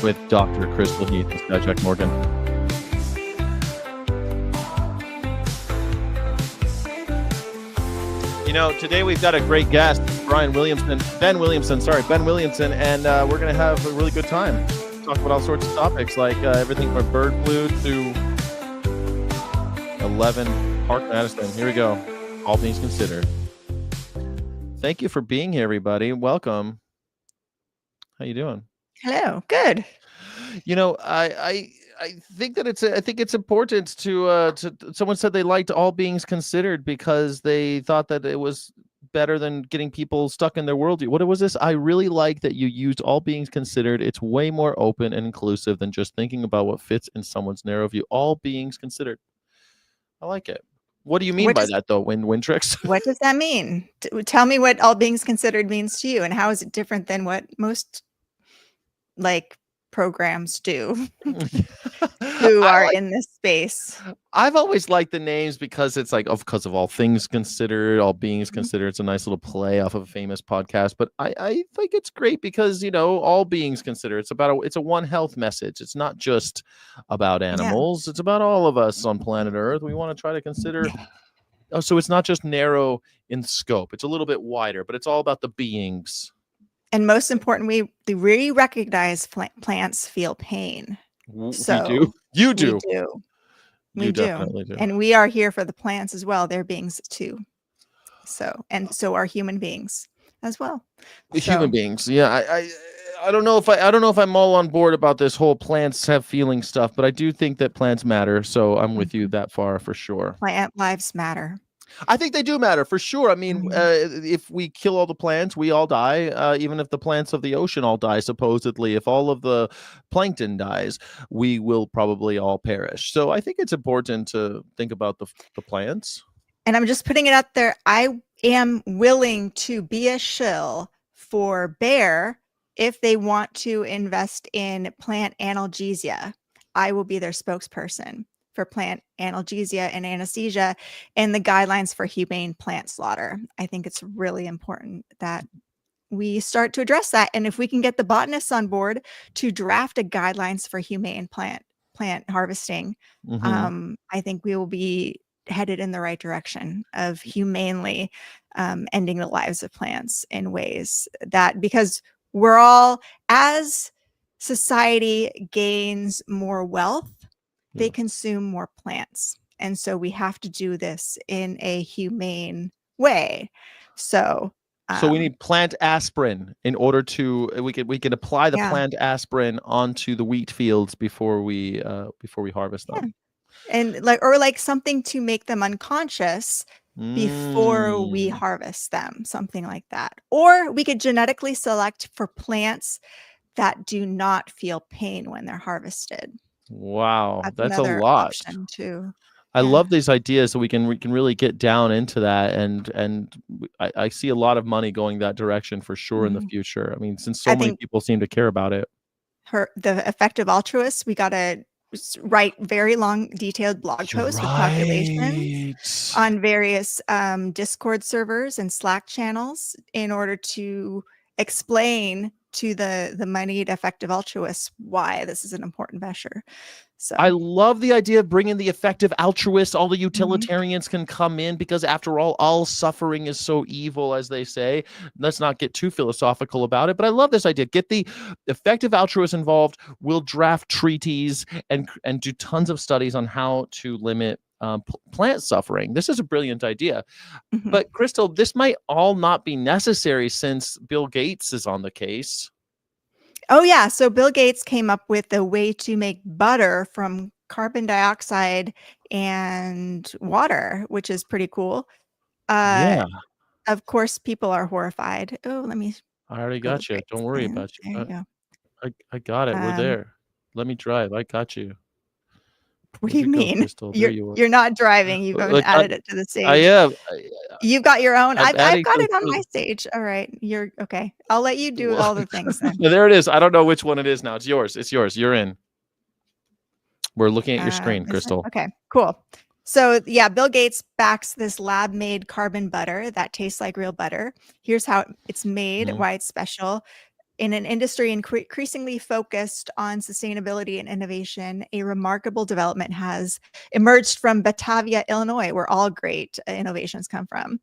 with Dr. Crystal Heath and Scott Jack Morgan. You know, today we've got a great guest, Ben Williamson, and we're going to have a really good time. Talk about all sorts of topics, like everything from bird flu to 11 Park Madison. Here we go. All things considered. Thank you for being here, everybody. Welcome. How you doing? Hello. Good. You know, I think that it's important to someone said they liked All Beings Considered because they thought that it was better than getting people stuck in their worldview. What was this? I really like that you used All Beings Considered. It's way more open and inclusive than just thinking about what fits in someone's narrow view. All Beings Considered. I like it. What do you mean by that, though, Wintrix? What does that mean? Tell me what All Beings Considered means to you, and how is it different than what most programs do who are in this space? I've always liked the names because it's because of All Things Considered, All Beings Considered. It's a nice little play off of a famous podcast, but I think it's great because, you know, All Beings Considered, it's a One Health message. It's not just about animals. It's about all of us on planet Earth. We want to try to consider. So it's not just narrow in scope. It's a little bit wider, but it's all about the beings. And most important, we recognize plants feel pain. So we do. You do. We definitely do. And we are here for the plants as well. They're beings too. So are human beings as well. Human beings. Yeah. I don't know if I'm all on board about this whole plants have feelings stuff, but I do think that plants matter. So I'm with you that far for sure. Plant lives matter. I think they do matter for sure. I mean, if we kill all the plants, we all die. Even if the plants of the ocean all die, supposedly, if all of the plankton dies, we will probably all perish. So I think it's important to think about the plants. And I'm just putting it out there. I am willing to be a shill for Bayer if they want to invest in plant analgesia. I will be their spokesperson for plant analgesia and anesthesia and the guidelines for humane plant slaughter. I think it's really important that we start to address that. And if we can get the botanists on board to draft a guidelines for humane plant harvesting, I think we will be headed in the right direction of humanely ending the lives of plants in ways that, because we're all, as society gains more wealth, they consume more plants. And so we have to do this in a humane way. So we need plant aspirin in order to we can apply the plant aspirin onto the wheat fields before we harvest them. And like something to make them unconscious before we harvest them, something like that. Or we could genetically select for plants that do not feel pain when they're harvested. Wow, that's a lot. Too. I love these ideas, so we can really get down into that, and I see a lot of money going that direction for sure in the future. I mean, since so many people seem to care about it. The Effective Altruist, we got to write very long, detailed blog posts with calculations on various Discord servers and Slack channels in order to explain to the moneyed effective altruists why this is an important measure. So I love the idea of bringing the effective altruists. All the utilitarians can come in, because after all suffering is so evil, as they say. Let's not get too philosophical about it, but I love this idea. Get the effective altruists involved. We'll draft treaties and do tons of studies on how to limit plant suffering. This is a brilliant idea. But Crystal, this might all not be necessary since Bill Gates is on the case. Oh yeah, so Bill Gates came up with a way to make butter from carbon dioxide and water, which is pretty cool. Of course, people are horrified. Oh, I already got you. Don't worry about you. There you go. I got it. We're there. Let me drive. I got you. What do you mean? You're not driving. You've added it to the stage. I am. You've got your own. I've got it on my stage. All right. You're okay. I'll let you do all the things then. There it is. I don't know which one it is now. It's yours. You're in. We're looking at your screen, Crystal. Okay, cool. So yeah, Bill Gates backs this lab-made carbon butter that tastes like real butter. Here's how it's made, why it's special. In an industry increasingly focused on sustainability and innovation, a remarkable development has emerged from Batavia, Illinois, where all great innovations come from.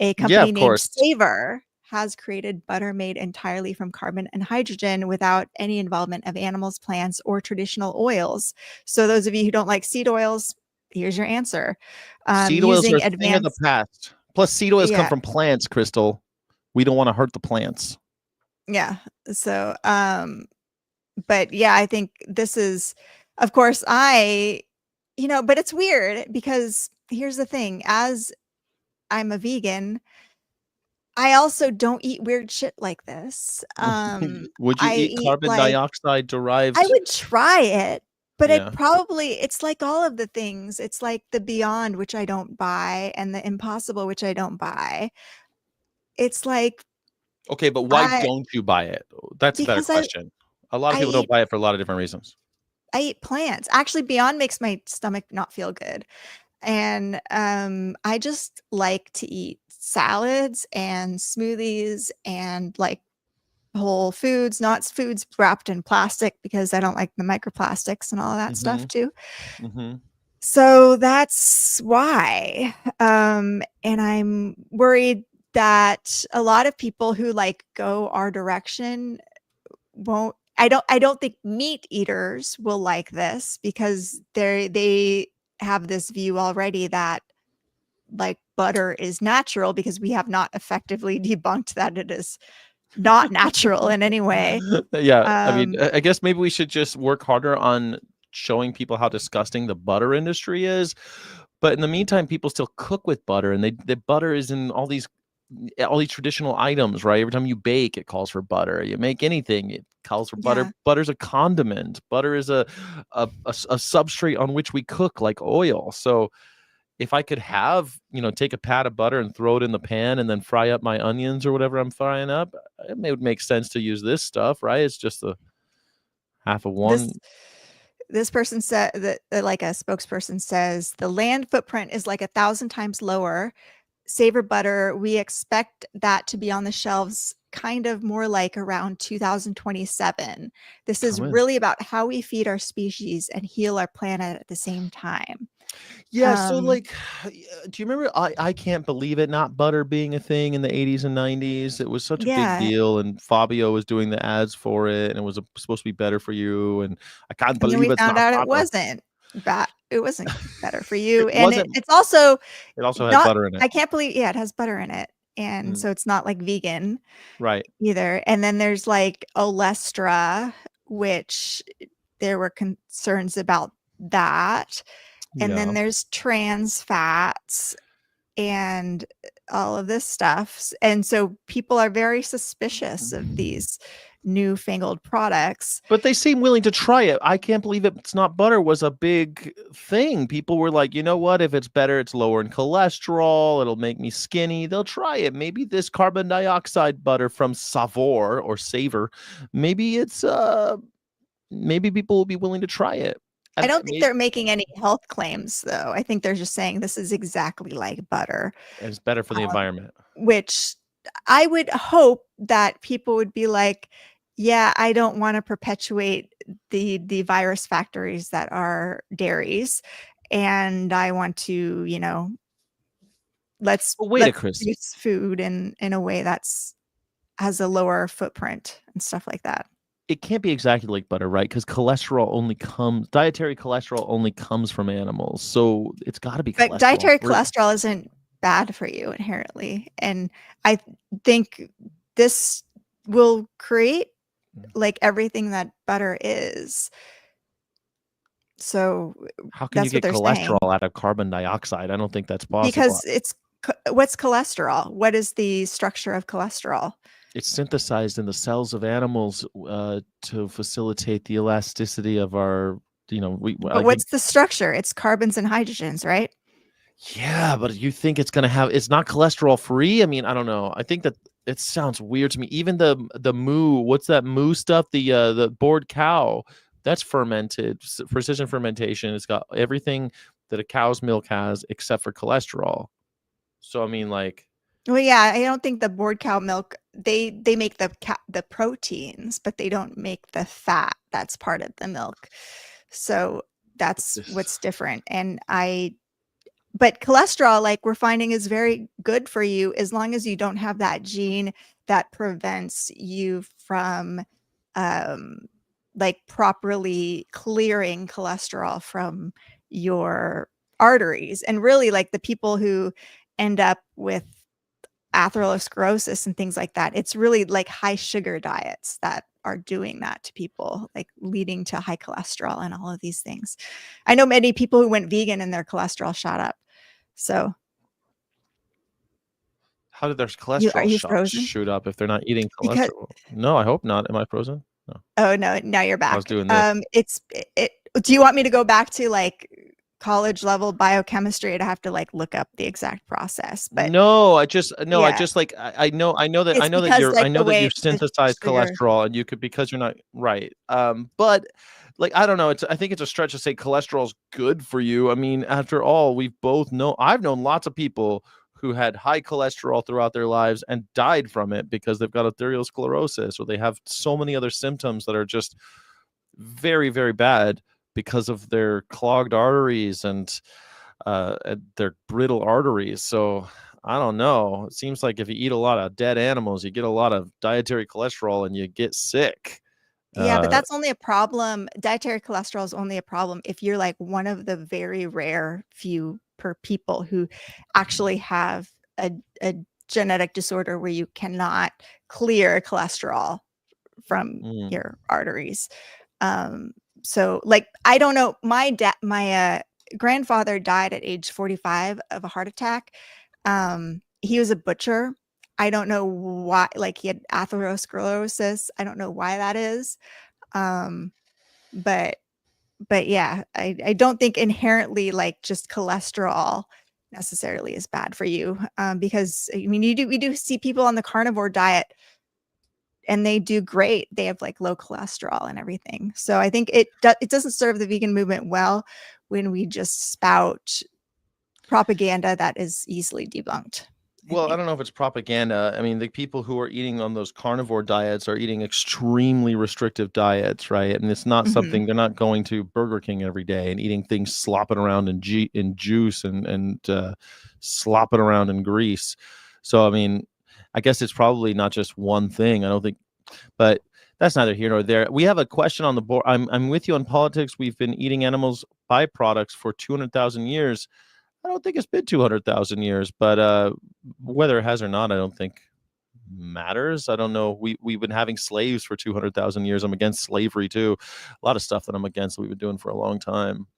A Yeah, company of named course. Savor has created butter made entirely from carbon and hydrogen without any involvement of animals, plants, or traditional oils. So those of you who don't like seed oils, here's your answer. Seed oils are Using a thing of the advanced, past. Plus, seed oils come yeah, from plants, Crystal. We don't want to hurt the plants. yeah. So, but yeah, I think this is, of course, but it's weird because here's the thing, as I'm a vegan, I also don't eat weird shit like this. Would you I eat eat carbon like, dioxide I derived? would try it, but Yeah. it's like all of the things. It's like the Beyond, which I don't buy, and the Impossible, which I don't buy. It's like, Okay, but why I, don't you buy it? That's a better because question. A lot of I people don't eat, buy it for a lot of different reasons. I eat plants. Actually, Beyond makes my stomach not feel good. And I just like to eat salads and smoothies and like whole foods, not foods wrapped in plastic, because I don't like the microplastics and all of that stuff too. So that's why. And I'm worried that a lot of people who like go our direction won't. I don't think meat eaters will like this, because they have this view already that like butter is natural, because we have not effectively debunked that it is not natural in any way. Yeah, I mean, I guess maybe we should just work harder on showing people how disgusting the butter industry is. But in the meantime, people still cook with butter, and the butter is in all these traditional items, right? Every time you bake, it calls for butter. You make anything, it calls for butter. Yeah. Butter's a condiment. Butter is a substrate on which we cook, like oil. So if I could have, take a pat of butter and throw it in the pan and then fry up my onions or whatever I'm frying up, it would make sense to use this stuff, right? It's just a half of one. This person said that, like a spokesperson says, the land footprint is like 1,000 times lower. Savor butter, we expect that to be on the shelves kind of more like around 2027. This is really about how we feed our species and heal our planet at the same time. Yeah, so like, do you remember I Can't Believe It Not Butter being a thing in the 80s and 90s? It was such a big deal, and Fabio was doing the ads for it, and it was supposed to be better for you, and I can't And then we believe it's found not out it butter. wasn't bad. It wasn't better for you. It And wasn't. it's also It also had not, butter in it. I can't believe, yeah, it has butter in it. And so it's not like vegan either. And then there's like Olestra, which there were concerns about that. And then there's trans fats and all of this stuff. And so people are very suspicious of these newfangled products. But they seem willing to try it. I Can't Believe It's Not Butter was a big thing. People were like, you know what? If it's better, it's lower in cholesterol. It'll make me skinny. They'll try it. Maybe this carbon dioxide butter from Savor or Savor, maybe it's maybe people will be willing to try it. I don't think they're making any health claims, though. I think they're just saying this is exactly like butter. And it's better for the environment. Which I would hope that people would be like, yeah, I don't want to perpetuate the virus factories that are dairies. And I want to, let's produce food in a way that's has a lower footprint and stuff like that. It can't be exactly like butter, right? Because dietary cholesterol only comes from animals. So it's got to be cholesterol. But dietary cholesterol isn't bad for you inherently. And I think this will create like everything that butter is. So how can you get cholesterol out of carbon dioxide? I don't think that's possible. Because what's cholesterol? What is the structure of cholesterol? It's synthesized in the cells of animals to facilitate the elasticity of our, But what's the structure? It's carbons and hydrogens, right? Yeah, but you think it's it's not cholesterol free? I mean, I don't know. I think that it sounds weird to me. Even the moo, what's that moo stuff? The bored cow, that's fermented, precision fermentation. It's got everything that a cow's milk has except for cholesterol. So I mean, like, Well, yeah, I don't think the board cow milk, they make the proteins, but they don't make the fat that's part of the milk. So that's what's different. But cholesterol, like we're finding, is very good for you as long as you don't have that gene that prevents you from like properly clearing cholesterol from your arteries. And really, like the people who end up with atherosclerosis and things like that, it's really like high sugar diets that are doing that to people, like leading to high cholesterol and all of these things. I know many people who went vegan and their cholesterol shot up. So How did their are cholesterol you frozen? shoot up if they're not eating Because cholesterol? No, I hope not. Am I frozen? No. oh no, now you're I was back. doing this. Do you want me to go back to like college level biochemistry? I'd have to like look up the exact process, but No, I yeah, just like I it's because like I know the that way you the synthesize sugar. cholesterol and you could because you're not right. But like I don't know, I think it's a stretch to say cholesterol's good for you. I mean, after all, I've known lots of people who had high cholesterol throughout their lives and died from it because they've got atherosclerosis or they have so many other symptoms that are just very, very bad because of their clogged arteries and their brittle arteries. So I don't know. It seems like if you eat a lot of dead animals, you get a lot of dietary cholesterol and you get sick. Yeah, but that's only a problem. Dietary cholesterol is only a problem if you're like one of the very rare few per people who actually have a genetic disorder where you cannot clear cholesterol from your arteries. So like, I don't know, my grandfather died at age 45 of a heart attack. He was a butcher. I don't know why, like he had atherosclerosis. I don't know why that is. But yeah, I don't think inherently like just cholesterol necessarily is bad for you. Because I mean, we do see people on the carnivore diet and they do great. They have like low cholesterol and everything. So I think it doesn't serve the vegan movement well when we just spout propaganda that is easily debunked. Well, I don't know if it's propaganda. I mean, the people who are eating on those carnivore diets are eating extremely restrictive diets, right? And it's not something they're not going to Burger King every day and eating things slopping around in juice and slopping around in grease. So, I mean, I guess it's probably not just one thing. I don't think, but that's neither here nor there. We have a question on the board. I'm with you on politics. We've been eating animals byproducts for 200,000 years. I don't think it's been 200,000 years, but whether it has or not, I don't think matters. I don't know. We've been having slaves for 200,000 years. I'm against slavery too. A lot of stuff that I'm against that we've been doing for a long time.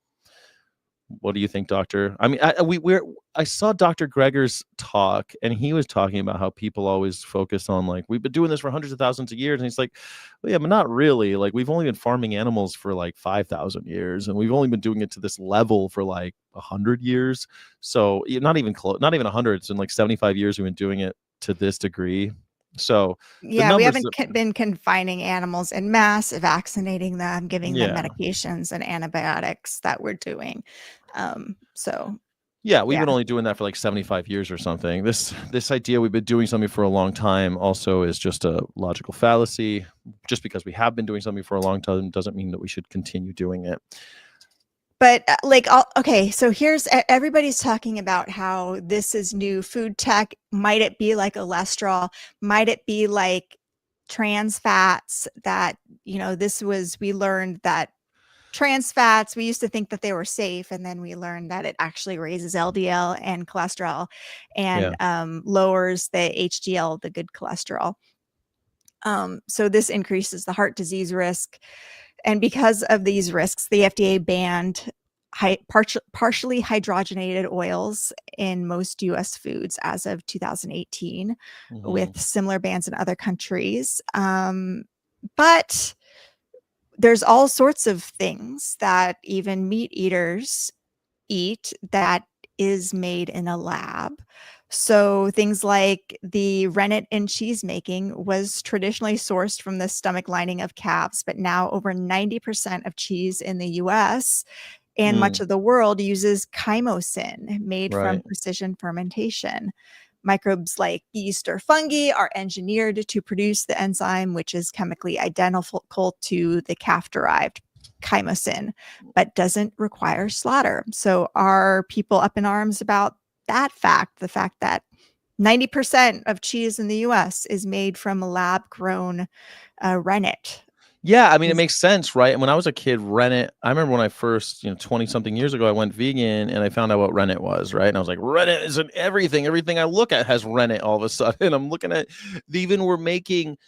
What do you think, Doctor? I mean, I saw Dr. Greger's talk, and he was talking about how people always focus on like we've been doing this for hundreds of thousands of years, and he's like, well, yeah, but not really. Like we've only been farming animals for like 5,000 years, and we've only been doing it to this level for like 100 years. So not even close, not even 100. It's been like 75 years we've been doing it to this degree. So yeah, we haven't been confining animals en masse, vaccinating them, giving them medications and antibiotics that we're doing. So yeah, we've been only doing that for like 75 years or something. This idea we've been doing something for a long time also is just a logical fallacy. Just because we have been doing something for a long time doesn't mean that we should continue doing it. But like, okay, so here's everybody's talking about how this is new food tech. Might it be like cholesterol? Might it be like trans fats that, you know, we learned that trans fats, we used to think that they were safe. And then we learned that it actually raises LDL and cholesterol and lowers the HDL, the good cholesterol. So this increases the heart disease risk. And because of these risks, the FDA banned partially hydrogenated oils in most U.S. foods as of 2018, with similar bans in other countries. But there's all sorts of things that even meat eaters eat that is made in a lab. So things like the rennet in cheese making was traditionally sourced from the stomach lining of calves, but now over 90% of cheese in the US and much of the world uses chymosin made from precision fermentation. Microbes like yeast or fungi are engineered to produce the enzyme, which is chemically identical to the calf-derived chymosin, but doesn't require slaughter. So are people up in arms about that fact, the fact that 90% of cheese in the US is made from lab-grown rennet? Yeah, I mean, it makes sense, right? And when I was a kid, rennet, I remember when I first, 20 something years ago, I went vegan and I found out what rennet was, right? And I was like, rennet is in everything. Everything I look at has rennet all of a sudden. I'm looking at, even we're making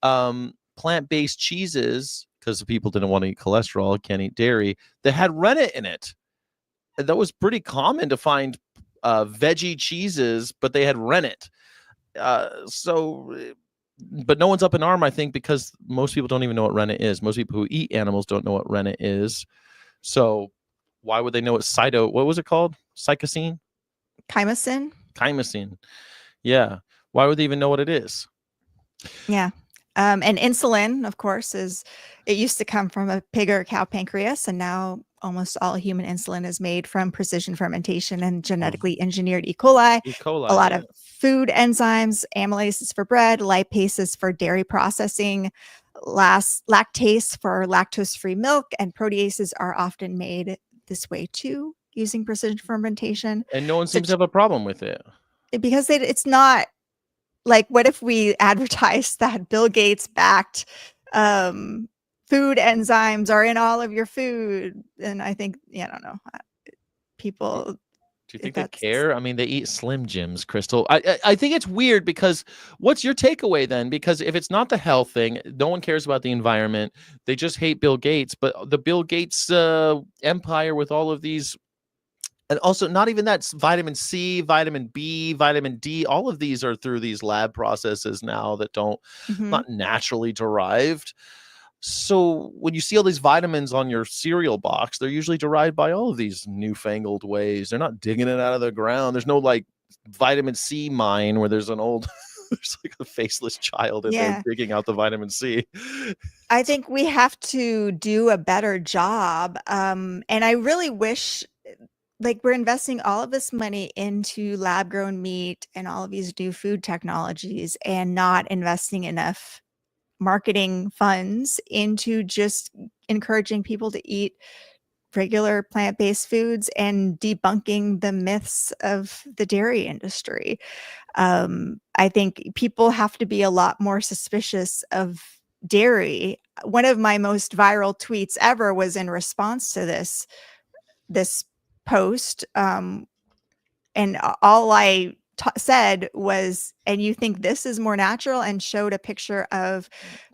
plant-based cheeses because people didn't want to eat cholesterol, can't eat dairy, that had rennet in it. And that was pretty common to find veggie cheeses, but they had rennet. But no one's up in arm, I think, because most people don't even know what rennet is. Most people who eat animals don't know what rennet is. So why would they know what what was it called? Psychosine? Chymosin? Chymosin. Yeah. Why would they even know what it is? Yeah. And insulin, of course, it used to come from a pig or cow pancreas, and now almost all human insulin is made from precision fermentation and genetically engineered E. coli. E. coli. A lot of food enzymes, amylases for bread, lipases for dairy processing, lactase for lactose-free milk, and proteases are often made this way too, using precision fermentation. And no one seems to have a problem with it. Because it's not like, what if we advertise that Bill Gates backed food enzymes are in all of your food? And I think, I don't know, people. Do you think they care? I mean, they eat Slim Jims, Crystal. I think it's weird, because what's your takeaway then? Because if it's not the health thing, no one cares about the environment. They just hate Bill Gates. But the Bill Gates empire with all of these, and also not even that, vitamin C, vitamin B, vitamin D, all of these are through these lab processes now that not naturally derived. So when you see all these vitamins on your cereal box, they're usually derived by all of these newfangled ways. They're not digging it out of the ground. There's no like vitamin C mine where there's there's like a faceless child in there digging out the vitamin C. I think we have to do a better job. And I really wish, like, we're investing all of this money into lab grown meat and all of these new food technologies, and not investing enough marketing funds into just encouraging people to eat regular plant-based foods and debunking the myths of the dairy industry. I think people have to be a lot more suspicious of dairy. One of my most viral tweets ever was in response to this post, and all I said was, and you think this is more natural, and showed a picture of,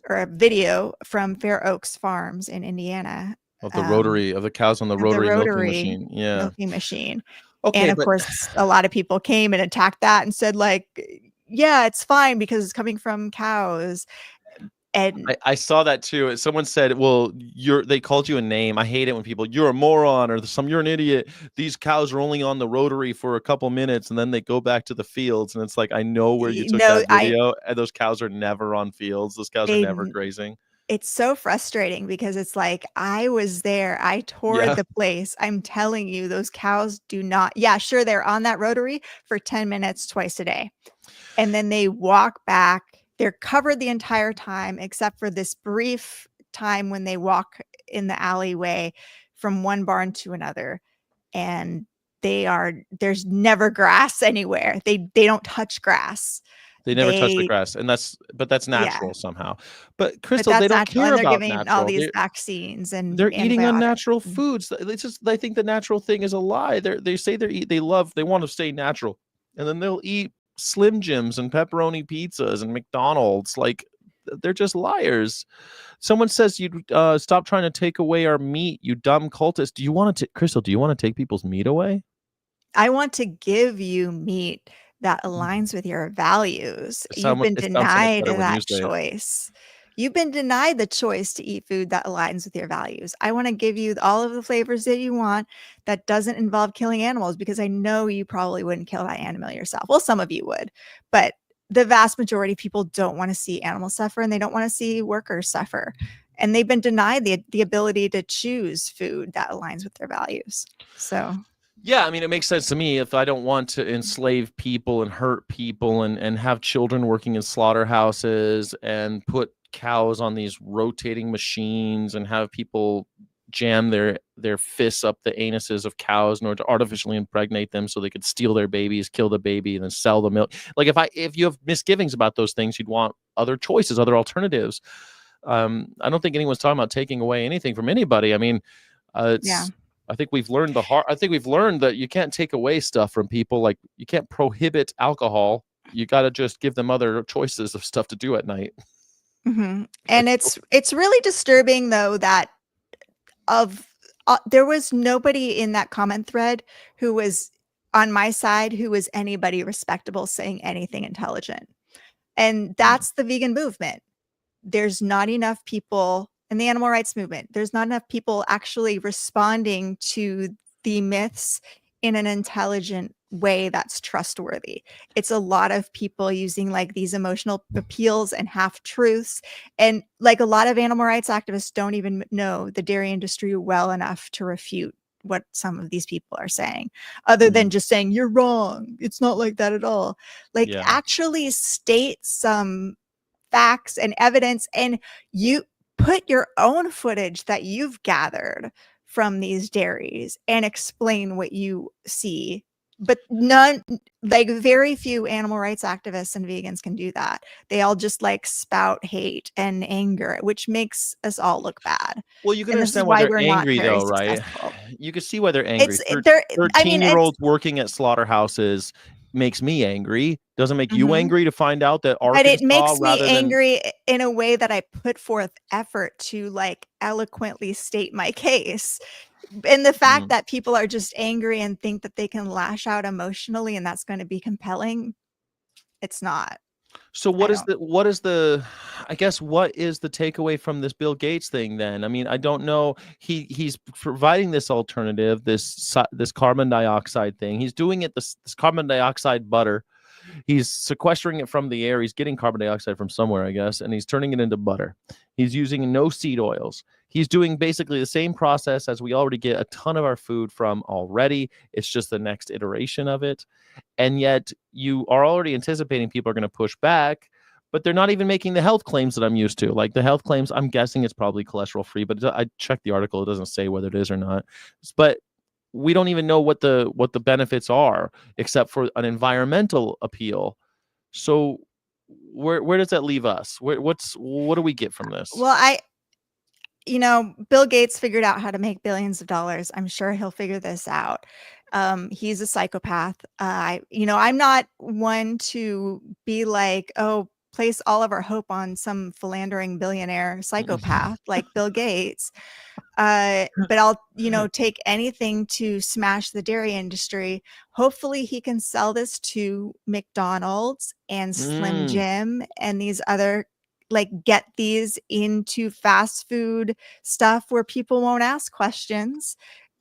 or a video from Fair Oaks Farms in Indiana, of the rotary, of the cows on the rotary milking machine. Yeah. Milking machine. Okay, and of course, a lot of people came and attacked that and said, like, yeah, it's fine because it's coming from cows. And I saw that too. Someone said, well, they called you a name. I hate it when people, you're a moron, or you're an idiot. These cows are only on the rotary for a couple minutes and then they go back to the fields. And it's like, I know where you took that video, and those cows are never on fields. Those cows are never grazing. It's so frustrating because it's like, I was there. I toured the place. I'm telling you, those cows do not. Yeah, sure. They're on that rotary for 10 minutes twice a day. And then they walk back. They're covered the entire time, except for this brief time when they walk in the alleyway from one barn to another. And there's never grass anywhere. They don't touch grass. They never touch the grass, and that's natural somehow. But Crystal, they don't care about natural. All these vaccines, and they're eating unnatural foods. They think the natural thing is a lie. They say they want to stay natural, and then they'll eat Slim Jims and pepperoni pizzas and McDonald's. Like, they're just liars. Someone says, you stop trying to take away our meat, you dumb cultist. Do you want to, Crystal, do you want to take people's meat away? I want to give you meat that aligns with your values. You've been denied that choice. You've been denied the choice to eat food that aligns with your values. I want to give you all of the flavors that you want that doesn't involve killing animals, because I know you probably wouldn't kill that animal yourself. Well, some of you would, but the vast majority of people don't want to see animals suffer, and they don't want to see workers suffer. And they've been denied the ability to choose food that aligns with their values. So Yeah, I mean, it makes sense to me. If I don't want to enslave people and hurt people and have children working in slaughterhouses and put cows on these rotating machines and have people jam their fists up the anuses of cows in order to artificially impregnate them so they could steal their babies, kill the baby, and then sell the milk. Like if you have misgivings about those things, you'd want other choices, other alternatives. I don't think anyone's talking about taking away anything from anybody. I mean, Yeah. it's I think we've learned I think we've learned that you can't take away stuff from people. Like you can't prohibit alcohol. You got to just give them other choices of stuff to do at night. And it's really disturbing though that there was nobody in that comment thread who was on my side who was anybody respectable saying anything intelligent. And that's the vegan movement. There's not enough people in the animal rights movement. There's not enough people actually responding to the myths in an intelligent way that's trustworthy. It's a lot of people using like these emotional appeals and half truths. And like a lot of animal rights activists don't even know the dairy industry well enough to refute what some of these people are saying, other than just saying, you're wrong. It's not like that at all. Like actually state some facts and evidence, and you put your own footage that you've gathered from these dairies and explain what you see. But very few animal rights activists and vegans can do that. They all just like spout hate and anger, which makes us all look bad. Well, you can understand why they're angry though, right? You can see why they're angry. 13-year-olds working at slaughterhouses makes me angry. Doesn't make you angry to find out that Arkansas, but it makes me angry in a way that I put forth effort to like eloquently state my case. And the fact that people are just angry and think that they can lash out emotionally and that's going to be compelling, it's not. So what is the I guess what is the takeaway from this Bill Gates thing then? I mean, I don't know. He's providing this alternative, this carbon dioxide thing. He's doing it this carbon dioxide butter. He's sequestering it from the air. He's getting carbon dioxide from somewhere, I guess, and he's turning it into butter. He's using no seed oils. He's doing basically the same process as we already get a ton of our food from already. It's just the next iteration of it. And yet you are already anticipating people are going to push back, but they're not even making the health claims that I'm used to. Like the health claims, I'm guessing it's probably cholesterol free, but I checked the article. It doesn't say whether it is or not. But we don't even know what the benefits are except for an environmental appeal. So where does that leave us? What do we get from this? Well, Bill Gates figured out how to make billions of dollars. I'm sure he'll figure this out. He's a psychopath. I'm not one to be like, oh, place all of our hope on some philandering billionaire psychopath like Bill Gates. But I'll, take anything to smash the dairy industry. Hopefully he can sell this to McDonald's and Slim Jim and these other, get these into fast food stuff where people won't ask questions.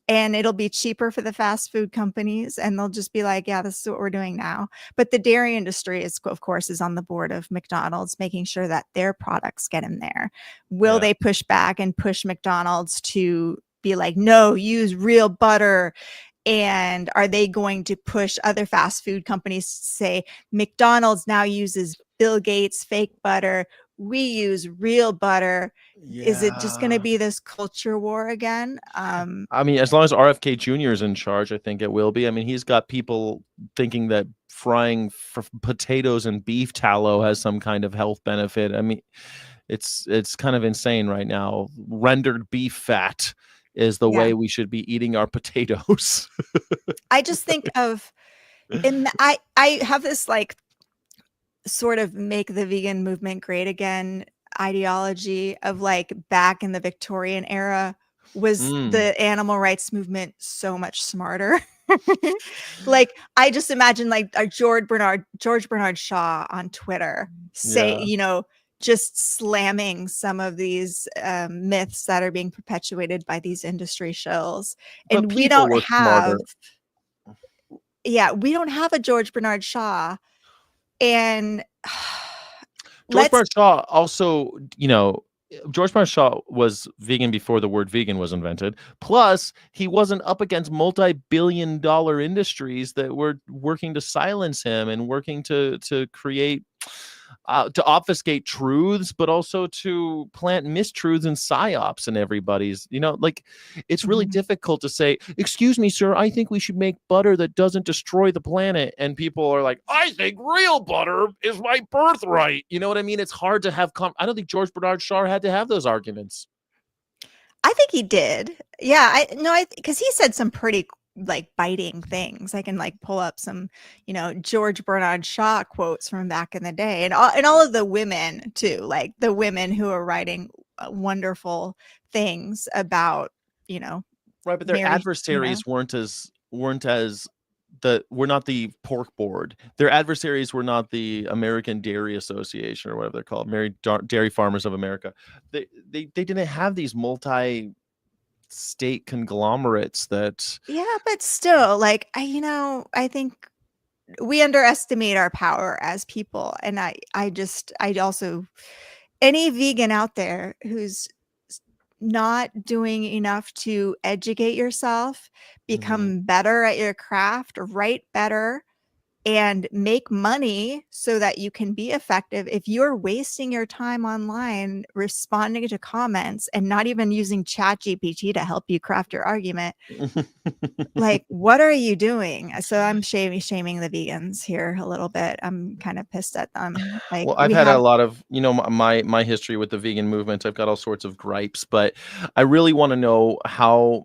And it'll be cheaper for the fast food companies. And they'll just be like, yeah, this is what we're doing now. But the dairy industry of course, is on the board of McDonald's, making sure that their products get in there. Will they push back and push McDonald's to be like, no, use real butter? And are they going to push other fast food companies to say McDonald's now uses Bill Gates fake butter? We use real butter. Is it just going to be this culture war again? I mean, as long as RFK Jr. is in charge, I think it will be. I mean, he's got people thinking that frying potatoes and beef tallow has some kind of health benefit. I mean, it's kind of insane right now. Rendered beef fat is the way we should be eating our potatoes. I just think of, and I have this sort of make the vegan movement great again ideology of back in the Victorian era was the animal rights movement so much smarter. I just imagine George Bernard Shaw on Twitter say, just slamming some of these myths that are being perpetuated by these industry shills. And we don't have a George Bernard Shaw. And George Bernard Shaw also, George Bernard Shaw was vegan before the word vegan was invented. Plus, he wasn't up against multi-billion-dollar industries that were working to silence him and working to create to obfuscate truths, but also to plant mistruths and psyops in everybody's. Like, it's really Mhm. difficult to say, "Excuse me, sir, I think we should make butter that doesn't destroy the planet," and people are like, "I think real butter is my birthright." You know what I mean? It's hard to have. I don't think George Bernard Shaw had to have those arguments. I think he did. Yeah, I because he said some pretty like biting things. I can like pull up some, George Bernard Shaw quotes from back in the day, and all of the women too, like the women who are writing wonderful things about, Right, but their Mary, adversaries were not the pork board. Their adversaries were not the American Dairy Association or whatever they're called, Dairy Farmers of America. They didn't have these multi-state conglomerates that. yeah, but still, like I think we underestimate our power as people, and I also, any vegan out there who's not doing enough to educate yourself, Mhm. become better at your craft, write better, and make money so that you can be effective. If you're wasting your time online responding to comments and not even using ChatGPT to help you craft your argument, like, what are you doing? So I'm shaming the vegans here a little bit. I'm kind of pissed at them. Like, Well, I've we had a have lot of, my history with the vegan movement. I've got all sorts of gripes, but I really want to know how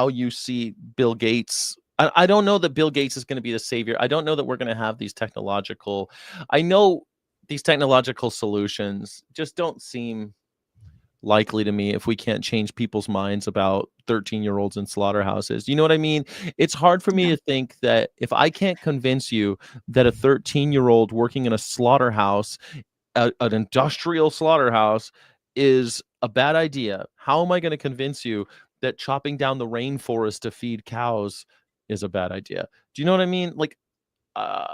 you see Bill Gates. I don't know that Bill Gates is going to be the savior. I don't know that we're going to have these technological. I know these technological solutions just don't seem likely to me if we can't change people's minds about 13-year-olds in slaughterhouses. You know what I mean? It's hard for me yeah. to think that if I can't convince you that a 13-year-old working in a slaughterhouse, an industrial slaughterhouse, is a bad idea, how am I going to convince you that chopping down the rainforest to feed cows is a bad idea? Do you know what I mean? Like, uh,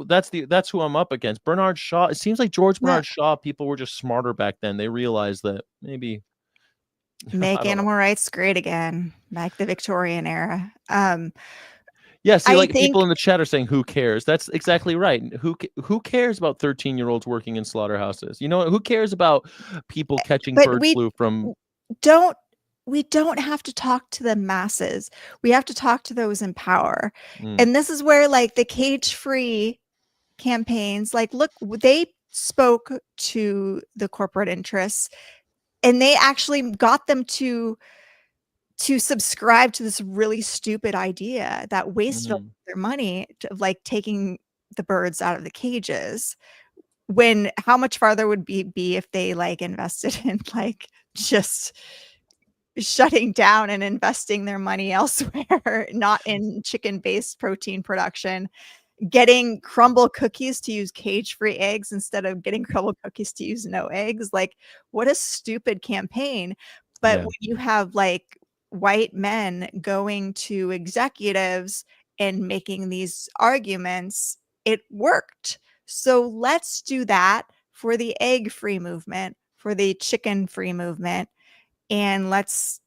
that's who I'm up against. Bernard Shaw. It seems like George No, Bernard Shaw. People were just smarter back then. They realized that maybe I make don't know. animal rights great again, like the Victorian era. Yeah, see, I like people think in the chat are saying, "Who cares?" That's exactly right. Who cares about 13-year-olds working in slaughterhouses? Who cares about people catching but bird flu from? don't we don't have to talk to the masses. We have to talk to those in power. Mm, And this is where like the cage free campaigns, like, look, they spoke to the corporate interests, and they actually got them to subscribe to this really stupid idea that wasted all mm. their money to, like, taking the birds out of the cages, when how much farther would be if they like invested in like just shutting down and investing their money elsewhere, not in chicken-based protein production, getting crumble cookies to use cage-free eggs instead of getting crumble cookies to use no eggs. Like, what a stupid campaign. But Yeah, when you have like white men going to executives and making these arguments, it worked. So let's do that for the egg-free movement, for the chicken-free movement, and let's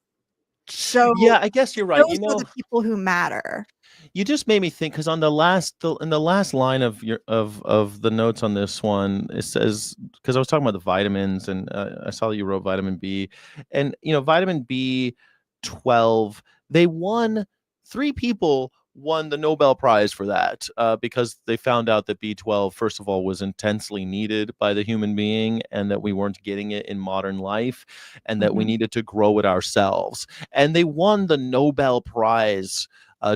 show yeah. I guess you're right. those are the people who matter. You just made me think because on in the last line of your of the notes on this one, it says, because I was talking about the vitamins, and I saw that you wrote vitamin B, and vitamin B12, they won, three people won the Nobel Prize for that, because they found out that B12, first of all, was intensely needed by the human being, and that we weren't getting it in modern life, and that we Mhm. needed to grow it ourselves, and they won the Nobel Prize.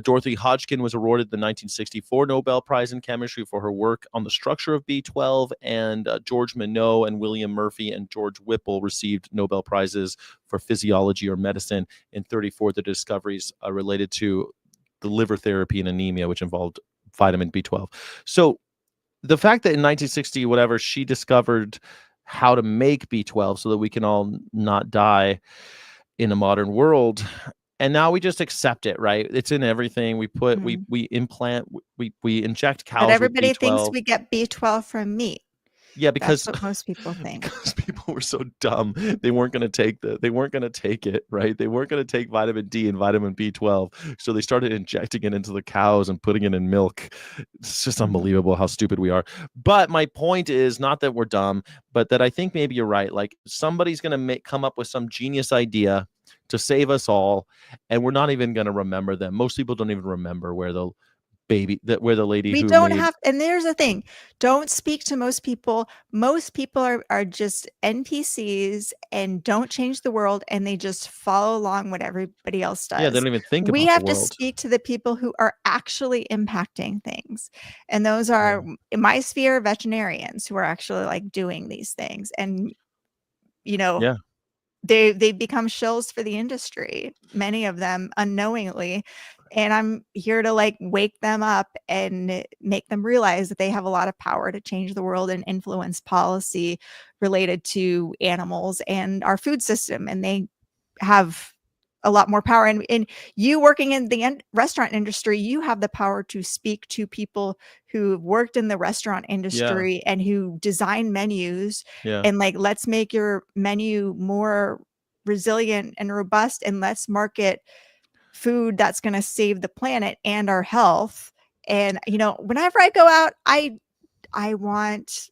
Dorothy Hodgkin was awarded the 1964 Nobel Prize in Chemistry for her work on the structure of B12, and George Minot and William Murphy and George Whipple received Nobel Prizes for physiology or medicine in 34, the discoveries related to the liver therapy and anemia, which involved vitamin B12. So the fact that in 1960, whatever, she discovered how to make B12 so that we can all not die in a modern world, and now we just accept it, right? It's in everything we put. We Mhm. implant, we inject But cows with everybody thinks B12. we get B12 from meat. Yeah, That's because what most people think. because people were so dumb, they weren't going to take it, right? They weren't going to take vitamin D and vitamin B12, so they started injecting it into the cows and putting it in milk. It's just unbelievable how stupid we are. But my point is not that we're dumb, but that I think maybe you're right. Like somebody's going to come up with some genius idea to save us all, and we're not even going to remember them. Most people don't even remember where the lady We who don't made have, and there's the thing, don't speak to most people. Most people are just NPCs and don't change the world, and they just follow along what everybody else they does. don't even think We about the have to world. speak to the people who are actually impacting things. And those are, in my sphere, veterinarians who are actually like doing these things. And, you know, Yeah. they've become shills for the industry, many of them unknowingly, and I'm here to like wake them up and make them realize that they have a lot of power to change the world and influence policy related to animals and our food system, and they have a lot more power. And you working in the restaurant industry, you have the power to speak to people who worked in the restaurant industry and who design menus, and like, let's make your menu more resilient and robust, and let's market food that's going to save the planet and our health. And whenever I go out, I want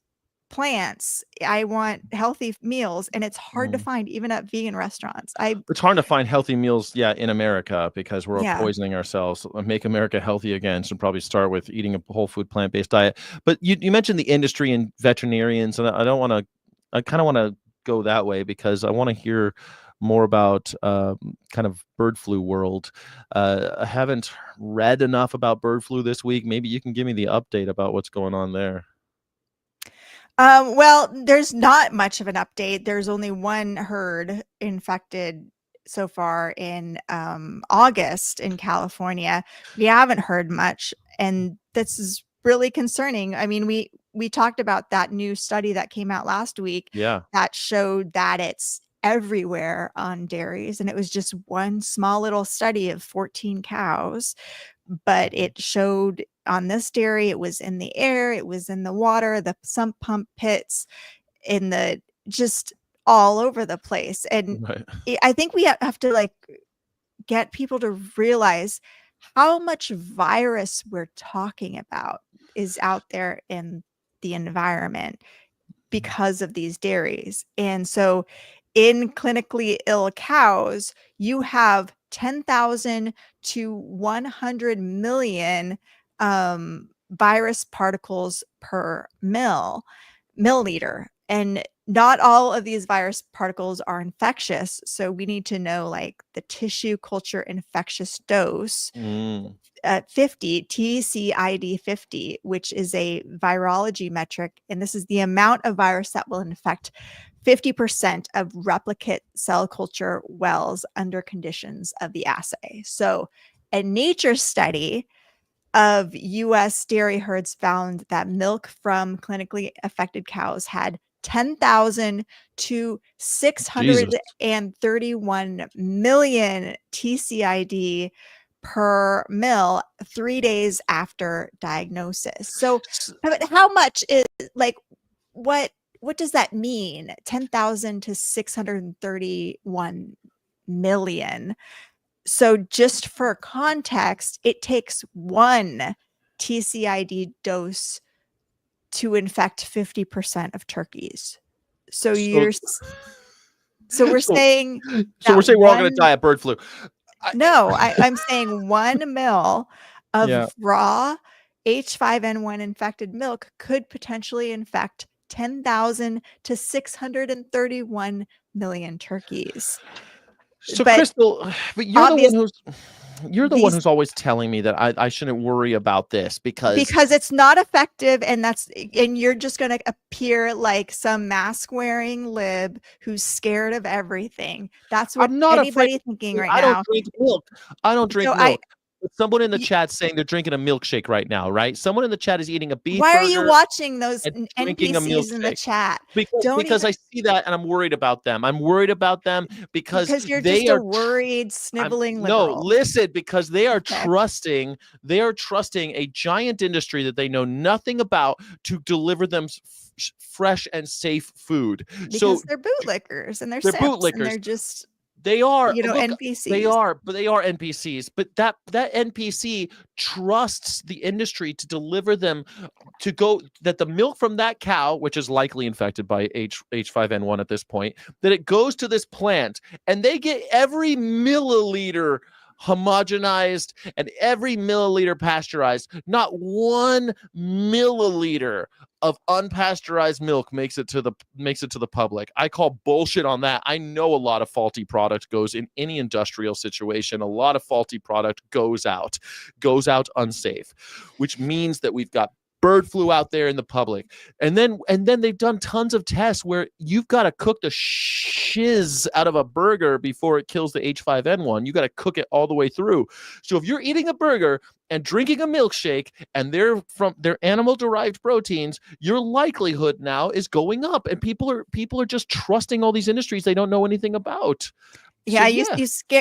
plants, I want healthy meals, and it's hard to find even at vegan restaurants. It's hard to find healthy meals, in America, because we're Yeah. poisoning ourselves. Make America healthy again should probably start with eating a whole food plant-based diet. But you mentioned the industry and veterinarians, and I kind of want to go that way because I want to hear more about kind of bird flu world. I haven't read enough about bird flu this week. Maybe you can give me the update about what's going on there. Well, there's not much of an update. There's only one herd infected so far in August in California. We haven't heard much, and this is really concerning. I mean, we talked about that new study that came out last week that showed that it's everywhere on dairies, and it was just one small little study of 14 cows, but it showed on this dairy, it was in the air, it was in the water, the sump pump pits, in the just all over the place. And I think we have to like get people to realize how much virus we're talking about is out there in the environment because of these dairies. And so in clinically ill cows, you have 10,000 to 100 million virus particles per milliliter. And not all of these virus particles are infectious. So we need to know like the tissue culture infectious dose. 50 TCID 50, which is a virology metric, and this is the amount of virus that will infect 50% of replicate cell culture wells under conditions of the assay. So a Nature study of US dairy herds found that milk from clinically affected cows had 10,000 to 631 million TCID per mil 3 days after diagnosis. So how much is like, what does that mean? 10,000 to 631 million. So just for context, it takes one TCID dose to infect 50% of turkeys. So we're saying we're all going to die of bird flu. I'm saying 1 mil of raw H5N1 infected milk could potentially infect 10,000 to 631 million turkeys. So Crystal, but you're the one who's always telling me that I shouldn't worry about this because it's not effective, and you're just going to appear like some mask wearing lib who's scared of everything. That's what I'm not anybody's afraid. thinking right I now. don't drink milk. I don't drink milk. someone in the chat saying they're drinking a milkshake right now, right? Someone in the chat is eating a beef Why are burger you watching those and drinking a NPCs in the milkshake. chat? Because I see that and I'm worried about them. I'm worried about them because you're they just a are worried, sniveling no, liberal. listen, because they are Okay. trusting a giant industry that they know nothing about to deliver them fresh and safe food. Because they're bootlickers and they're simps bootlickers. and they're just they are look, NPCs. They are NPCs. But that NPC trusts the industry to deliver them to go that the milk from that cow, which is likely infected by H5N1 at this point, that it goes to this plant and they get every milliliter homogenized and every milliliter pasteurized. Not 1 milliliter of unpasteurized milk makes it to the public. I call bullshit on that. I know a lot of faulty product goes in any industrial situation. A lot of faulty product goes out unsafe, which means that we've got bird flu out there in the public. And then they've done tons of tests where you've got to cook the shiz out of a burger before it kills the H5N1. You got to cook it all the way through. So if you're eating a burger and drinking a milkshake and they're from their animal derived proteins, your likelihood now is going up, and people are just trusting all these industries they don't know anything about. Yeah, you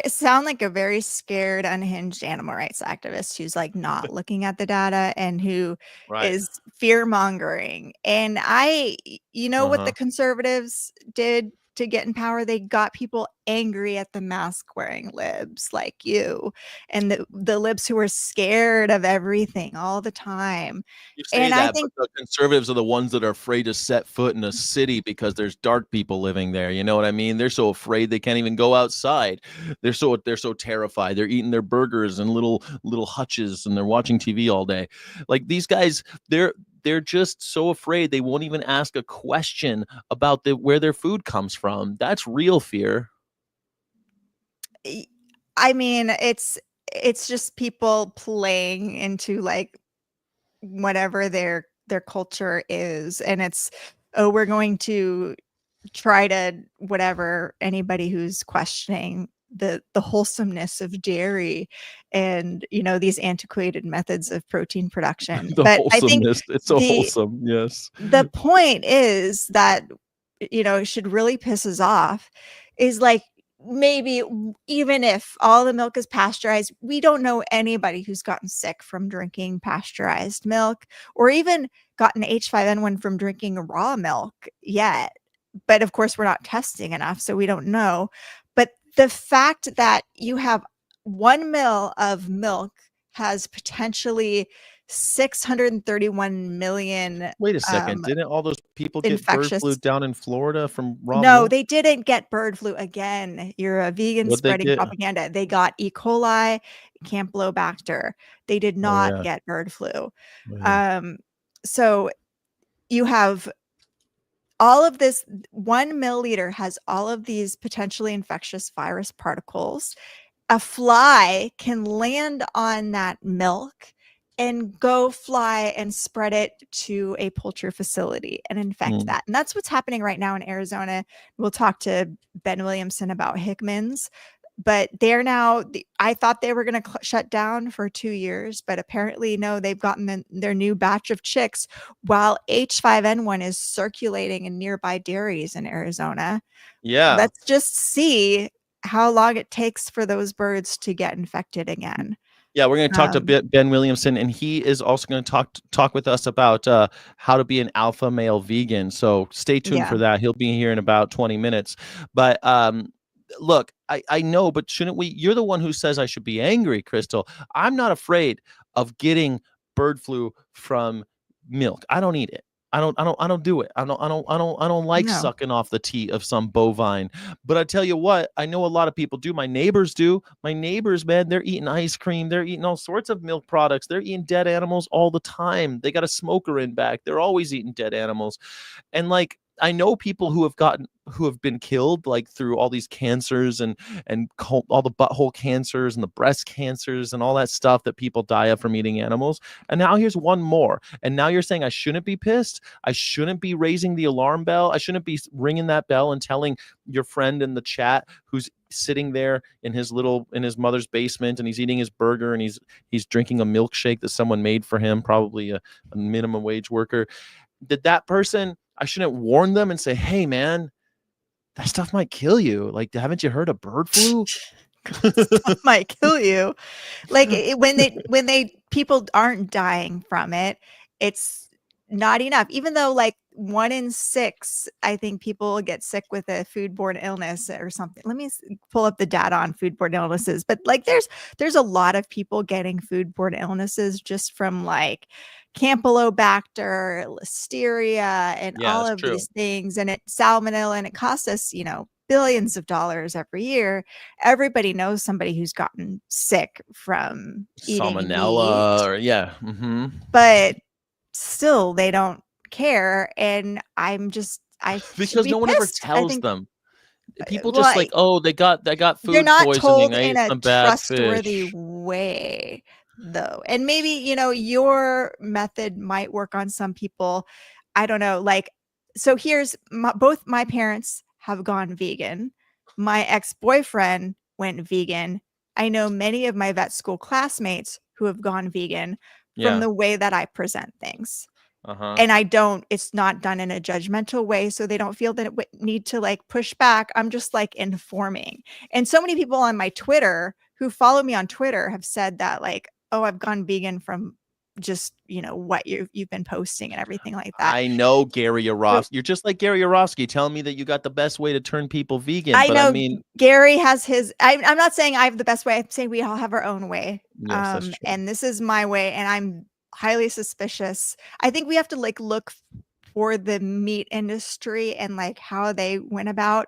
sound like a very scared, unhinged animal rights activist who's like not looking at the data and who is fear mongering. And what the conservatives did to get in power? They got people angry at the mask wearing libs like you and the libs who were scared of everything all the time. You say I think but the conservatives are the ones that are afraid to set foot in a city because there's dark people living there. You know what I mean? They're so afraid they can't even go outside. They're so terrified. They're eating their burgers in little hutches and they're watching TV all day. Like these guys, they're just so afraid they won't even ask a question about where their food comes from. That's real fear. I mean, it's just people playing into like whatever their culture is, and it's we're going to try to whatever anybody who's questioning the wholesomeness of dairy and these antiquated methods of protein production. But I think it's so wholesome. Yes. The point is that it should really piss us off is like, maybe even if all the milk is pasteurized, we don't know anybody who's gotten sick from drinking pasteurized milk or even gotten H5N1 from drinking raw milk yet. But of course, we're not testing enough, so we don't know. But the fact that you have 1 ml of milk has potentially 631 million. Wait a second. Didn't all those people get bird flu down in Florida from raw milk? No, they didn't get bird flu again. You're a vegan spreading propaganda. They got E. coli, Campylobacter. They did not get bird flu. So you have all of this. 1 milliliter has all of these potentially infectious virus particles. A fly can land on that milk and go fly and spread it to a poultry facility and infect that. And that's what's happening right now in Arizona. We'll talk to Ben Williamson about Hickman's, but they're now, I thought they were going to shut down for 2 years, but apparently no, they've gotten their new batch of chicks while H5N1 is circulating in nearby dairies in Arizona. Yeah. Let's just see how long it takes for those birds to get infected again. Yeah, we're going to talk to Ben Williamson, and he is also going to talk with us about how to be an alpha male vegan. So stay tuned for that. He'll be here in about 20 minutes. But look, I know, but shouldn't we? You're the one who says I should be angry, Crystal. I'm not afraid of getting bird flu from milk. I don't eat it. I don't do it. I don't like sucking off the teat of some bovine. But I tell you what, I know a lot of people do. My neighbors do. My neighbors, man, they're eating ice cream. They're eating all sorts of milk products. They're eating dead animals all the time. They got a smoker in back. They're always eating dead animals. And like, I know people who have been killed like through all these cancers and all the butthole cancers and the breast cancers and all that stuff that people die of from eating animals. And now here's one more. And now you're saying I shouldn't be pissed. I shouldn't be raising the alarm bell. I shouldn't be ringing that bell and telling your friend in the chat who's sitting there in his mother's basement and he's eating his burger and he's drinking a milkshake that someone made for him, probably a minimum wage worker. That person, I shouldn't warn them and say, hey man, that stuff might kill you. Like, haven't you heard of bird flu? Stuff might kill you. Like when people aren't dying from it, it's not enough. Even though like 1 in 6, I think people get sick with a foodborne illness or something. Let me pull up the data on foodborne illnesses. But like there's a lot of people getting foodborne illnesses just from like Campylobacter, Listeria, and all of these things, and salmonella, and it costs us, billions of dollars every year. Everybody knows somebody who's gotten sick from eating salmonella, meat, but still they don't care. And because no one ever tells them. People just like, oh, they got food they're not poisoning. told I in ate a some bad trustworthy fish. way, though. And maybe your method might work on some people. I don't know. Like, so here's both my parents have gone vegan. My ex-boyfriend went vegan. I know many of my vet school classmates who have gone vegan from the way that I present things. And it's not done in a judgmental way, so they don't feel that it need to like push back. I'm just like informing. And so many people on my Twitter who follow me on Twitter have said that like, oh, I've gone vegan from just, what you've been posting and everything like that. I know Gary Yourofsky. You're just like Gary Yourofsky telling me that you got the best way to turn people vegan. I mean, Gary has his, I'm not saying I have the best way. I'm saying we all have our own way. Yes, that's true. And this is my way, and I'm highly suspicious. I think we have to like look for the meat industry and like how they went about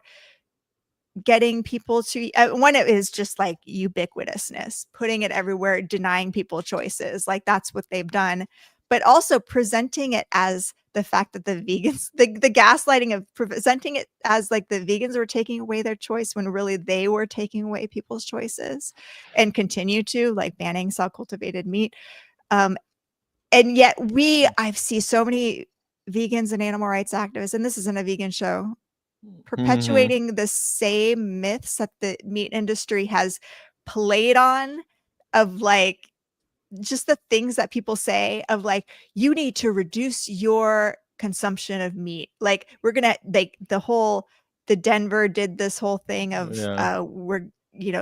getting people to one. It is just like ubiquitousness, putting it everywhere, denying people choices. Like that's what they've done, but also presenting it as the fact that the vegans, the gaslighting of presenting it as like the vegans were taking away their choice when really they were taking away people's choices, and continue to like banning cell cultivated meat. And yet I see so many vegans and animal rights activists, and this isn't a vegan show, perpetuating the same myths that the meat industry has played on, of like just the things that people say of like, you need to reduce your consumption of meat. Like the Denver did this whole thing of we're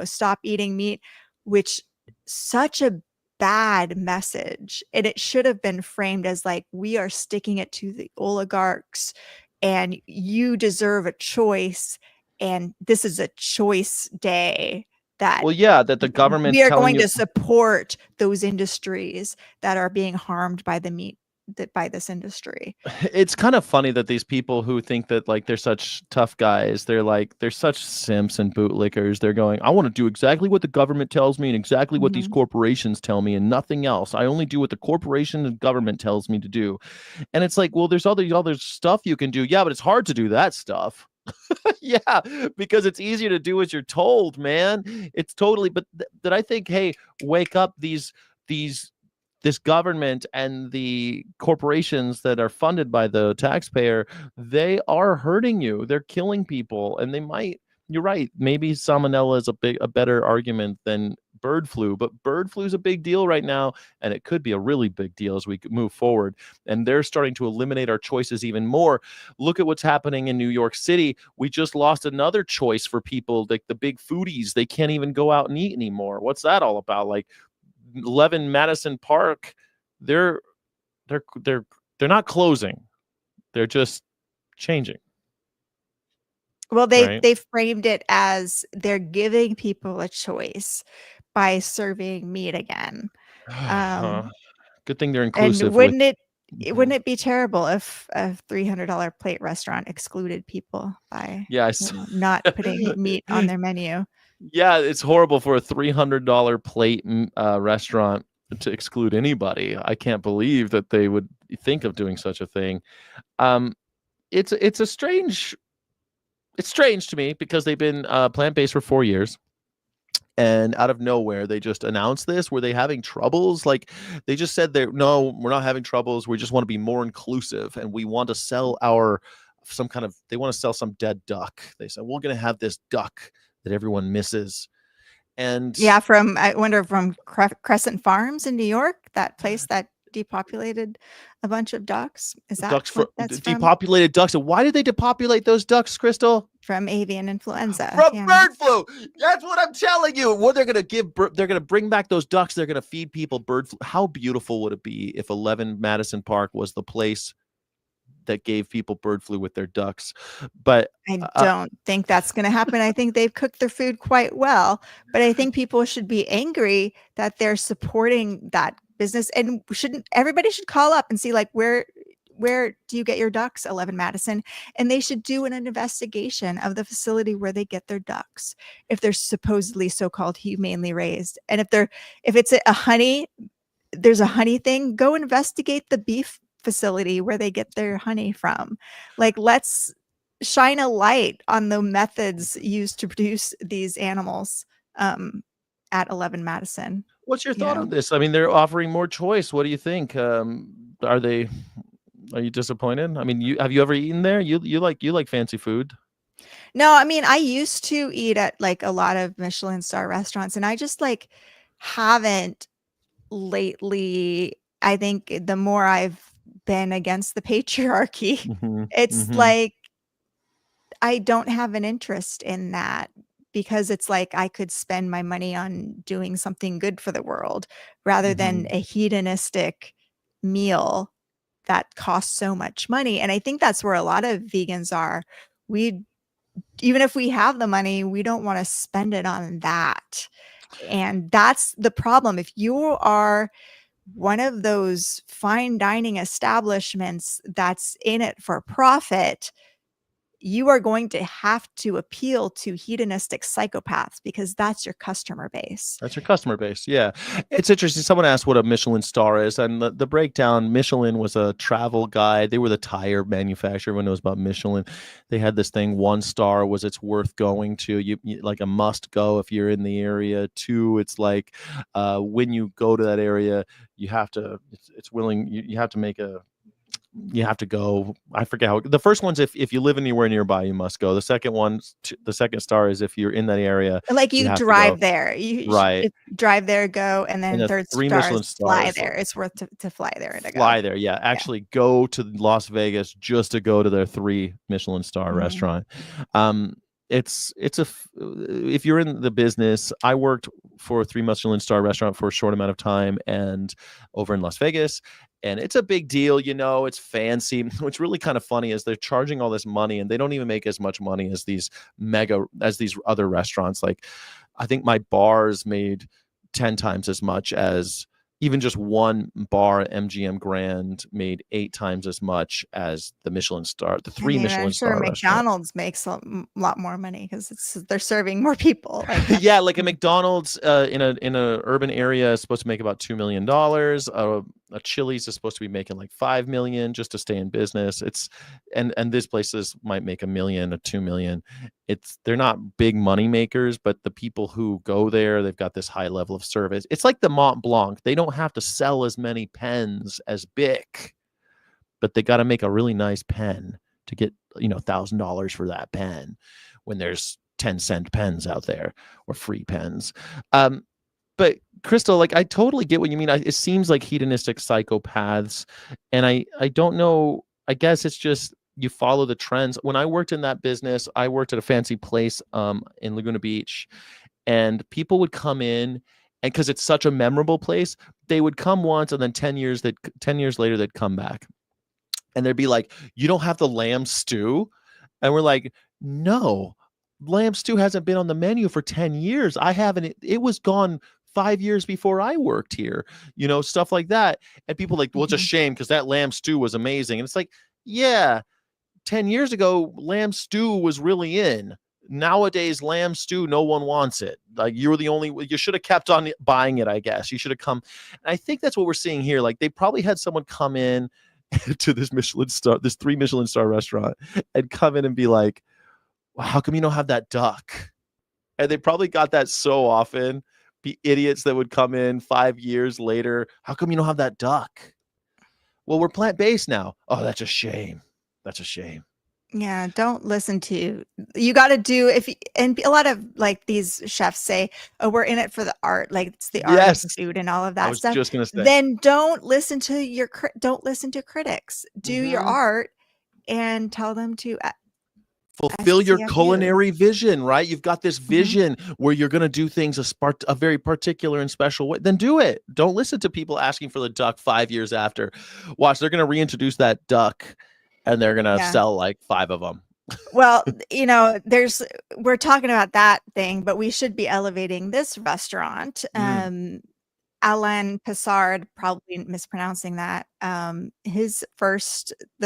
stop eating meat, which such a bad message. And it should have been framed as like, we are sticking it to the oligarchs and you deserve a choice, and this is a choice day that that the government, we are going to support those industries that are being harmed by the meat by this industry. It's kind of funny that these people who think that like they're such tough guys, they're such simps and bootlickers. They're going, I want to do exactly what the government tells me and exactly what these corporations tell me and nothing else. I only do what the corporation and government tells me to do. And it's like, well, there's all the other stuff you can do. Yeah, but it's hard to do that stuff. Yeah, because it's easier to do as you're told, man. It's totally, but that I think, hey, wake up this government and the corporations that are funded by the taxpayer. They are hurting you. They're killing people, and they might. You're right. Maybe salmonella is a better argument than bird flu, but bird flu is a big deal right now, and it could be a really big deal as we move forward. And they're starting to eliminate our choices even more. Look at what's happening in New York City. We just lost another choice for people, like the big foodies. They can't even go out and eat anymore. What's that all about? Like 11 Madison Park, they're not closing. They're just changing. Well, they framed it as they're giving people a choice by serving meat again. Good thing they're inclusive. And wouldn't it be terrible if a $300 plate restaurant excluded people by not putting meat on their menu? Yeah, it's horrible for a $300 plate restaurant to exclude anybody. I can't believe that they would think of doing such a thing. it's strange to me because they've been plant-based for 4 years. And out of nowhere, they just announced this. Were they having troubles? Like, they just said no, we're not having troubles. We just want to be more inclusive, and we want to sell they want to sell some dead duck. They said, we're going to have this duck that everyone misses. And yeah, from Crescent Farms in New York, that place that depopulated a bunch of ducks. Is that ducks what that's depopulated ducks? And why did they depopulate those ducks, Crystal? From avian influenza. From bird flu. That's what I'm telling you. What they're going to they're going to bring back those ducks. They're going to feed people bird flu. How beautiful would it be if 11 Madison Park was the place that gave people bird flu with their ducks? But I don't think that's going to happen. I think they've cooked their food quite well, but I think people should be angry that they're supporting that business, and everybody should call up and see, like, where do you get your ducks, 11 Madison? And they should do an investigation of the facility where they get their ducks, if they're supposedly so-called humanely raised. And if it's there's a honey thing, go investigate the beef facility where they get their honey from. Like, let's shine a light on the methods used to produce these animals at 11 Madison. What's your thought on this? I mean, they're offering more choice. What do you think? Are you disappointed? I mean, have you ever eaten there? You like fancy food? No, I mean, I used to eat at like a lot of Michelin star restaurants, and I just like haven't lately. I think the more I've been against the patriarchy, it's like I don't have an interest in that, because it's like I could spend my money on doing something good for the world rather than a hedonistic meal that costs so much money. And I think that's where a lot of vegans are. Even if we have the money, we don't want to spend it on that. And that's the problem. If you are one of those fine dining establishments that's in it for profit, you are going to have to appeal to hedonistic psychopaths, because that's your customer base. That's your customer base. Yeah. It's interesting. Someone asked what a Michelin star is, and the breakdown: Michelin was a travel guide. They were the tire manufacturer. Everyone knows about Michelin. They had this thing: 1 star was it's worth going to. You like a must go if you're in the area. 2, it's like when you go to that area, you have to, you have to make you have to go. I forget how the first one's if you live anywhere nearby, you must go. The second star is if you're in that area, like you drive there. You right. Drive there, go, and then and third star is fly there. It's worth to fly there and fly there. Yeah, actually go to Las Vegas just to go to their 3 Michelin star restaurant. If you're in the business, I worked for a 3 Michelin star restaurant for a short amount of time, and over in Las Vegas. And it's a big deal, it's fancy. What's really kind of funny is they're charging all this money, and they don't even make as much money as these other restaurants. Like, I think my bars made 10 times as much as even just one bar, MGM Grand, made 8 times as much as the Michelin star, the 3 Michelin star McDonald's restaurant. makes a lot more money because they're serving more people. Yeah, like a McDonald's in a urban area is supposed to make about $2 million. A Chili's is supposed to be making like $5 million just to stay in business. And these places might make $1 million or $2 million. They're not big money makers, but the people who go there, they've got this high level of service. It's like the Mont Blanc. They don't have to sell as many pens as Bic, but they got to make a really nice pen to get $1,000 for that pen when there's 10-cent pens out there, or free pens. But Crystal, like, I totally get what you mean. It seems like hedonistic psychopaths, and I don't know. I guess it's just you follow the trends. When I worked in that business, I worked at a fancy place in Laguna Beach, and people would come in, and because it's such a memorable place, they would come once, and then 10 years later they'd come back, and they'd be like, "You don't have the lamb stew?" And we're like, "No, lamb stew hasn't been on the menu for 10 years. I haven't. It was gone 5 years before I worked here," stuff like that. And people like, "Well, it's a shame because that lamb stew was amazing." And it's like, yeah, 10 years ago, lamb stew was really in. Nowadays, lamb stew, no one wants it. Like, you should have kept on buying it, I guess. You should have come. And I think that's what we're seeing here. Like, they probably had someone come in to this this 3 Michelin star restaurant, and come in and be like, well, how come you don't have that duck? And they probably got that so often. Be idiots that would come in 5 years later. How come you don't have that duck? Well, we're plant-based now. Oh, that's a shame. That's a shame. Yeah, don't listen to, you got to do, and a lot of like these chefs say, oh, we're in it for the art, like it's the art of the food and all of I that was stuff. just gonna say. Then don't listen to critics. Do your art and tell them to fulfill your SCFU. culinary vision, right? You've got this vision where you're going to do things a very particular and special way. Then do it. Don't listen to people asking for the duck 5 years after. Watch, they're going to reintroduce that duck, and they're going to sell like 5 of them. Well, you know, we're talking about that thing, but we should be elevating this restaurant. Alain Pissard, probably mispronouncing that. The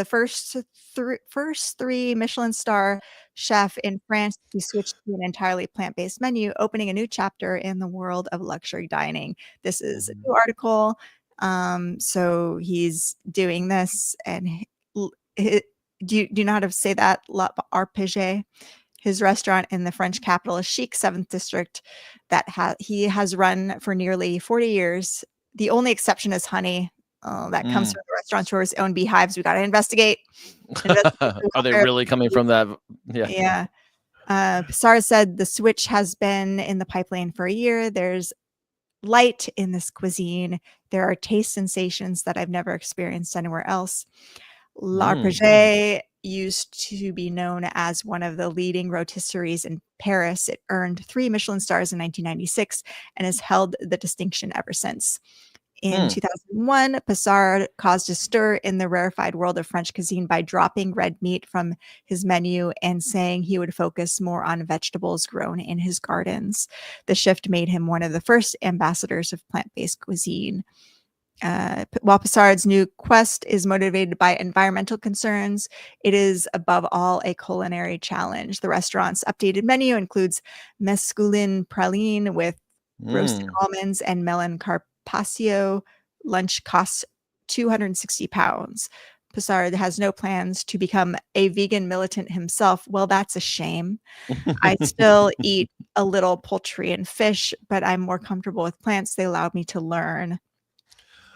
first 3 Michelin star chef in France who switched to an entirely plant-based menu, opening a new chapter in the world of luxury dining. This is a new article. So he's doing this, and do you know how to say that? L'Arpeggier. His restaurant in the French capital is chic 7th district that he has run for nearly 40 years. The only exception is honey. That comes from the restaurateur's own beehives. We got to investigate. Are they really coming from that? Yeah. Pissard said the switch has been in the pipeline for a year. There's light in this cuisine. There are taste sensations that I've never experienced anywhere else. L'Arpeggier used to be known as one of the leading rotisseries in Paris. It earned 3 Michelin stars in 1996 and has held the distinction ever since. In 2001, Pissard caused a stir in the rarefied world of French cuisine by dropping red meat from his menu and saying he would focus more on vegetables grown in his gardens. The shift made him one of the first ambassadors of plant-based cuisine. While Pissard's new quest is motivated by environmental concerns, it is above all a culinary challenge. The restaurant's updated menu includes Masculinity praline with roasted almonds and melon carpaccio. Lunch costs £260. Pissard has no plans to become a vegan militant himself. Well, that's a shame. I still eat a little poultry and fish, but I'm more comfortable with plants. They allowed me to learn.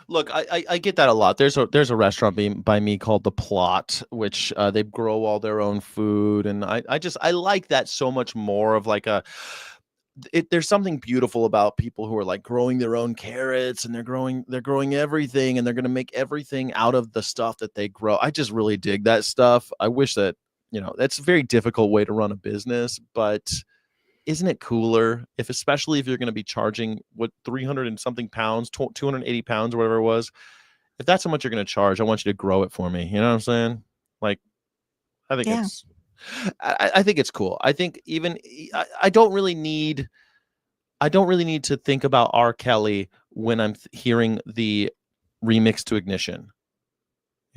Look, I get that a lot. There's a restaurant by me called The Plot, which they grow all their own food, and I like that so much more of like there's something beautiful about people who are like growing their own carrots, and they're growing everything, and they're going to make everything out of the stuff that they grow. I just really dig that stuff. I wish that, that's a very difficult way to run a business, but isn't it cooler especially if you're going to be charging 300 and something pounds, 280 pounds or whatever it was, if that's how much you're going to charge, I want you to grow it for me. You know what I'm saying? Like, I think I think it's cool. I think even I don't really need to think about R. Kelly when I'm hearing the remix to Ignition.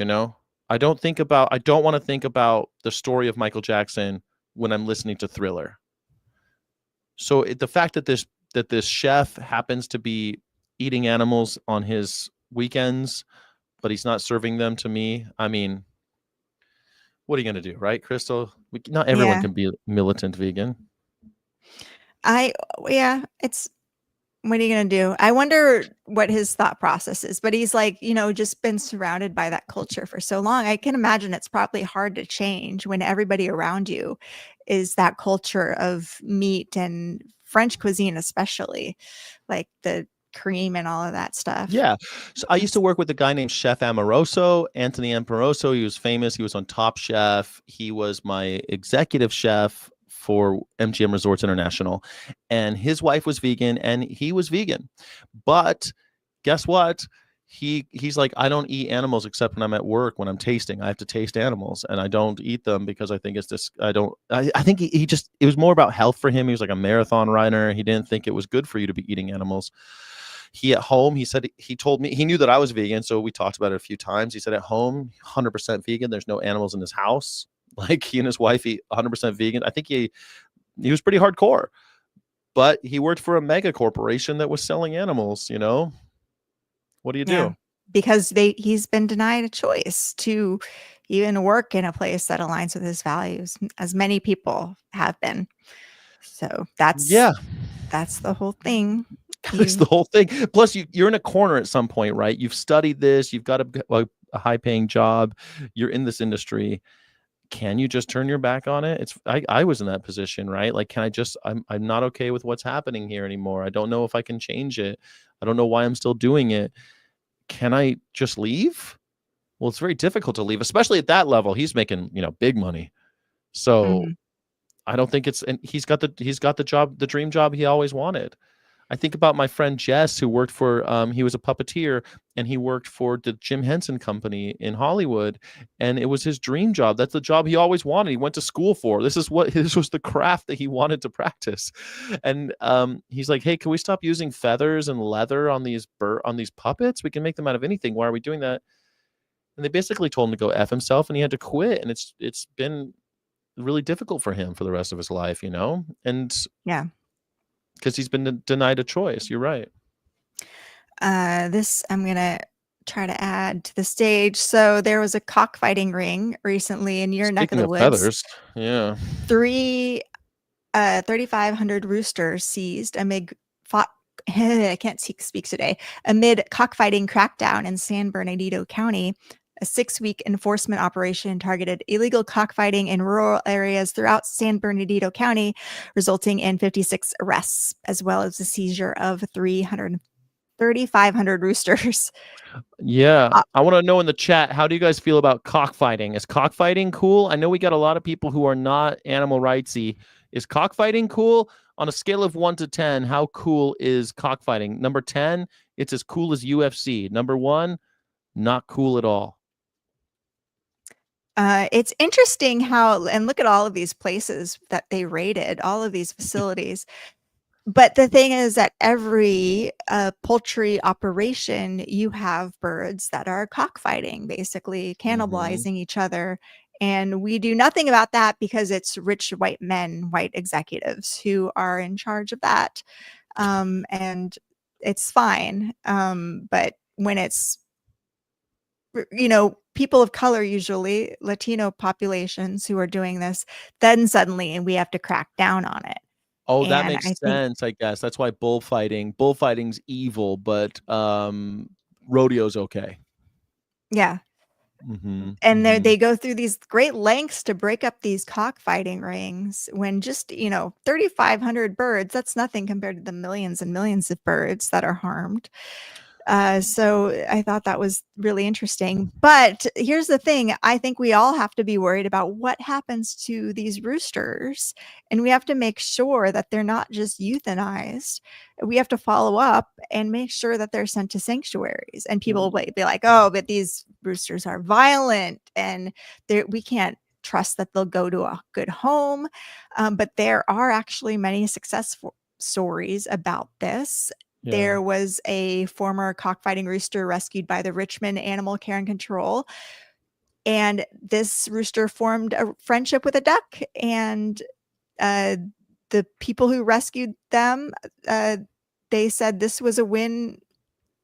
I don't want to think about the story of Michael Jackson when I'm listening to Thriller. So the fact that this chef happens to be eating animals on his weekends, but he's not serving them to me. I mean, what are you going to do, right, Crystal? Not everyone can be militant vegan. It's, what are you going to do? I wonder what his thought process is, but he's like, just been surrounded by that culture for so long. I can imagine it's probably hard to change when everybody around you is that culture of meat and French cuisine, especially like the cream and all of that stuff. Yeah. So I used to work with a guy named Chef Amoroso, Anthony Amoroso. He was famous. He was on Top Chef. He was my executive chef for MGM Resorts International, and his wife was vegan and he was vegan. But guess what? He's like, I don't eat animals except when I'm at work, when I'm tasting. I have to taste animals, and I don't eat them because I think it's this. I think he just, it was more about health for him. He was like a marathon runner. He didn't think it was good for you to be eating animals. He told me, he knew that I was vegan, so we talked about it a few times. He said at home, 100% vegan. There's no animals in his house. Like, he and his wife eat 100% vegan. I think he was pretty hardcore, but he worked for a mega corporation that was selling animals. What do you do? because he's been denied a choice to even work in a place that aligns with his values, as many people have been. So that's the whole thing. That's the whole thing. Plus, you're in a corner at some point, right? You've studied this. You've got a high-paying job. You're in this industry. Can you just turn your back on it? I was in that position, right? Like, can I just? I'm not okay with what's happening here anymore. I don't know if I can change it. I don't know why I'm still doing it. Can I just leave? Well, it's very difficult to leave, especially at that level. He's making, big money. So I don't think and he's got the job, the dream job he always wanted. I think about my friend Jess, who worked for, he was a puppeteer, and he worked for the Jim Henson Company in Hollywood, and it was his dream job. That's the job he always wanted. He went to school for. This was the craft that he wanted to practice. And he's like, hey, can we stop using feathers and leather on these puppets? We can make them out of anything. Why are we doing that? And they basically told him to go F himself, and he had to quit. And it's been really difficult for him for the rest of his life, And yeah. Because he's been denied a choice. You're right. This I'm going to try to add to the stage. So there was a cockfighting ring recently in your neck of the woods. Feathers. Yeah. 3,500 roosters seized amid I can't speak today. Amid cockfighting crackdown in San Bernardino County. A 6-week enforcement operation targeted illegal cockfighting in rural areas throughout San Bernardino County, resulting in 56 arrests, as well as the seizure of 3,500 roosters. Yeah. I want to know in the chat, how do you guys feel about cockfighting? Is cockfighting cool? I know we got a lot of people who are not animal rightsy. Is cockfighting cool? On a scale of 1 to 10, how cool is cockfighting? Number 10, it's as cool as UFC. Number 1, not cool at all. It's interesting and look at all of these places that they raided, all of these facilities. But the thing is that every poultry operation, you have birds that are cockfighting, basically cannibalizing each other. And we do nothing about that because it's rich white men, white executives who are in charge of that. And it's fine. But when it's, people of color, usually Latino populations who are doing this, then suddenly we have to crack down on it. Oh, that makes sense, I guess. That's why bullfighting's evil, but rodeo's okay. Yeah. And they go through these great lengths to break up these cockfighting rings when just, 3,500 birds, that's nothing compared to the millions and millions of birds that are harmed. So I thought that was really interesting. But here's the thing. I think we all have to be worried about what happens to these roosters. And we have to make sure that they're not just euthanized. We have to follow up and make sure that they're sent to sanctuaries. And people will be like, oh, but these roosters are violent and we can't trust that they'll go to a good home. But there are actually many successful stories about this. Yeah. There was a former cockfighting rooster rescued by the Richmond Animal Care and Control. And this rooster formed a friendship with a duck. And the people who rescued them, they said this was a win.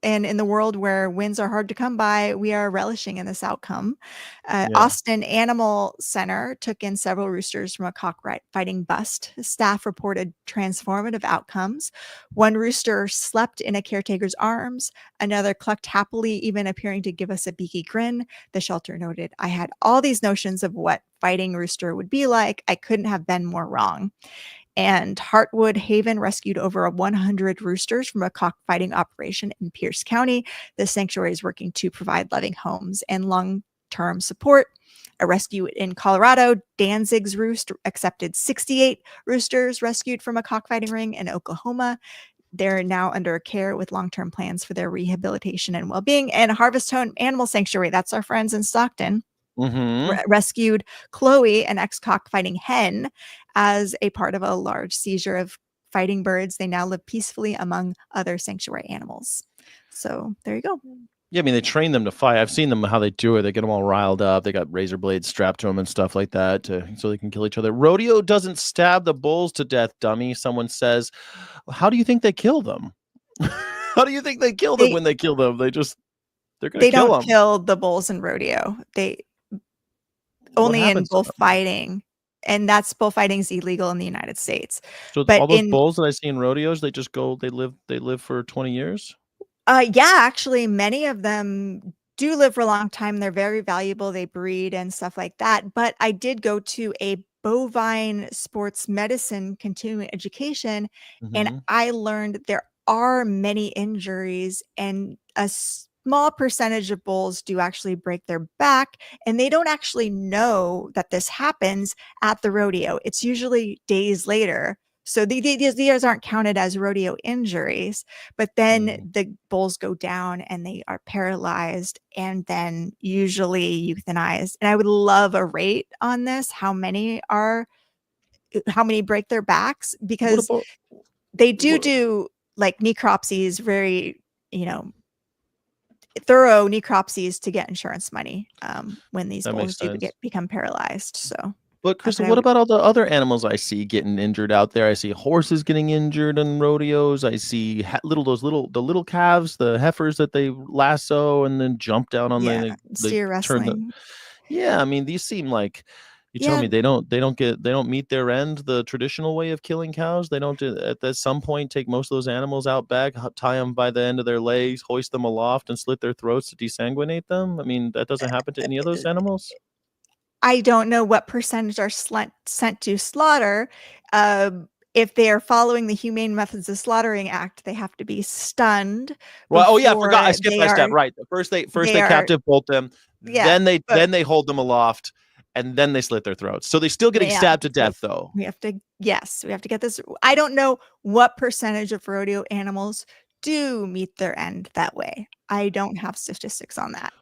And in the world where wins are hard to come by, we are relishing in this outcome. Austin Animal Center took in several roosters from a cockfighting bust. Staff reported transformative outcomes. One rooster slept in a caretaker's arms. Another clucked happily, even appearing to give us a beaky grin. The shelter noted, I had all these notions of what fighting rooster would be like. I couldn't have been more wrong. And Heartwood Haven rescued over 100 roosters from a cockfighting operation in Pierce County. The sanctuary is working to provide loving homes and long-term support. A rescue in Colorado, Danzig's Roost accepted 68 roosters rescued from a cockfighting ring in Oklahoma. They're now under care with long-term plans for their rehabilitation and well-being. And Harvest Home Animal Sanctuary, that's our friends in Stockton, rescued Chloe, an ex-cockfighting hen, as a part of a large seizure of fighting birds. They now live peacefully among other sanctuary animals. So there you go. Yeah, I mean, they train them to fight. I've seen them, how they do it. They get them all riled up. They got razor blades strapped to them and stuff like that so they can kill each other. Rodeo doesn't stab the bulls to death, dummy. Someone says, how do you think they kill them? How do you think they kill them when they kill them? They just... They're going They to kill don't them. kill the bulls in rodeo. They only in bullfighting, and that's bullfighting is illegal in the United States. So But all those bulls that I see in rodeos, they just go. They live for 20 years. Yeah, actually, many of them do live for a long time. They're very valuable. They breed and stuff like that. But I did go to a bovine sports medicine continuing education, and I learned there are many injuries, and a small percentage of bulls do actually break their back, and they don't actually know that this happens at the rodeo. It's usually days later. So these aren't counted as rodeo injuries, but then the bulls go down and they are paralyzed and then usually euthanized. And I would love a rate on this. How many break their backs? Because they do like necropsies, very, thorough necropsies to get insurance money when these bulls do become paralyzed. So. But Krista, what about all the other animals I see getting injured out there? I see horses getting injured in rodeos. I see the little calves, the heifers that they lasso and then jump down on. Steer wrestling. Yeah, I mean, these seem like you tell me they don't meet their end the traditional way of killing cows. They don't at some point take most of those animals out back, tie them by the end of their legs, hoist them aloft, and slit their throats to desanguinate them. I mean, that doesn't happen to any of those animals. I don't know what percentage are sent to slaughter. If they are following the Humane Methods of Slaughtering Act, they have to be stunned. Well, I forgot. I skipped that step. Right. First they captive bolt them. Yeah, then they hold them aloft, and then they slit their throats. So they still getting stabbed to death, though. We have to get this. I don't know what percentage of rodeo animals do meet their end that way. I don't have statistics on that.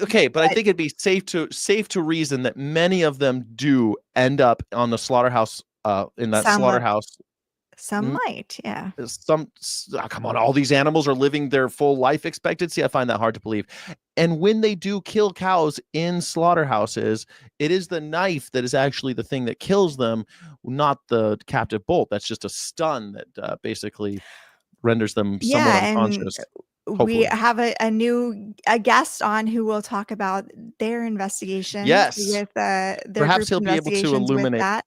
Okay, but I think it'd be safe to reason that many of them do end up on the slaughterhouse. In that slaughterhouse, some might, yeah. Come on, all these animals are living their full life expectancy. I find that hard to believe. And when they do kill cows in slaughterhouses, it is the knife that is actually the thing that kills them, not the captive bolt. That's just a stun that basically renders them somewhat unconscious. Hopefully. We have a guest on who will talk about their investigations. Yes, with their perhaps he'll be able to illuminate that.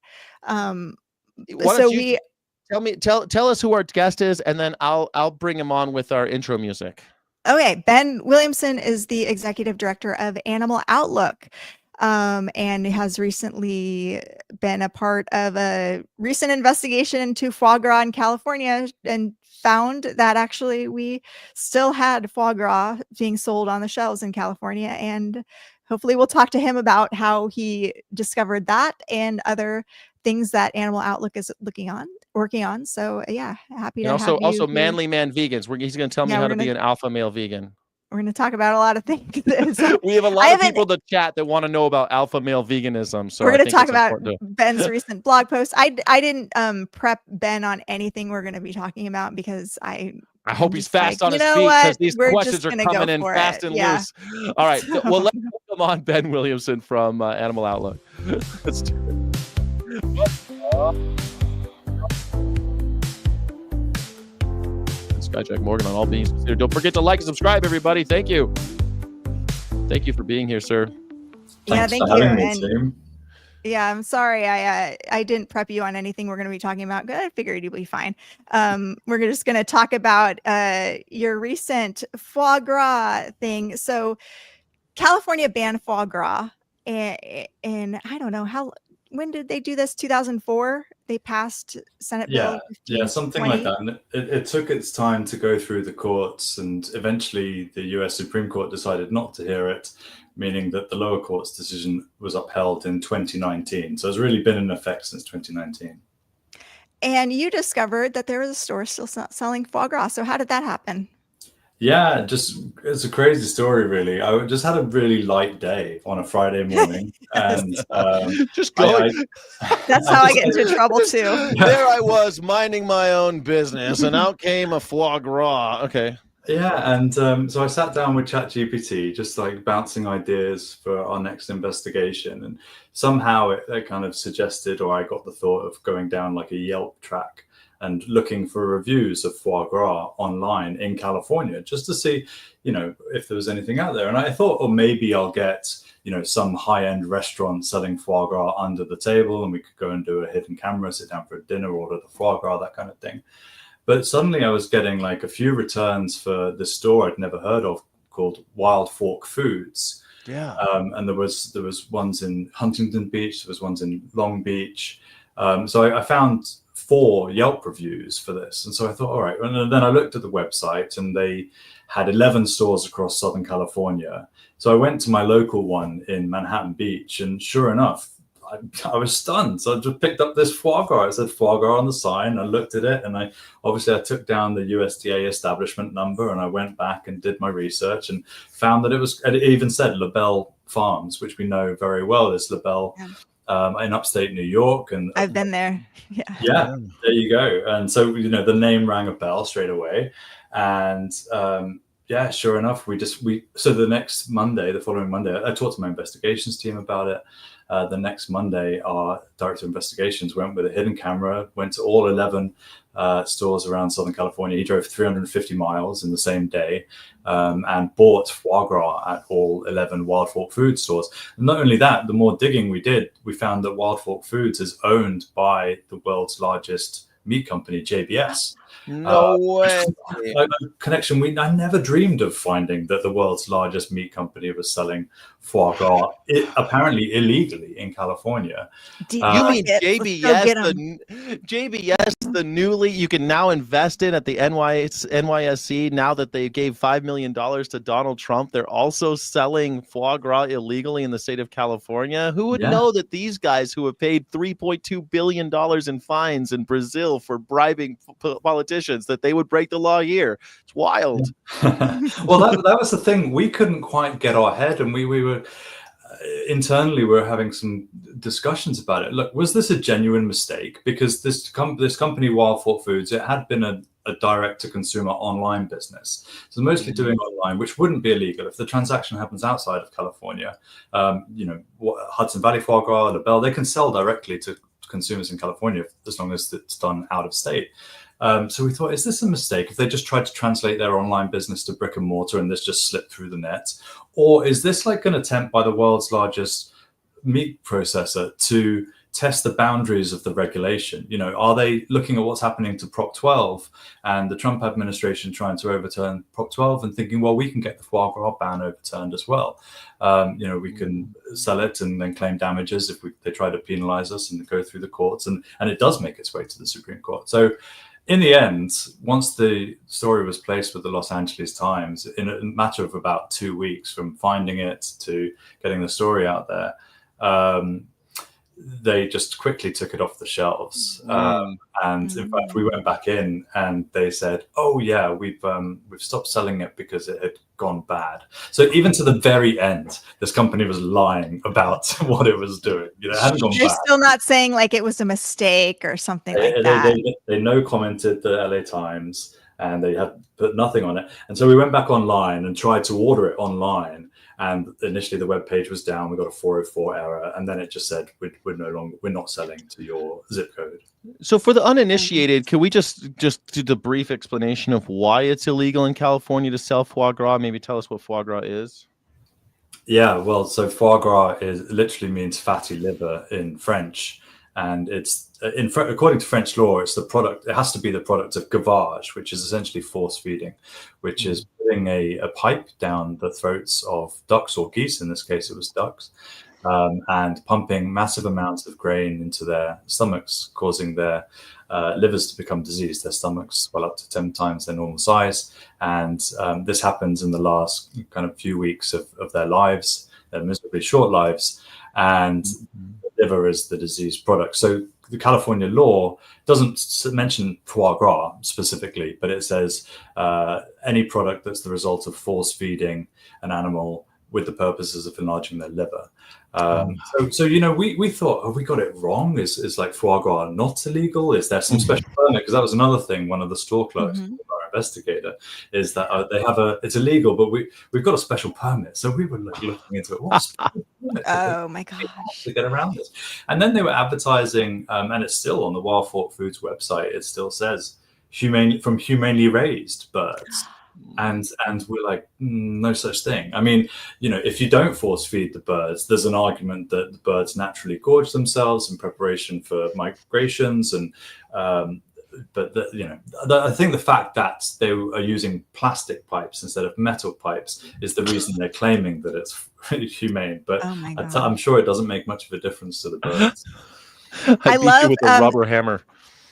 Tell us who our guest is, and then I'll bring him on with our intro music. Okay, Ben Williamson is the executive director of Animal Outlook. And has recently been a part of a recent investigation into foie gras in California and found that actually we still had foie gras being sold on the shelves in California. And hopefully we'll talk to him about how he discovered that and other things that Animal Outlook is working on. So yeah, happy to have you. Also manly man vegans. He's going to tell me how to be an alpha male vegan. We're going to talk about a lot of things. We have a lot of people in the chat that want to know about alpha male veganism. So we're going to talk about Ben's recent blog post. I didn't prep Ben on anything we're going to be talking about because I hope he's fast on his feet because these questions are coming in fast and loose. All right. Well, let's come on Ben Williamson from Animal Outlook. Let's do it. Jack Morgan on all beings considered. Don't forget to like and subscribe, everybody. Thank you for being here, sir. Thank you. Yeah, I'm sorry I didn't prep you on anything we're going to be talking about. I figured you'd be fine. We're just going to talk about your recent foie gras thing. So California banned foie gras, and I don't know when did they do this? 2004. They passed Senate Bill 1520. Yeah, something like that. And it took its time to go through the courts, and eventually the US Supreme Court decided not to hear it, meaning that the lower court's decision was upheld in 2019. So it's really been in effect since 2019. And you discovered that there was a store still selling foie gras. So how did that happen? Yeah, it's a crazy story, really. I just had a really light day on a Friday morning, and just going. That's how I get into trouble too. There I was minding my own business, and out came a foie gras. Okay. Yeah, and so I sat down with ChatGPT, just like bouncing ideas for our next investigation, and somehow it kind of suggested, or I got the thought of going down like a Yelp track and looking for reviews of foie gras online in California, just to see, if there was anything out there. And I thought, oh, maybe I'll get, some high-end restaurant selling foie gras under the table, and we could go and do a hidden camera, sit down for a dinner, order the foie gras, that kind of thing. But suddenly I was getting like a few returns for the store I'd never heard of called Wild Fork Foods. Yeah. And there was ones in Huntington Beach, there was ones in Long Beach. So I found 4 Yelp reviews for this. And so I thought, all right. And then I looked at the website, and they had 11 stores across Southern California. So I went to my local one in Manhattan Beach, and sure enough, I was stunned. So I just picked up this foie gras. It said foie gras on the sign. I looked at it, and I took down the USDA establishment number, and I went back and did my research and found that it even said LaBelle Farms, which we know very well is LaBelle in upstate New York. And I've been there. Yeah, there you go. And so, the name rang a bell straight away. And sure enough, so the following Monday, I talked to my investigations team about it. The next Monday, our director of investigations went with a hidden camera, went to all 11 stores around Southern California. He drove 350 miles in the same day and bought foie gras at all 11 Wild Fork Foods stores. And not only that, the more digging we did, we found that Wild Fork Foods is owned by the world's largest meat company, JBS. No way. A connection I never dreamed of finding, that the world's largest meat company was selling foie gras, apparently illegally in California. You mean JBS, the newly, you can now invest in at the NYSE, now that they gave $5 million to Donald Trump, they're also selling foie gras illegally in the state of California? Who would know that these guys who have paid $3.2 billion in fines in Brazil for bribing politicians, that they would break the law here? It's wild. Well, that was the thing. We couldn't quite get our head, and we were internally, we were having some discussions about it. Look, was this a genuine mistake? Because this company, Wild Fork Foods, it had been a direct-to-consumer online business. So mostly doing online, which wouldn't be illegal if the transaction happens outside of California. Hudson Valley Foie Gras, LaBelle, they can sell directly to consumers in California as long as it's done out of state. So we thought, is this a mistake if they just tried to translate their online business to brick and mortar and this just slipped through the net? Or is this like an attempt by the world's largest meat processor to test the boundaries of the regulation? Are they looking at what's happening to Prop 12 and the Trump administration trying to overturn Prop 12 and thinking, well, we can get the foie gras ban overturned as well. We can sell it and then claim damages if they try to penalize us and go through the courts. And it does make its way to the Supreme Court. So in the end, once the story was placed with the Los Angeles Times, in a matter of about 2 weeks from finding it to getting the story out there, they just quickly took it off the shelves. And in fact, we went back in and they said, oh yeah, we've stopped selling it because it had gone bad. So even to the very end, this company was lying about what it was doing. It hadn't gone They're bad. still not saying like it was a mistake or something like that. They no commented the LA Times, and they had put nothing on it. And so we went back online and tried to order it online. And initially the web page was down. We got a 404 error, and then it just said we're not selling to your zip code. So for the uninitiated, can we just do the brief explanation of why it's illegal in California to sell foie gras? Maybe tell us what foie gras is. Yeah, well, so foie gras literally means fatty liver in French, and it's according to French law, it's the product. It has to be the product of gavage, which is essentially force feeding, which is putting a pipe down the throats of ducks or geese. In this case, it was ducks, and pumping massive amounts of grain into their stomachs, causing their livers to become diseased. Their stomachs swell up to 10 times their normal size, and this happens in the last kind of few weeks of their lives, their miserably short lives, and the liver is the diseased product. So the California law doesn't mention foie gras specifically, but it says any product that's the result of force feeding an animal with the purposes of enlarging their liver. So we thought, have we got it wrong? Is like foie gras not illegal? Is there some special permit? Because that was another thing one of the store clerks told our investigator, is that they have it's illegal, but we've got a special permit. So we were looking into it. What special permit Oh my gosh. to get around this? And then they were advertising, and it's still on the Wild Fought Foods website. It still says humanely raised birds. And we're like, no such thing. I mean, if you don't force feed the birds, there's an argument that the birds naturally gorge themselves in preparation for migrations. And but I think the fact that they are using plastic pipes instead of metal pipes is the reason they're claiming that it's humane. But I'm sure it doesn't make much of a difference to the birds. I love you with a rubber hammer.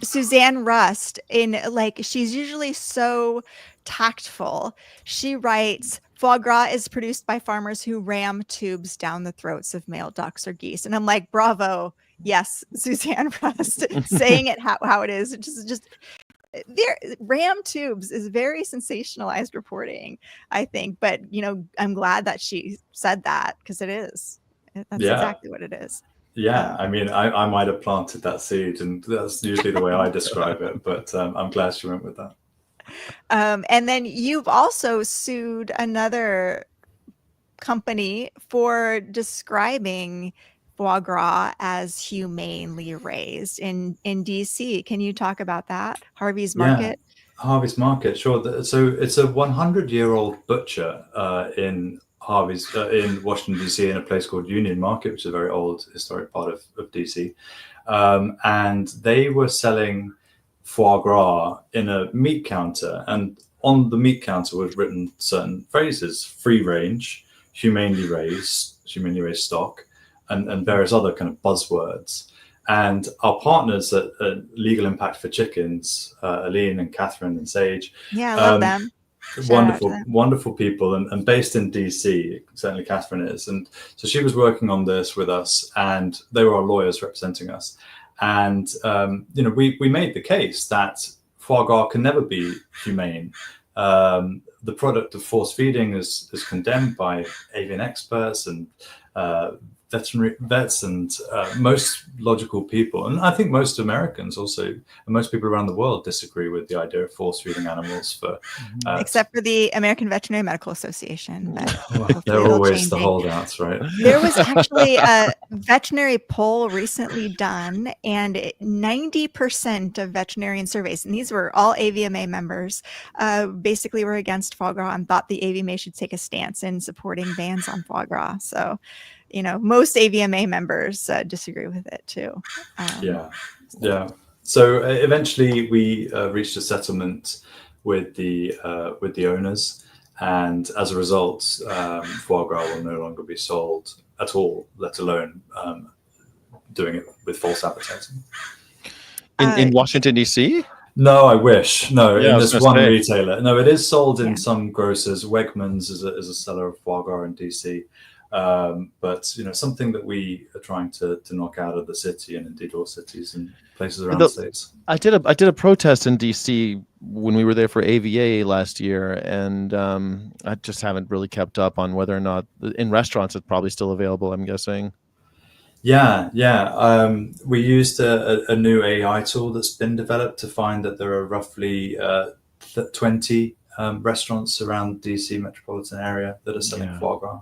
Suzanne Rust, she's usually so tactful. She writes, foie gras is produced by farmers who ram tubes down the throats of male ducks or geese. And I'm like, bravo. Yes, Suzanne Rust, saying it how it is. Just there, ram tubes is very sensationalized reporting, I think. But, I'm glad that she said that, because it is. That's exactly what it is. Yeah, I mean, I might have planted that seed, and that's usually the way I describe it, but I'm glad she went with that. And then you've also sued another company for describing foie gras as humanely raised in DC. Can you talk about that? Harvey's Market? Yeah, Harvey's Market, sure. So it's a 100-year-old butcher in Washington, D.C., in a place called Union Market, which is a very old historic part of D.C. And they were selling foie gras in a meat counter. And on the meat counter was written certain phrases: free range, humanely raised stock, and various other kind of buzzwords. And our partners at Legal Impact for Chickens, Aline and Catherine and Sage. Yeah, I love them. Wonderful people, and based in DC, certainly Catherine is. And so she was working on this with us, and they were our lawyers representing us. And we made the case that foie gras can never be humane. The product of force feeding is condemned by avian experts and veterinary vets and most logical people, and I think most Americans also, and most people around the world, disagree with the idea of force feeding animals for except for the American Veterinary Medical Association. They're always the holdouts, right? There was actually a veterinary poll recently done, and 90% of veterinarian surveys, and these were all AVMA members, basically were against foie gras and thought the AVMA should take a stance in supporting bans on foie gras. So most AVMA members disagree with it too. Yeah. So eventually we reached a settlement with the owners, and as a result, foie gras will no longer be sold at all, let alone doing it with false advertising. In Washington, D.C.? No, I wish. No, yeah, in this one retailer. No, it is sold in some grocers. Wegmans is a seller of foie gras in D.C. But something that we are trying to knock out of the city, and indeed all cities and places around the states. I did a protest in DC when we were there for AVA last year, and I just haven't really kept up on whether or not in restaurants it's probably still available, I'm guessing. Yeah. We used a new AI tool that's been developed to find that there are roughly 20 restaurants around DC metropolitan area that are selling foie gras.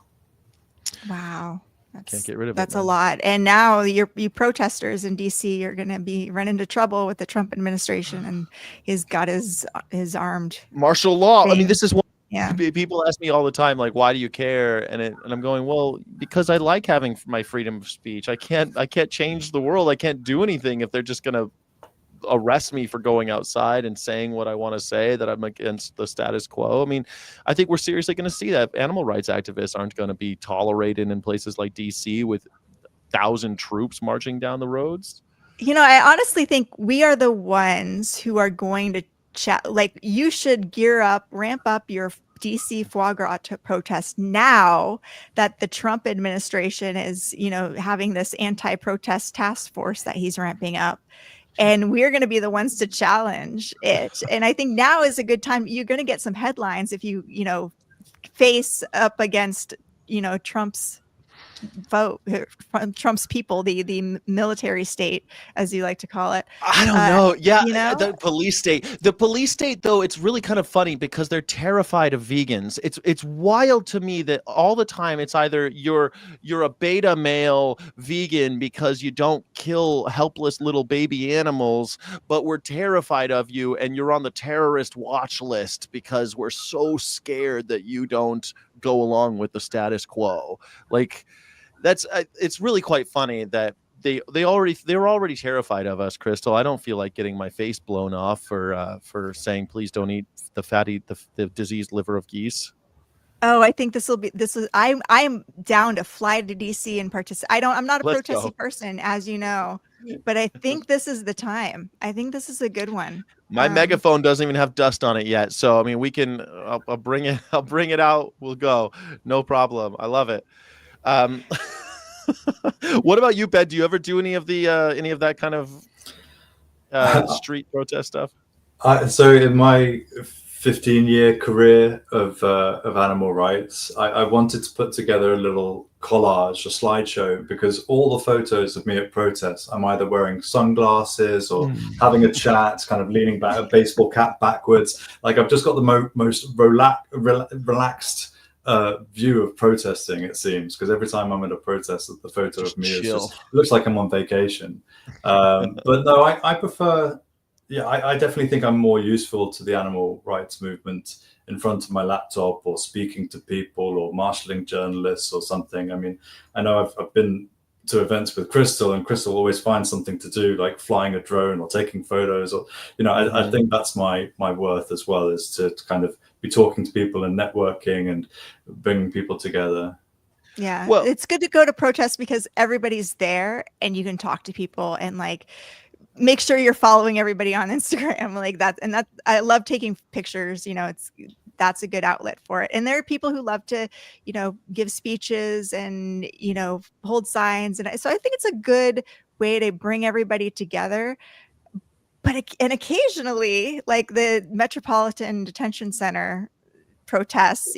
Wow. Can't get rid of that's it. A lot. And now you protesters in DC are going to be running into trouble with the Trump administration, and he's got his armed martial law thing. I mean, this is what people ask me all the time, like, why do you care? And I'm going, well, because I like having my freedom of speech. I can't change the world. I can't do anything if they're just going to arrest me for going outside and saying what I want to say, that I'm against the status quo. I mean, I think we're seriously going to see that animal rights activists aren't going to be tolerated in places like DC with 1,000 troops marching down the roads. I honestly think we are the ones who are going to you should ramp up your DC foie gras protest now that the Trump administration is, having this anti-protest task force that he's ramping up. And we're going to be the ones to challenge it. And I think now is a good time. You're going to get some headlines if you, face up against, Trump's vote from Trump's people, the military state, as you like to call it. I don't know. Yeah, you know? the police state. The police state, though, it's really kind of funny because they're terrified of vegans. It's wild to me that all the time it's either you're a beta male vegan because you don't kill helpless little baby animals, but we're terrified of you, and you're on the terrorist watch list because we're so scared that you don't go along with the status quo. Like, that's it's really quite funny that they're already terrified of us, Crystal. I don't feel like getting my face blown off for saying please don't eat the diseased liver of geese. Oh, I think I am down to fly to DC and participate. I'm not a protesty person, as you know, but I think this is the time. I think this is a good one. My megaphone doesn't even have dust on it yet, so I mean we can. I'll bring it out. We'll go. No problem. I love it. What about you, Ben? Do you ever do any of that kind of street protest stuff? So in my 15-year career of animal rights, I wanted to put together a little collage, a slideshow, because all the photos of me at protests, I'm either wearing sunglasses or having a chat, kind of leaning back, a baseball cap backwards. Like I've just got the most relaxed view of protesting, it seems, because every time I'm at a protest, the photo of me it looks like I'm on vacation. But no, I prefer. Yeah, I definitely think I'm more useful to the animal rights movement in front of my laptop or speaking to people or marshalling journalists or something. I mean, I know I've been to events with Crystal, and Crystal always finds something to do, like flying a drone or taking photos, or I think that's my worth as well, is to kind of be talking to people and networking and bringing people together. Yeah, well, it's good to go to protests because everybody's there and you can talk to people and like make sure you're following everybody on Instagram like that. And that I love taking pictures, that's a good outlet for it. And there are people who love to, give speeches and, hold signs. And so I think it's a good way to bring everybody together. And occasionally, like the Metropolitan Detention Center protests,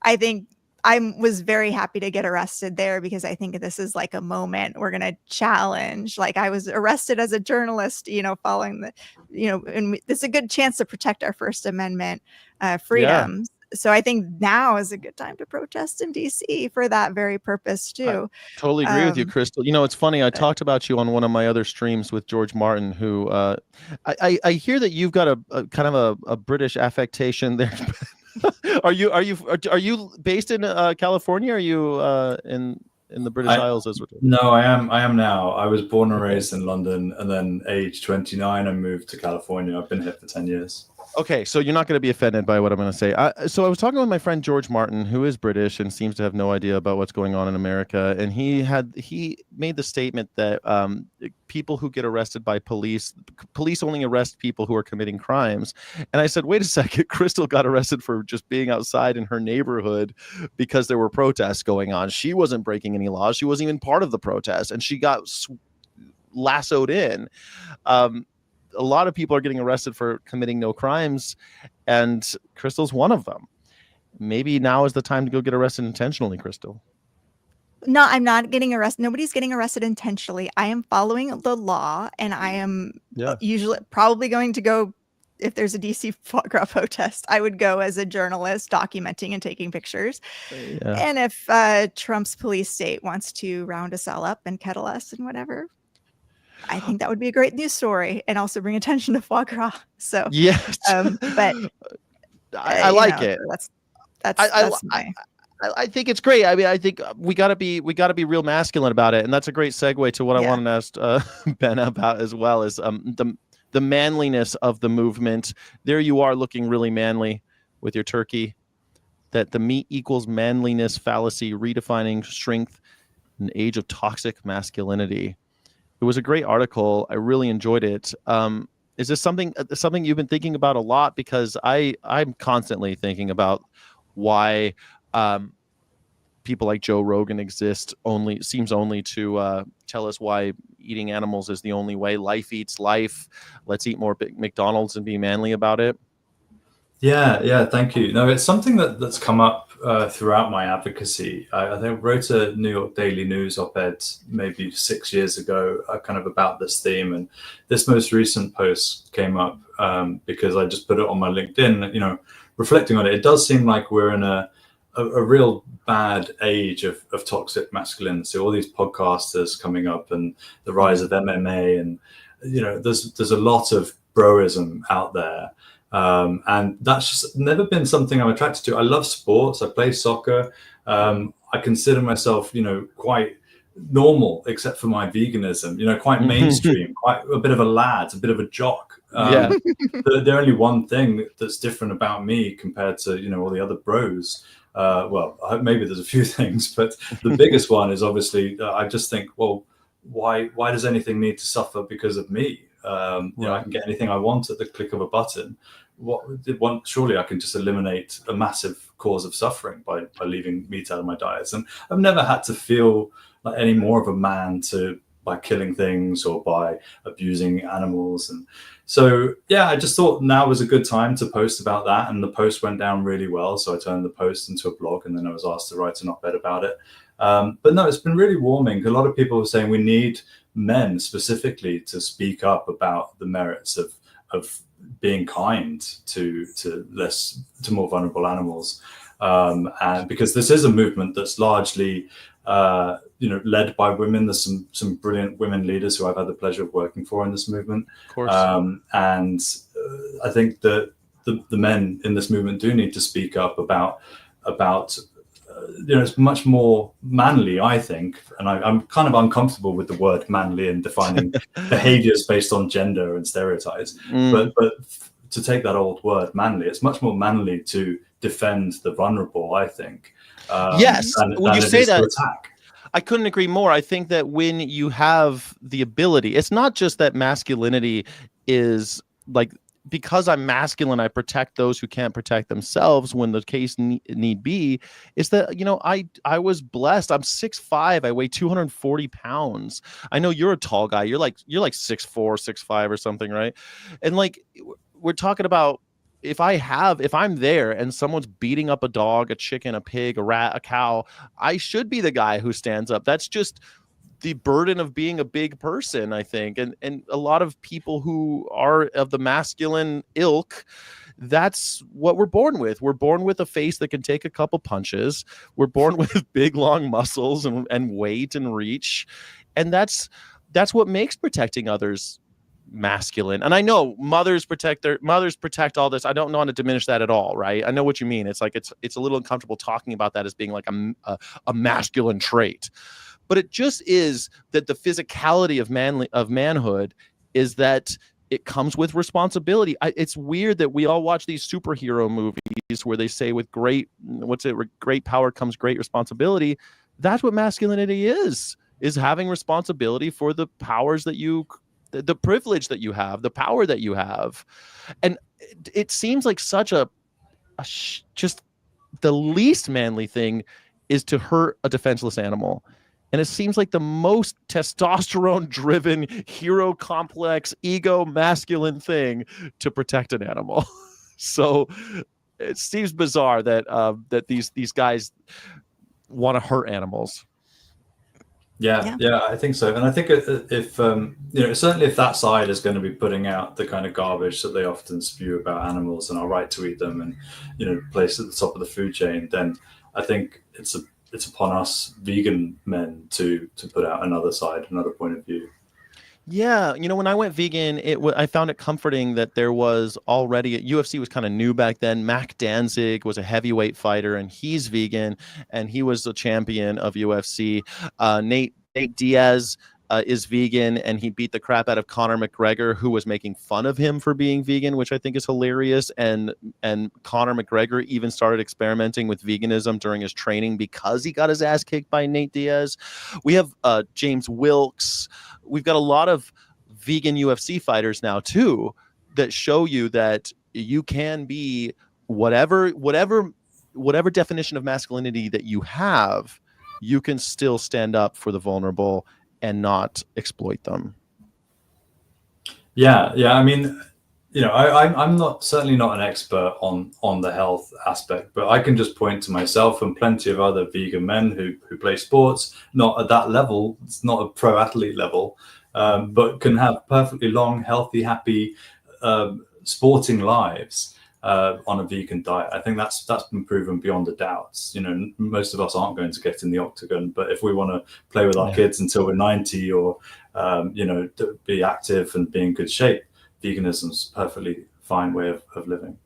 I think I was very happy to get arrested there because I think this is like a moment we're going to challenge. Like I was arrested as a journalist, following and it's a good chance to protect our First Amendment freedoms. Yeah. So I think now is a good time to protest in DC for that very purpose too. I totally agree with you, Crystal. It's funny. I talked about you on one of my other streams with George Martin, who I hear that you've got a kind of a British affectation there. Are you based in California? Or are you in the British Isles as well? No, I am now. I was born and raised in London, and then age 29, I moved to California. I've been here for 10 years. Okay, so you're not going to be offended by what I'm going to say. So I was talking with my friend George Martin, who is British and seems to have no idea about what's going on in America, and he made the statement that people who get arrested by police only arrest people who are committing crimes. And I said, wait a second, Crystal got arrested for just being outside in her neighborhood because there were protests going on. She wasn't breaking any laws. She wasn't even part of the protest, and she got lassoed in. A lot of people are getting arrested for committing no crimes, and Crystal's one of them. Maybe now is the time to go get arrested intentionally, Crystal. No, I'm not getting arrested. Nobody's getting arrested intentionally. I am following the law, and I am usually probably going to go, if there's a DC foie gras protest, I would go as a journalist documenting and taking pictures. Yeah. And if Trump's police state wants to round us all up and kettle us and whatever, I think that would be a great news story and also bring attention to foie gras. So yes, but I like it. That's I think it's great. I mean, I think we gotta be real masculine about it, and that's a great segue to what I wanted to ask Ben about as well. Is the manliness of the movement. There you are, looking really manly with your turkey. That the meat equals manliness fallacy, redefining strength in the age of toxic masculinity. It was a great article. I really enjoyed it. Is this something you've been thinking about a lot? Because I'm constantly thinking about why people like Joe Rogan exist. Seems only to tell us why eating animals is the only way. Life eats life. Let's eat more McDonald's and be manly about it. Yeah. Thank you. No, it's something that's come up throughout my advocacy. I think I wrote a New York Daily News op-ed maybe 6 years ago, kind of about this theme. And this most recent post came up because I just put it on my LinkedIn, reflecting on it. It does seem like we're in a real bad age of toxic masculinity. All these podcasters coming up and the rise of MMA, and there's a lot of broism out there, and that's just never been something I'm attracted to. I love sports. I play soccer. I consider myself quite normal, except for my veganism. Quite mainstream, quite a bit of a lad, a bit of a jock. The only one thing that's different about me compared to all the other bros. Well, maybe there's a few things, but the biggest one is obviously I just think, well, why does anything need to suffer because of me? I can get anything I want at the click of a button. Surely I can just eliminate a massive cause of suffering by leaving meat out of my diets. And I've never had to feel like any more of a man by killing things or by abusing animals. And so, I just thought now was a good time to post about that. And the post went down really well. So I turned the post into a blog, and then I was asked to write an op-ed about it. But no, it's been really warming. A lot of people are saying we need men specifically to speak up about the merits of being kind to more vulnerable animals. And because this is a movement that's largely led by women. There's some brilliant women leaders who I've had the pleasure of working for in this movement. Of course. And I think that the men in this movement do need to speak up about it's much more manly, I think. And I'm kind of uncomfortable with the word manly and defining behaviors based on gender and stereotypes. But to take that old word manly, it's much more manly to defend the vulnerable, I think. Yes. When you say that, attack. I couldn't agree more. I think that when you have the ability, it's not just that masculinity is like, because I'm masculine, I protect those who can't protect themselves when the case need be. Is that, I was blessed. I'm 6'5". I weigh 240 pounds. I know you're a tall guy. You're like 6'4", 6'5" or something, right? And like, we're talking about, if I'm there and someone's beating up a dog, a chicken, a pig, a rat, a cow, I should be the guy who stands up. That's just the burden of being a big person, I think. And a lot of people who are of the masculine ilk, that's what we're born with. We're born with a face that can take a couple punches. We're born with big, long muscles and weight and reach. And that's what makes protecting others masculine. And I know mothers protect all this. I don't want to diminish that at all, right? I know what you mean. It's like it's a little uncomfortable talking about that as being like a masculine trait. But it just is that the physicality of manhood is that it comes with responsibility. It's weird that we all watch these superhero movies where they say with great power comes great responsibility. That's what masculinity is having responsibility for the powers that the privilege that you have, the power that you have. And it seems like such just the least manly thing is to hurt a defenseless animal. And it seems like the most testosterone-driven, hero complex, ego masculine thing to protect an animal. So it seems bizarre that these guys want to hurt animals. Yeah, I think so. And I think if certainly if that side is going to be putting out the kind of garbage that they often spew about animals and our right to eat them and place at the top of the food chain, then I think it's upon us vegan men to put out another side, another point of view. Yeah, when I went vegan, I found it comforting that there was already, UFC was kind of new back then. Mac Danzig was a heavyweight fighter, and he's vegan, and he was the champion of UFC. Nate Diaz is vegan, and he beat the crap out of Conor McGregor, who was making fun of him for being vegan, which I think is hilarious. And Conor McGregor even started experimenting with veganism during his training because he got his ass kicked by Nate Diaz. We have James Wilkes. We've got a lot of vegan UFC fighters now too that show you that you can be whatever definition of masculinity that you have, you can still stand up for the vulnerable and not exploit them. Yeah. I mean, I'm certainly not an expert on the health aspect, but I can just point to myself and plenty of other vegan men who play sports, not at that level. It's not a pro athlete level, but can have perfectly long, healthy, happy, sporting lives on a vegan diet. I think that's been proven beyond a doubt. Most of us aren't going to get in the octagon, but if we want to play with our kids until we're 90, or to be active and be in good shape, veganism's a perfectly fine way of living.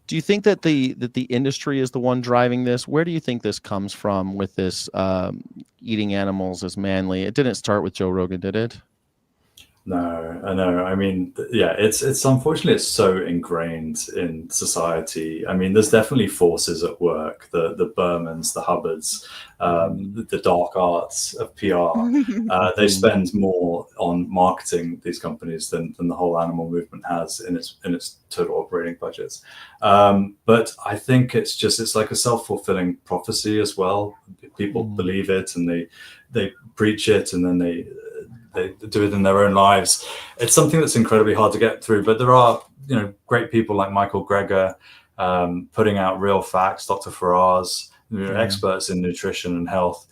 Do you think that the industry is the one driving this? Where do you think this comes from with this eating animals as manly? It didn't start with Joe Rogan, did it? No, I know. I mean, yeah, it's unfortunately it's so ingrained in society. I mean, there's definitely forces at work, the Bermans, the Hubbards, the dark arts of PR. They spend more on marketing these companies than the whole animal movement has in its total operating budgets. But I think it's like a self-fulfilling prophecy as well. People believe it and they preach it, and then they do it in their own lives. It's something that's incredibly hard to get through, but there are, great people like Michael Greger putting out real facts, Dr. Faraz, experts in nutrition and health,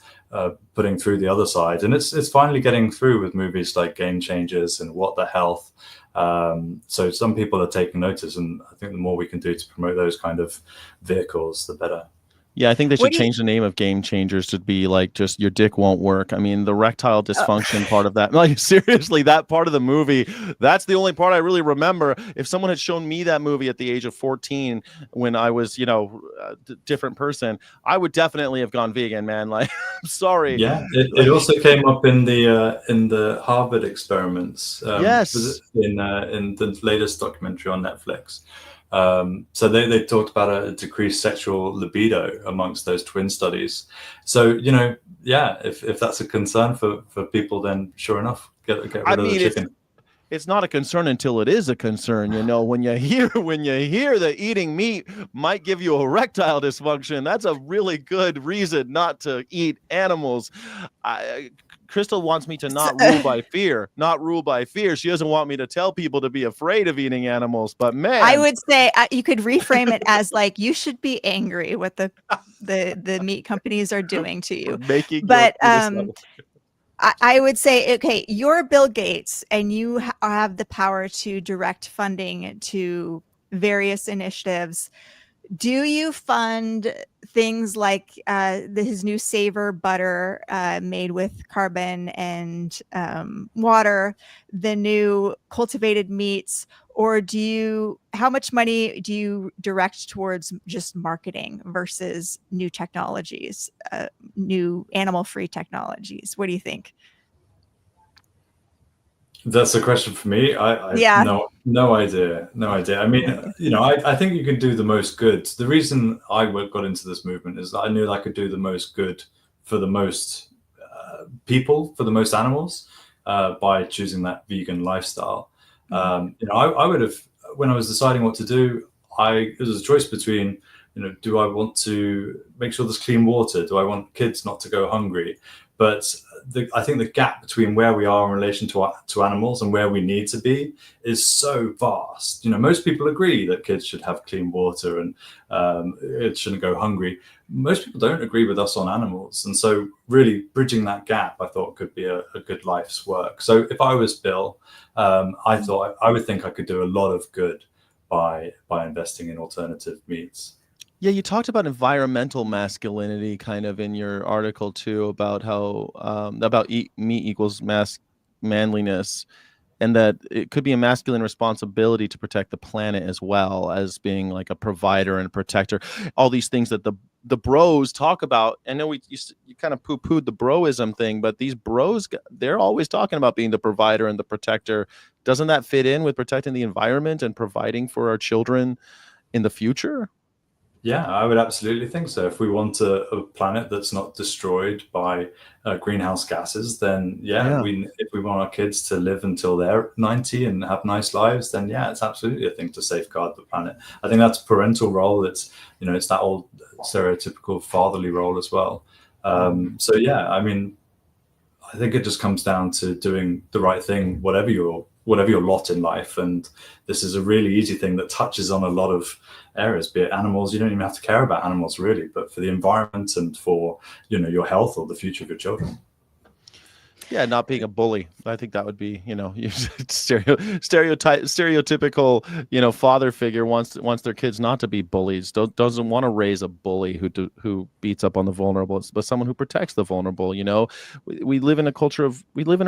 putting through the other side. And it's finally getting through with movies like Game Changers and What the Health. So some people are taking notice, and I think the more we can do to promote those kind of vehicles, the better. Yeah, I think they should change the name of Game Changers to be like just your dick won't work. I mean, the erectile dysfunction part of that, like seriously, that part of the movie, that's the only part I really remember. If someone had shown me that movie at the age of 14 when I was, a different person, I would definitely have gone vegan, man. Like, I'm sorry. Yeah, it also came up in the Harvard experiments. Yes. In the latest documentary on Netflix. So they talked about a decreased sexual libido amongst those twin studies. So, if that's a concern for people, then sure enough, get rid of the chicken. It's not a concern until it is a concern. When you hear that eating meat might give you erectile dysfunction, that's a really good reason not to eat animals. Crystal wants me to not rule by fear. She doesn't want me to tell people to be afraid of eating animals. But man, I would say you could reframe it as like, you should be angry what the meat companies are doing to you. But I would say, okay, you're Bill Gates and you have the power to direct funding to various initiatives. Do you fund things like his new Savor butter made with carbon and water, the new cultivated meats, or how much money do you direct towards just marketing versus new technologies, new animal-free technologies? What do you think? That's a question for me. I no idea. I mean, I think you can do the most good. The reason I got into this movement is that I knew I could do the most good for the most people, for the most animals, by choosing that vegan lifestyle. I would have, when I was deciding what to do, it was a choice between, do I want to make sure there's clean water? Do I want kids not to go hungry? But I think the gap between where we are in relation to animals and where we need to be is so vast. Most people agree that kids should have clean water and it shouldn't go hungry. Most people don't agree with us on animals. And so really bridging that gap, I thought could be a good life's work. So if I was Bill, I thought I would think I could do a lot of good by investing in alternative meats. Yeah, you talked about environmental masculinity kind of in your article too, about how meat equals manliness, and that it could be a masculine responsibility to protect the planet as well as being like a provider and a protector. All these things that the bros talk about. I know you kind of poo-pooed the broism thing, but these bros, they're always talking about being the provider and the protector. Doesn't that fit in with protecting the environment and providing for our children in the future? Yeah, I would absolutely think so. If we want a planet that's not destroyed by greenhouse gases, then if we want our kids to live until they're 90 and have nice lives, then it's absolutely a thing to safeguard the planet. I think that's a parental role. It's that old stereotypical fatherly role as well. I mean, I think it just comes down to doing the right thing, whatever your whatever your lot in life. And this is a really easy thing that touches on a lot of areas, be it animals. You don't even have to care about animals really, but for the environment and for, you know, your health or the future of your children. Yeah, not being a bully. I think that would be, you know, stereotypical, you know, father figure wants their kids not to be bullies. Doesn't want to raise a bully who beats up on the vulnerable, but someone who protects the vulnerable. You know, we live in a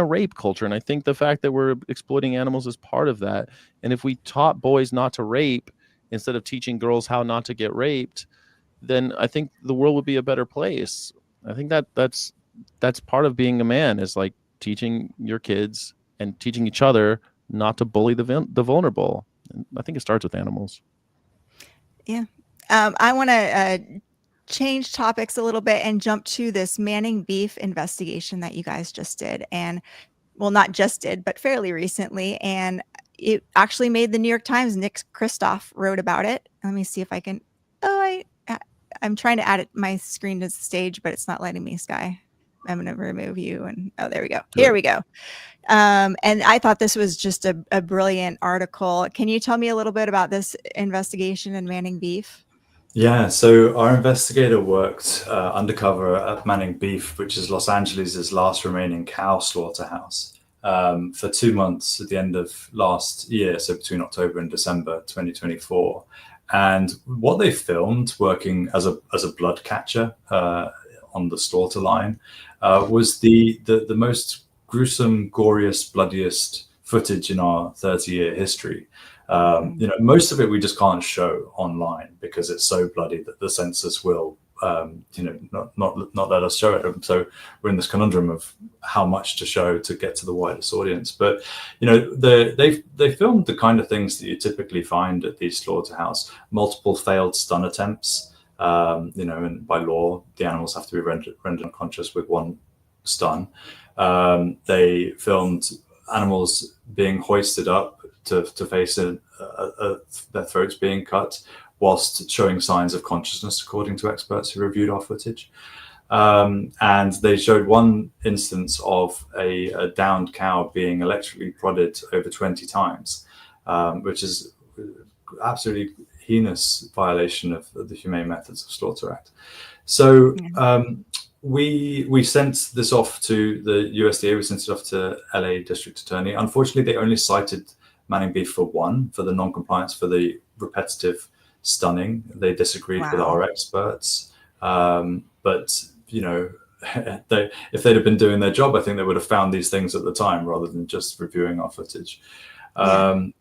rape culture, and I think the fact that we're exploiting animals is part of that. And if we taught boys not to rape instead of teaching girls how not to get raped, then I think the world would be a better place. I think that's part of being a man, is like teaching your kids and teaching each other not to bully the vulnerable. And I think it starts with animals. Yeah. I want to change topics a little bit and jump to this Manning beef investigation that you guys just did. And well, not just did, but fairly recently. And it actually made the New York Times. Nick Kristof wrote about it. Let me see if I can. I'm trying to add my screen to the stage, but it's not letting me, Sky. I'm going to remove you. And there we go. Here we go. And I thought this was just a brilliant article. Can you tell me a little bit about this investigation in Manning beef? Yeah, so our investigator worked undercover at Manning Beef, which is Los Angeles' last remaining cow slaughterhouse, for 2 months at the end of last year, so between October and December 2024. And what they filmed working as a blood catcher on the slaughter line was the most gruesome, goriest, bloodiest footage in our 30-year history. You know, most of it we just can't show online because it's so bloody that the censors will, you know, not let us show it. So we're in this conundrum of how much to show to get to the widest audience. But you know, they filmed the kind of things that you typically find at these slaughterhouse: multiple failed stun attempts. You know, and by law, the animals have to be rendered unconscious with one stun. They filmed animals being hoisted up to face their throats being cut, whilst showing signs of consciousness, according to experts who reviewed our footage. And they showed one instance of a downed cow being electrically prodded over 20 times, which is absolutely heinous violation of the Humane Methods of Slaughter Act. So we sent this off to the USDA. We sent it off to LA District Attorney. Unfortunately, they only cited Manning beef for the non-compliance, for the repetitive stunning. They disagreed with our experts. But, you know, if they'd have been doing their job, I think they would have found these things at the time rather than just reviewing our footage. And,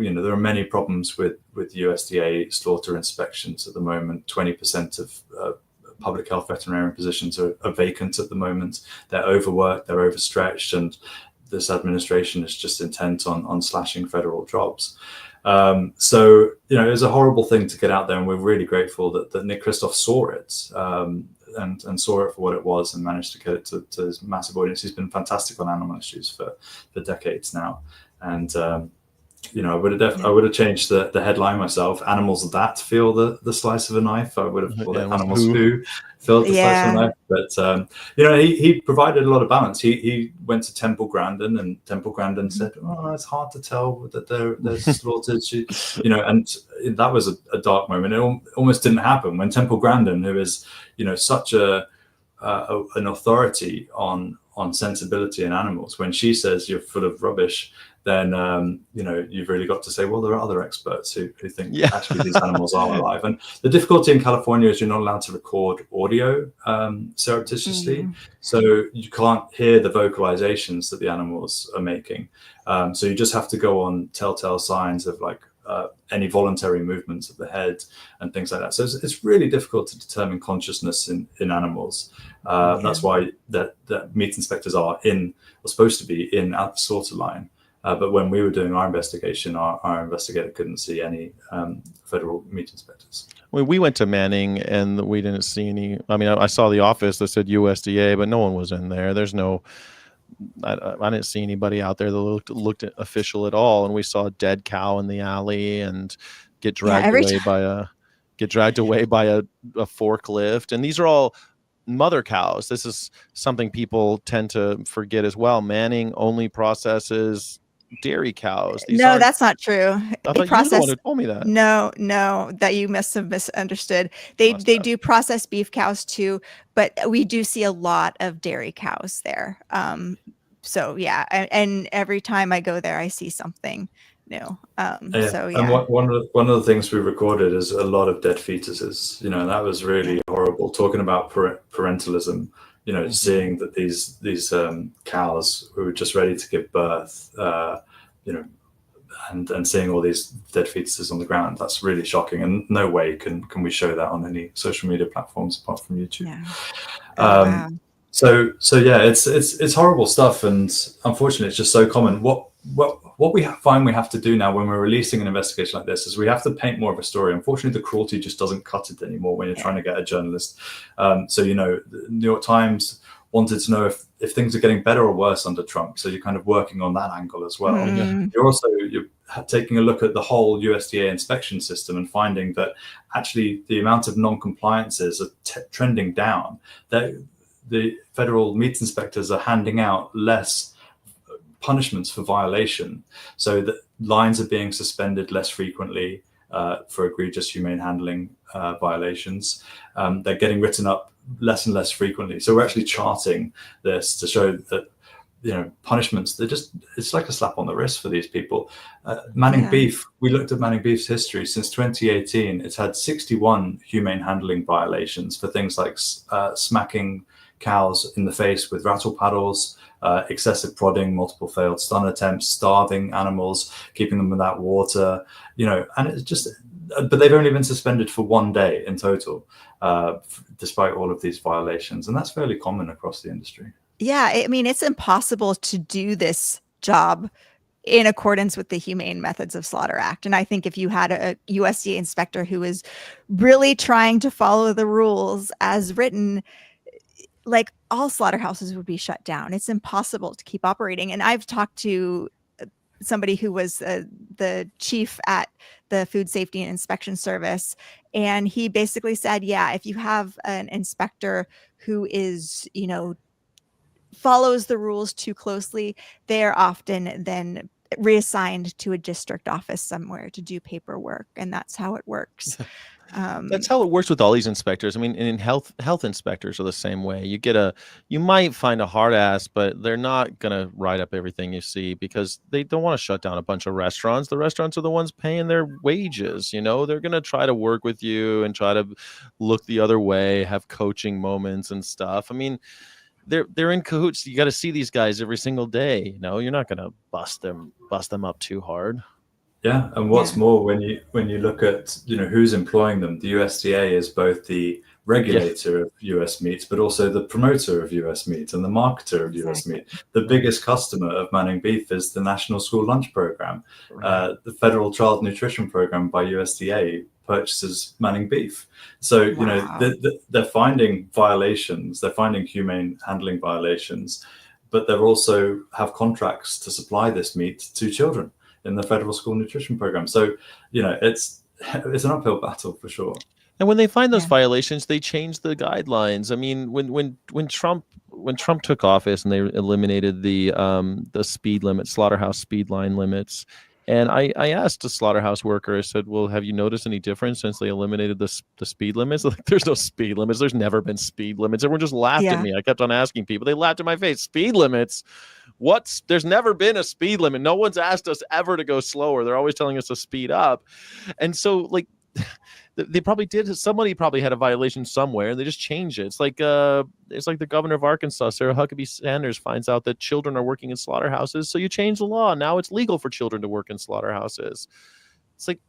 you know, there are many problems with USDA slaughter inspections at the moment. 20% of public health veterinarian positions are vacant at the moment. They're overworked, they're overstretched, and this administration is just intent on slashing federal jobs. So, you know, it was a horrible thing to get out there, and we're really grateful that Nick Kristof saw it and saw it for what it was and managed to get it to his massive audience. He's been fantastic on animal issues for decades now. And, you know, I would have changed the headline myself. Animals that feel the slice of a knife. I would have called it animals who feel the slice of a knife. But you know, he provided a lot of balance. He went to Temple Grandin, and Temple Grandin said, "Oh, it's hard to tell that they're slaughtered." You know, and that was a dark moment. It almost didn't happen when Temple Grandin, who is, you know, such an authority on sensibility in animals, when she says you're full of rubbish, then you know, you've really got to say, well, there are other experts who think actually these animals are alive. And the difficulty in California is you're not allowed to record audio surreptitiously, so you can't hear the vocalizations that the animals are making. So you just have to go on telltale signs of like any voluntary movements of the head and things like that. So it's really difficult to determine consciousness in animals. That's why that meat inspectors are supposed to be at the slaughter line. But when we were doing our investigation, our investigator couldn't see any federal meat inspectors. Well, we went to Manning and we didn't see any. I mean, I saw the office that said USDA, but no one was in there. There's no. I didn't see anybody out there that looked official at all. And we saw a dead cow in the alley and get dragged away by a forklift. And these are all mother cows. This is something people tend to forget as well. Manning only processes dairy cows. These No, aren't. that's not true. I They thought you were the process. one who told me that. No, that you must have misunderstood. They Must they have. do process beef cows too, but we do see a lot of dairy cows there. So yeah, and every time I go there, I see something new. So And yeah, one of the things we recorded is a lot of dead fetuses. That was really horrible. Talking about parentalism, seeing that these cows who were just ready to give birth, and seeing all these dead fetuses on the ground, that's really shocking. And no way can we show that on any social media platforms apart from YouTube. yeah. Oh, wow. So yeah, it's horrible stuff, and unfortunately, it's just so common. What we find we have to do now when we're releasing an investigation like this is we have to paint more of a story. Unfortunately, the cruelty just doesn't cut it anymore when you're trying to get a journalist. So the New York Times wanted to know if things are getting better or worse under Trump. So you're kind of working on that angle as well. You're taking a look at the whole USDA inspection system and finding that actually the amount of non-compliances are trending down. The federal meat inspectors are handing out less punishments for violation, so that lines are being suspended less frequently for egregious humane handling violations. They're getting written up less and less frequently. So we're actually charting this to show that punishments, it's like a slap on the wrist for these people. Manning beef, we looked at Manning beef's history. Since 2018, it's had 61 humane handling violations for things like smacking cows in the face with rattle paddles, excessive prodding, multiple failed stun attempts, starving animals, keeping them without water, and it's just, but they've only been suspended for 1 day in total, despite all of these violations. And that's fairly common across the industry. Yeah, I mean, it's impossible to do this job in accordance with the Humane Methods of Slaughter Act. And I think if you had a USDA inspector who is really trying to follow the rules as written, like all slaughterhouses would be shut down. It's impossible to keep operating. And I've talked to somebody who was the chief at the Food Safety and Inspection Service, and he basically said, yeah, if you have an inspector who is, follows the rules too closely, they are often then reassigned to a district office somewhere to do paperwork, and that's how it works. That's how it works with all these inspectors. I mean, and in health inspectors are the same way. You might find a hard ass, but they're not gonna write up everything you see because they don't want to shut down a bunch of restaurants. The restaurants are the ones paying their wages. They're gonna try to work with you and try to look the other way, have coaching moments and stuff. I mean, they're in cahoots. You got to see these guys every single day. You're not gonna bust them up too hard. Yeah, and what's more, when you look at who's employing them, the USDA is both the regulator of US meat, but also the promoter of US meat and the marketer of US meat. The biggest customer of Manning beef is the National School Lunch Program. The Federal Child Nutrition Program by USDA purchases Manning beef. So they're finding violations. They're finding humane handling violations, but they also have contracts to supply this meat to children in the Federal School Nutrition Program. So, it's an uphill battle for sure. And when they find those violations, they change the guidelines. I mean, when Trump took office and they eliminated the speed limit, slaughterhouse speed line limits, and I asked a slaughterhouse worker, I said, well, have you noticed any difference since they eliminated the speed limits? Like, there's no speed limits. There's never been speed limits. Everyone just laughed at me. I kept on asking people. They laughed in my face. Speed limits? There's never been a speed limit. No one's asked us ever to go slower. They're always telling us to speed up. And so, like, they probably did. Somebody probably had a violation somewhere, and they just changed it. It's like the governor of Arkansas, Sarah Huckabee Sanders, finds out that children are working in slaughterhouses, so you change the law. Now it's legal for children to work in slaughterhouses. It's like,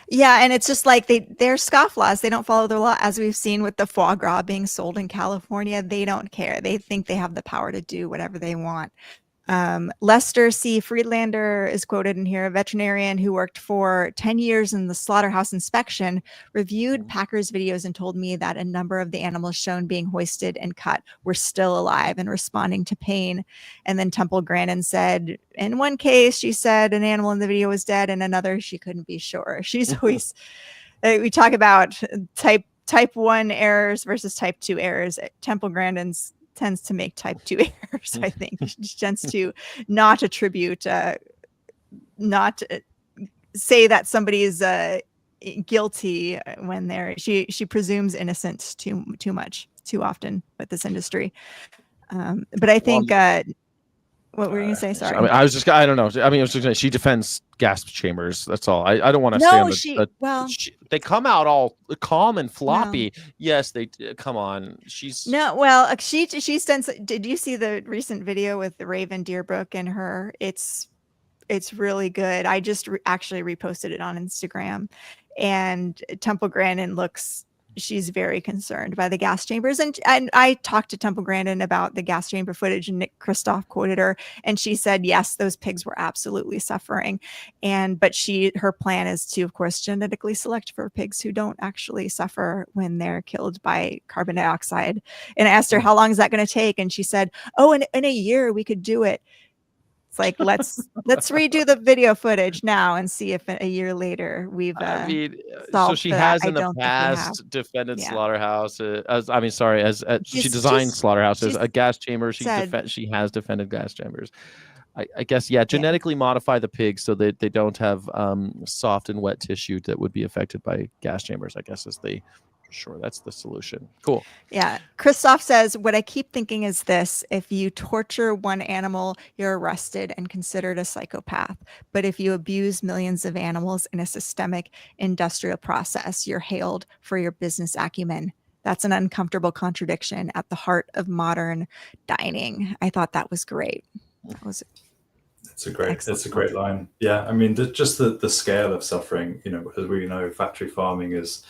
yeah, and it's just like they're scofflaws. They don't follow the law, as we've seen with the foie gras being sold in California. They don't care. They think they have the power to do whatever they want. Lester C. Friedlander is quoted in here. A veterinarian who worked for 10 years in the slaughterhouse inspection reviewed Packers videos and told me that a number of the animals shown being hoisted and cut were still alive and responding to pain. And then Temple Grandin said, in one case, she said an animal in the video was dead, and another, she couldn't be sure. She's always, we talk about type 1 errors versus type 2 errors. Temple Grandin's tends to make type 2 errors, I think. She tends to not attribute, not say that somebody is guilty when she presumes innocence too much, too often with this industry. But I think what were you gonna say? Sorry. I mean, I don't know. I mean, I was just gonna, she defends gas chambers. That's all. I don't want to No, say on well, they come out all calm and floppy. No. Yes, they come on. She's no. Well, she sends. Did you see the recent video with the Raven Deerbrook and her? It's really good. I just actually reposted it on Instagram, and Temple Grandin she's very concerned by the gas chambers. And I talked to Temple Grandin about the gas chamber footage, and Nick Kristof quoted her, and she said, yes, those pigs were absolutely suffering. But her plan is to, of course, genetically select for pigs who don't actually suffer when they're killed by carbon dioxide. And I asked her, how long is that going to take? And she said, oh, in a year we could do it. It's like, let's redo the video footage now and see if a year later we've so she has in the past past defended Slaughterhouse she designed Slaughterhouse as a gas chamber. She has defended gas chambers. I guess genetically modify the pigs so that they don't have soft and wet tissue that would be affected by gas chambers, I guess that's the solution. Cool. Yeah. Christoph says, what I keep thinking is this: if you torture one animal, you're arrested and considered a psychopath. But if you abuse millions of animals in a systemic industrial process, you're hailed for your business acumen. That's an uncomfortable contradiction at the heart of modern dining. I thought that was great. It's a great line. Yeah. I mean, just the scale of suffering, as we know, factory farming is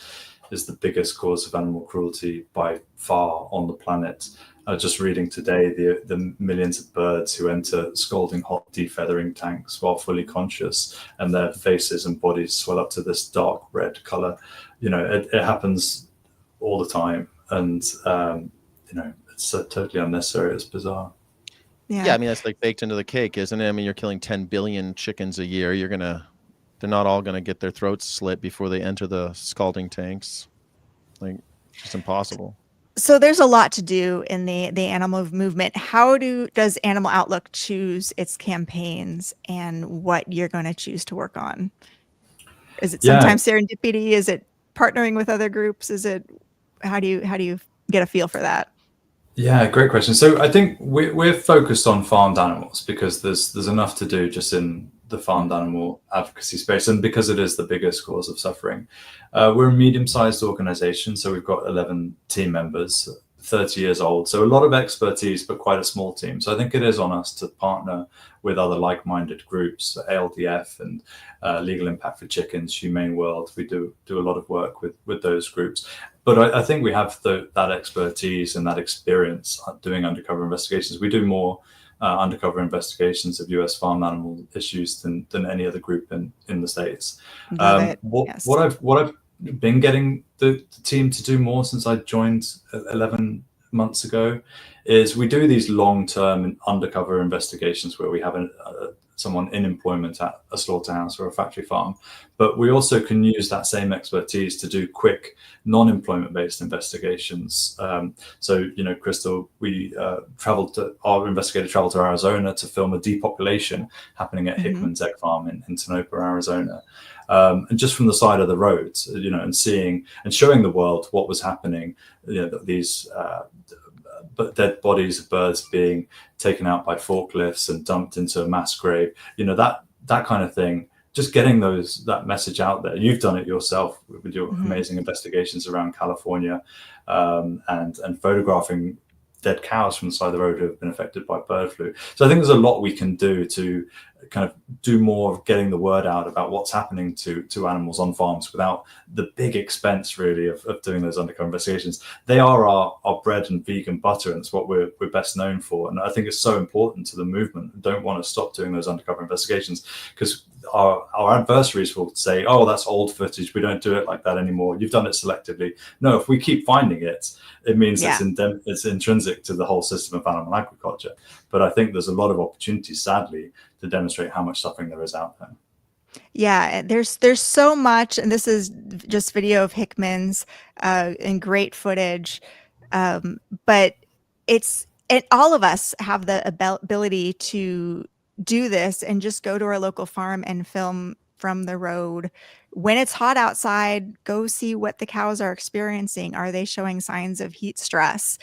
the biggest cause of animal cruelty by far on the planet. Just reading today the millions of birds who enter scalding hot defeathering tanks while fully conscious, and their faces and bodies swell up to this dark red color. It happens all the time, and it's totally unnecessary. It's bizarre. Yeah, I mean, that's like baked into the cake, isn't it? I mean, you're killing 10 billion chickens a year. They're not all going to get their throats slit before they enter the scalding tanks. Like, it's impossible. So there's a lot to do in the animal movement. How does Animal Outlook choose its campaigns and what you're going to choose to work on? Is it sometimes serendipity? Is it partnering with other groups? How do you get a feel for that? Yeah, great question. So I think we're focused on farmed animals because there's enough to do just in the farmed animal advocacy space, and because it is the biggest cause of suffering. We're a medium-sized organization, so we've got 11 team members, 30 years old, so a lot of expertise, but quite a small team. So I think it is on us to partner with other like-minded groups, ALDF and Legal Impact for Chickens, Humane World. We do a lot of work with those groups. But I think we have that expertise and that experience doing undercover investigations. We do more undercover investigations of US farm animal issues than any other group in the States. What I've been getting the team to do more since I joined 11 months ago is we do these long-term undercover investigations where we have someone in employment at a slaughterhouse or a factory farm, but we also can use that same expertise to do quick non-employment based investigations. So, Crystal, our investigator traveled to Arizona to film a depopulation happening at Hickman's egg farm in Tonopah, Arizona. And just from the side of the road, and seeing and showing the world what was happening, these dead bodies of birds being taken out by forklifts and dumped into a mass grave, that kind of thing, just getting that message out there. You've done it yourself with your amazing investigations around California, and photographing dead cows from the side of the road who have been affected by bird flu. So I think there's a lot we can do to kind of do more of getting the word out about what's happening to animals on farms without the big expense really of doing those undercover investigations. They are our bread and vegan butter, and it's what we're best known for. And I think it's so important to the movement. I don't want to stop doing those undercover investigations because our adversaries will say, oh, that's old footage, we don't do it like that anymore, you've done it selectively. No, if we keep finding it means it's intrinsic to the whole system of animal agriculture. But I think there's a lot of opportunities, sadly, to demonstrate how much suffering there is out there. Yeah, there's so much, and this is just video of Hickman's and great footage, but all of us have the ability to do this and just go to our local farm and film from the road. When it's hot outside, go see what the cows are experiencing. Are they showing signs of heat stress?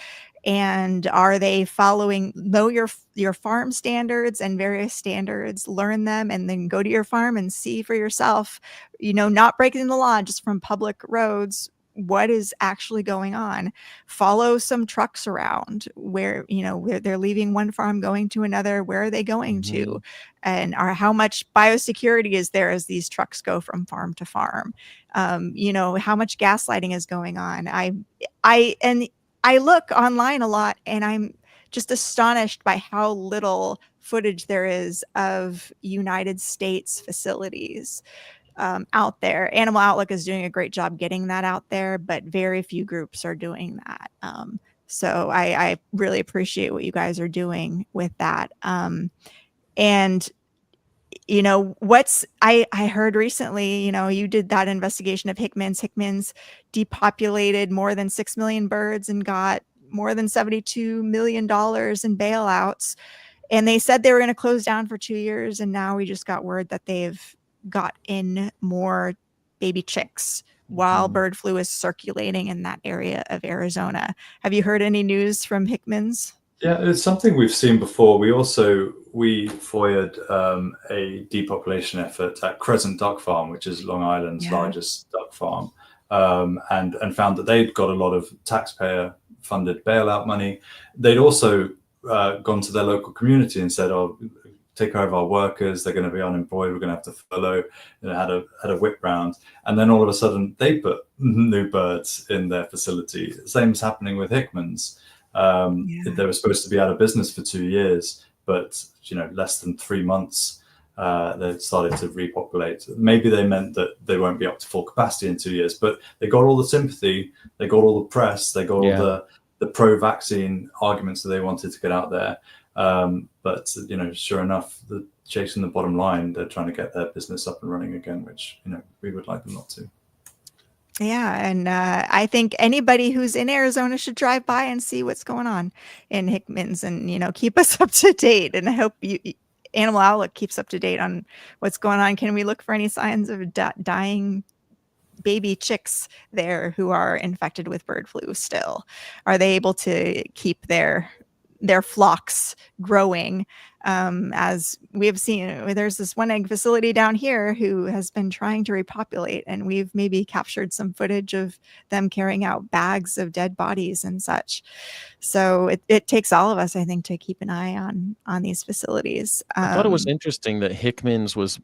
And are they know your farm standards and various standards, learn them, and then go to your farm and see for yourself, not breaking the law just from public roads, what is actually going on. Follow some trucks around where they're leaving one farm going to another. Where are they going to? And how much biosecurity is there as these trucks go from farm to farm? How much gaslighting is going on? I look online a lot, and I'm just astonished by how little footage there is of United States facilities out there. Animal Outlook is doing a great job getting that out there, but very few groups are doing that. So I really appreciate what you guys are doing with that. And I heard recently, you did that investigation of Hickman's depopulated more than 6 million birds and got more than $72 million in bailouts. And they said they were going to close down for 2 years. And now we just got word that they've got in more baby chicks while bird flu is circulating in that area of Arizona. Have you heard any news from Hickman's? Yeah, it's something we've seen before. We FOIA'd a depopulation effort at Crescent Duck Farm, which is Long Island's largest duck farm, and found that they'd got a lot of taxpayer-funded bailout money. They'd also gone to their local community and said, "Oh, take care of our workers. They're going to be unemployed. We're going to have to furlough." Had a whip round, and then all of a sudden they put new birds in their facility. The same is happening with Hickman's. They were supposed to be out of business for 2 years, but less than 3 months they started to repopulate. Maybe they meant that they won't be up to full capacity in 2 years, but they got all the sympathy, they got all the press, they got all the pro-vaccine arguments that they wanted to get out there. But sure enough, chasing the bottom line, they're trying to get their business up and running again, which we would like them not to. Yeah, and I think anybody who's in Arizona should drive by and see what's going on in Hickman's, and keep us up to date. And I hope Animal Outlook keeps up to date on what's going on. Can we look for any signs of dying baby chicks there who are infected with bird flu still? Are they able to keep their flocks growing? As we have seen, there's this one egg facility down here who has been trying to repopulate, and we've maybe captured some footage of them carrying out bags of dead bodies and such. So it takes all of us, I think, to keep an eye on these facilities. I thought it was interesting that Hickman's was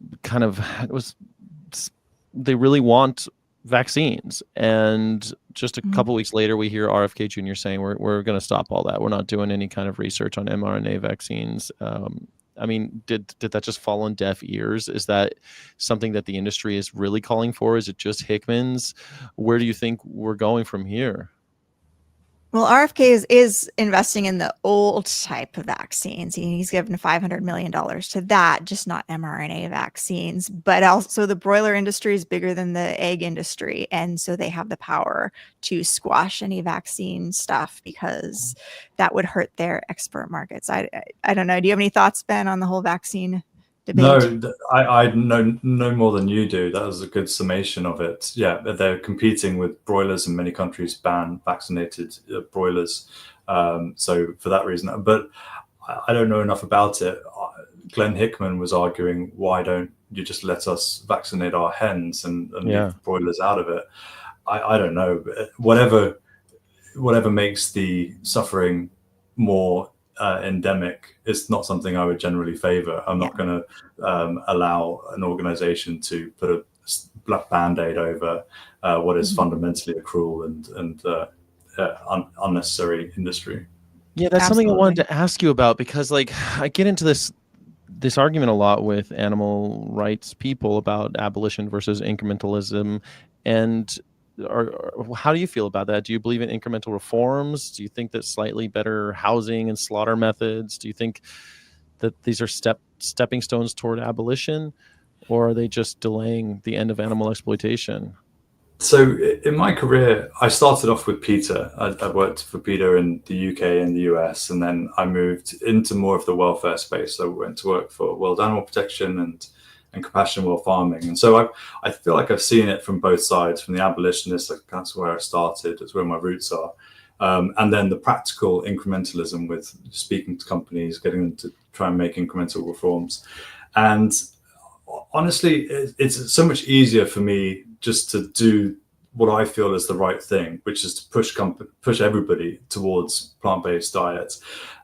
they really want vaccines, and just a couple weeks later we hear RFK Jr. saying we're going to stop all that. We're not doing any kind of research on mRNA vaccines. I mean, did that just fall on deaf ears? Is that something that the industry is really calling for? Is it just Hickman's? Where do you think we're going from here? Well, RFK is investing in the old type of vaccines. He's given $500 million to that, just not mRNA vaccines. But also the broiler industry is bigger than the egg industry. And so they have the power to squash any vaccine stuff because that would hurt their export markets. I don't know. Do you have any thoughts, Ben, on the whole vaccine debate? No, I know no more than you do. That was a good summation of it. Yeah, they're competing with broilers, and many countries ban vaccinated broilers. So for that reason, but I don't know enough about it. Glenn Hickman was arguing, why don't you just let us vaccinate our hens and leave broilers out of it? I don't know. Whatever makes the suffering more endemic is not something I would generally favor. I'm not going to allow an organization to put a black band-aid over what is fundamentally a cruel and unnecessary industry. Yeah, that's something I wanted to ask you about, because I get into this argument a lot with animal rights people about abolition versus incrementalism, and how do you feel about that? Do you believe in incremental reforms? Do you think that slightly better housing and slaughter methods? Do you think that these are stepping stones toward abolition, or are they just delaying the end of animal exploitation? So in my career, I started off with PETA. I worked for PETA in the UK and the US, and then I moved into more of the welfare space. So I went to work for World Animal Protection and compassion world farming. And so I feel like I've seen it from both sides, from the abolitionists, like that's where I started, that's where my roots are. And then the practical incrementalism with speaking to companies, getting them to try and make incremental reforms. And honestly, it's so much easier for me just to do what I feel is the right thing, which is to push everybody towards plant-based diets.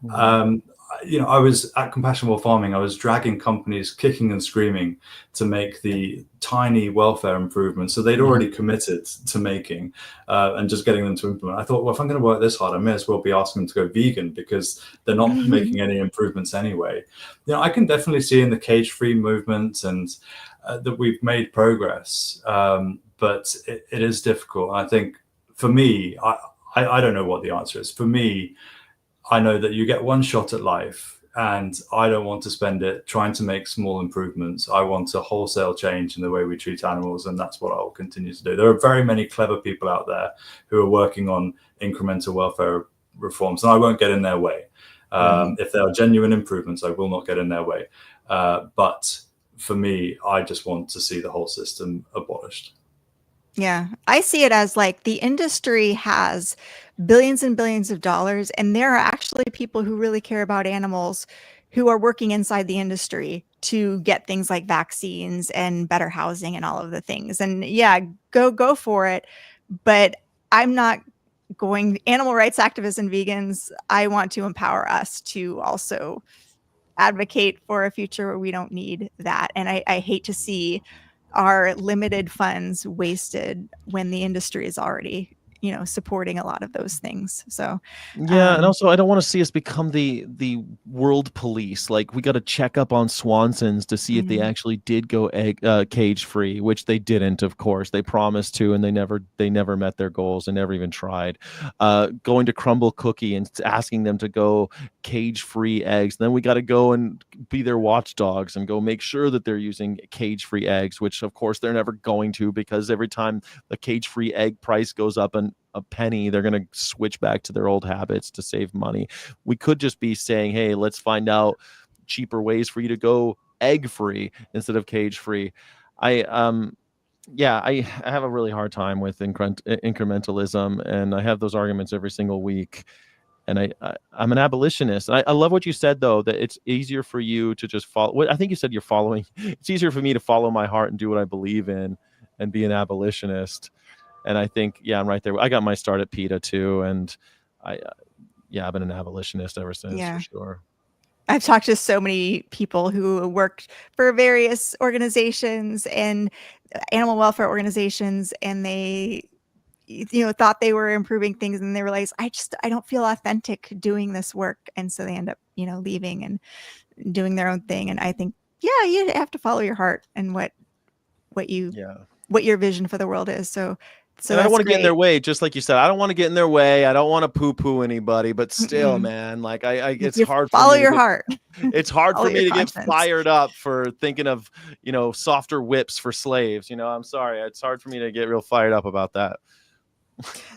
I was at Compassion World Farming. I was dragging companies kicking and screaming to make the tiny welfare improvements. So they'd already committed to making and just getting them to implement. I thought, well, if I'm going to work this hard, I may as well be asking them to go vegan because they're not making any improvements anyway. I can definitely see in the cage-free movement and that we've made progress, but it is difficult. And I think for me, I don't know what the answer is. For me, I know that you get one shot at life, and I don't want to spend it trying to make small improvements. I want a wholesale change in the way we treat animals, and that's what I'll continue to do. There are very many clever people out there who are working on incremental welfare reforms, and I won't get in their way. If there are genuine improvements, I will not get in their way. But for me, I just want to see the whole system abolished. Yeah, I see it as like the industry has billions and billions of dollars, and there are actually people who really care about animals who are working inside the industry to get things like vaccines and better housing and all of the things. And yeah, go for it. But I'm not going animal rights activists and vegans. I want to empower us to also advocate for a future where we don't need that. And I hate to see our limited funds wasted when the industry is already, supporting a lot of those things. So and also I don't want to see us become the world police. Like, we got to check up on Swansons to see if they actually did go cage free, which they didn't. Of course, they promised to, and they never met their goals and never even tried. Going to Crumble Cookie and asking them to go cage free eggs. Then we got to go and be their watchdogs and go make sure that they're using cage free eggs, which of course they're never going to, because every time the cage free egg price goes up and a penny, they're going to switch back to their old habits to save money. We could just be saying, hey, let's find out cheaper ways for you to go egg free instead of cage free. I have a really hard time with incrementalism, and I have those arguments every single week. And I'm an abolitionist. I love what you said, though, that it's easier for you to just follow. I think you said you're following. It's easier for me to follow my heart and do what I believe in and be an abolitionist. And I think, I'm right there. I got my start at PETA too. And I've been an abolitionist ever since, for sure. I've talked to so many people who worked for various organizations and animal welfare organizations, and they, thought they were improving things, and they realized, I don't feel authentic doing this work. And so they end up, leaving and doing their own thing. And I think, you have to follow your heart and what your vision for the world is. So I don't want to get in their way, just like you said. I don't want to get in their way. I don't want to poo-poo anybody, but still, man, like it's hard. Follow your heart. It's hard for me to get fired up for thinking of, softer whips for slaves. I'm sorry. It's hard for me to get real fired up about that.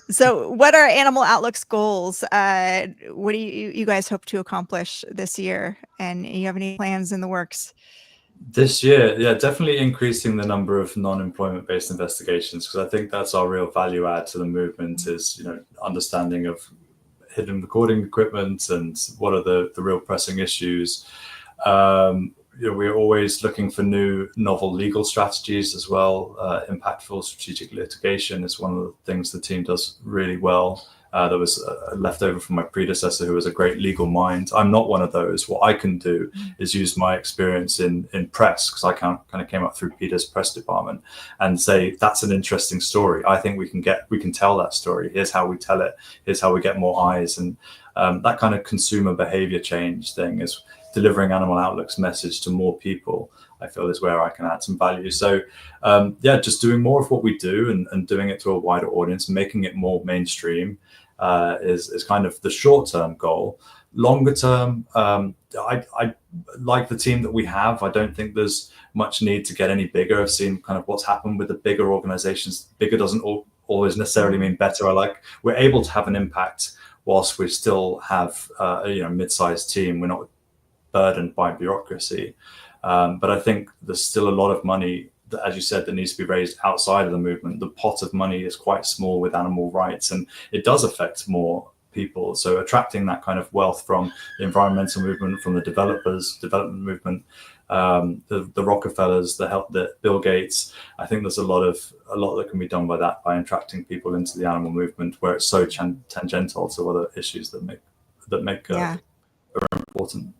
So what are Animal Outlook's goals? What do you guys hope to accomplish this year? And you have any plans in the works? This year, definitely increasing the number of non-employment based investigations, because I think that's our real value add to the movement is, understanding of hidden recording equipment and what are the real pressing issues. We're always looking for new novel legal strategies as well. Impactful strategic litigation is one of the things the team does really well. That was left over from my predecessor, who was a great legal mind. I'm not one of those. What I can do is use my experience in press, because I kind of came up through PETA's press department, and say, that's an interesting story. I think we can tell that story. Here's how we tell it. Here's how we get more eyes. And that kind of consumer behavior change thing is delivering Animal Outlook's message to more people, I feel, is where I can add some value. So just doing more of what we do and doing it to a wider audience, making it more mainstream is kind of the short-term goal. Longer term, I like the team that we have. I don't think there's much need to get any bigger. I've seen kind of what's happened with the bigger organizations. Bigger doesn't always necessarily mean better. We're able to have an impact whilst we still have a mid-sized team. We're not burdened by bureaucracy. But I think there's still a lot of money that, as you said, that needs to be raised outside of the movement. The pot of money is quite small with animal rights, and it does affect more people. So attracting that kind of wealth from the environmental movement, from the development movement, the Rockefellers, the Bill Gates. I think there's a lot that can be done by attracting people into the animal movement, where it's so tangential to other issues that make are important.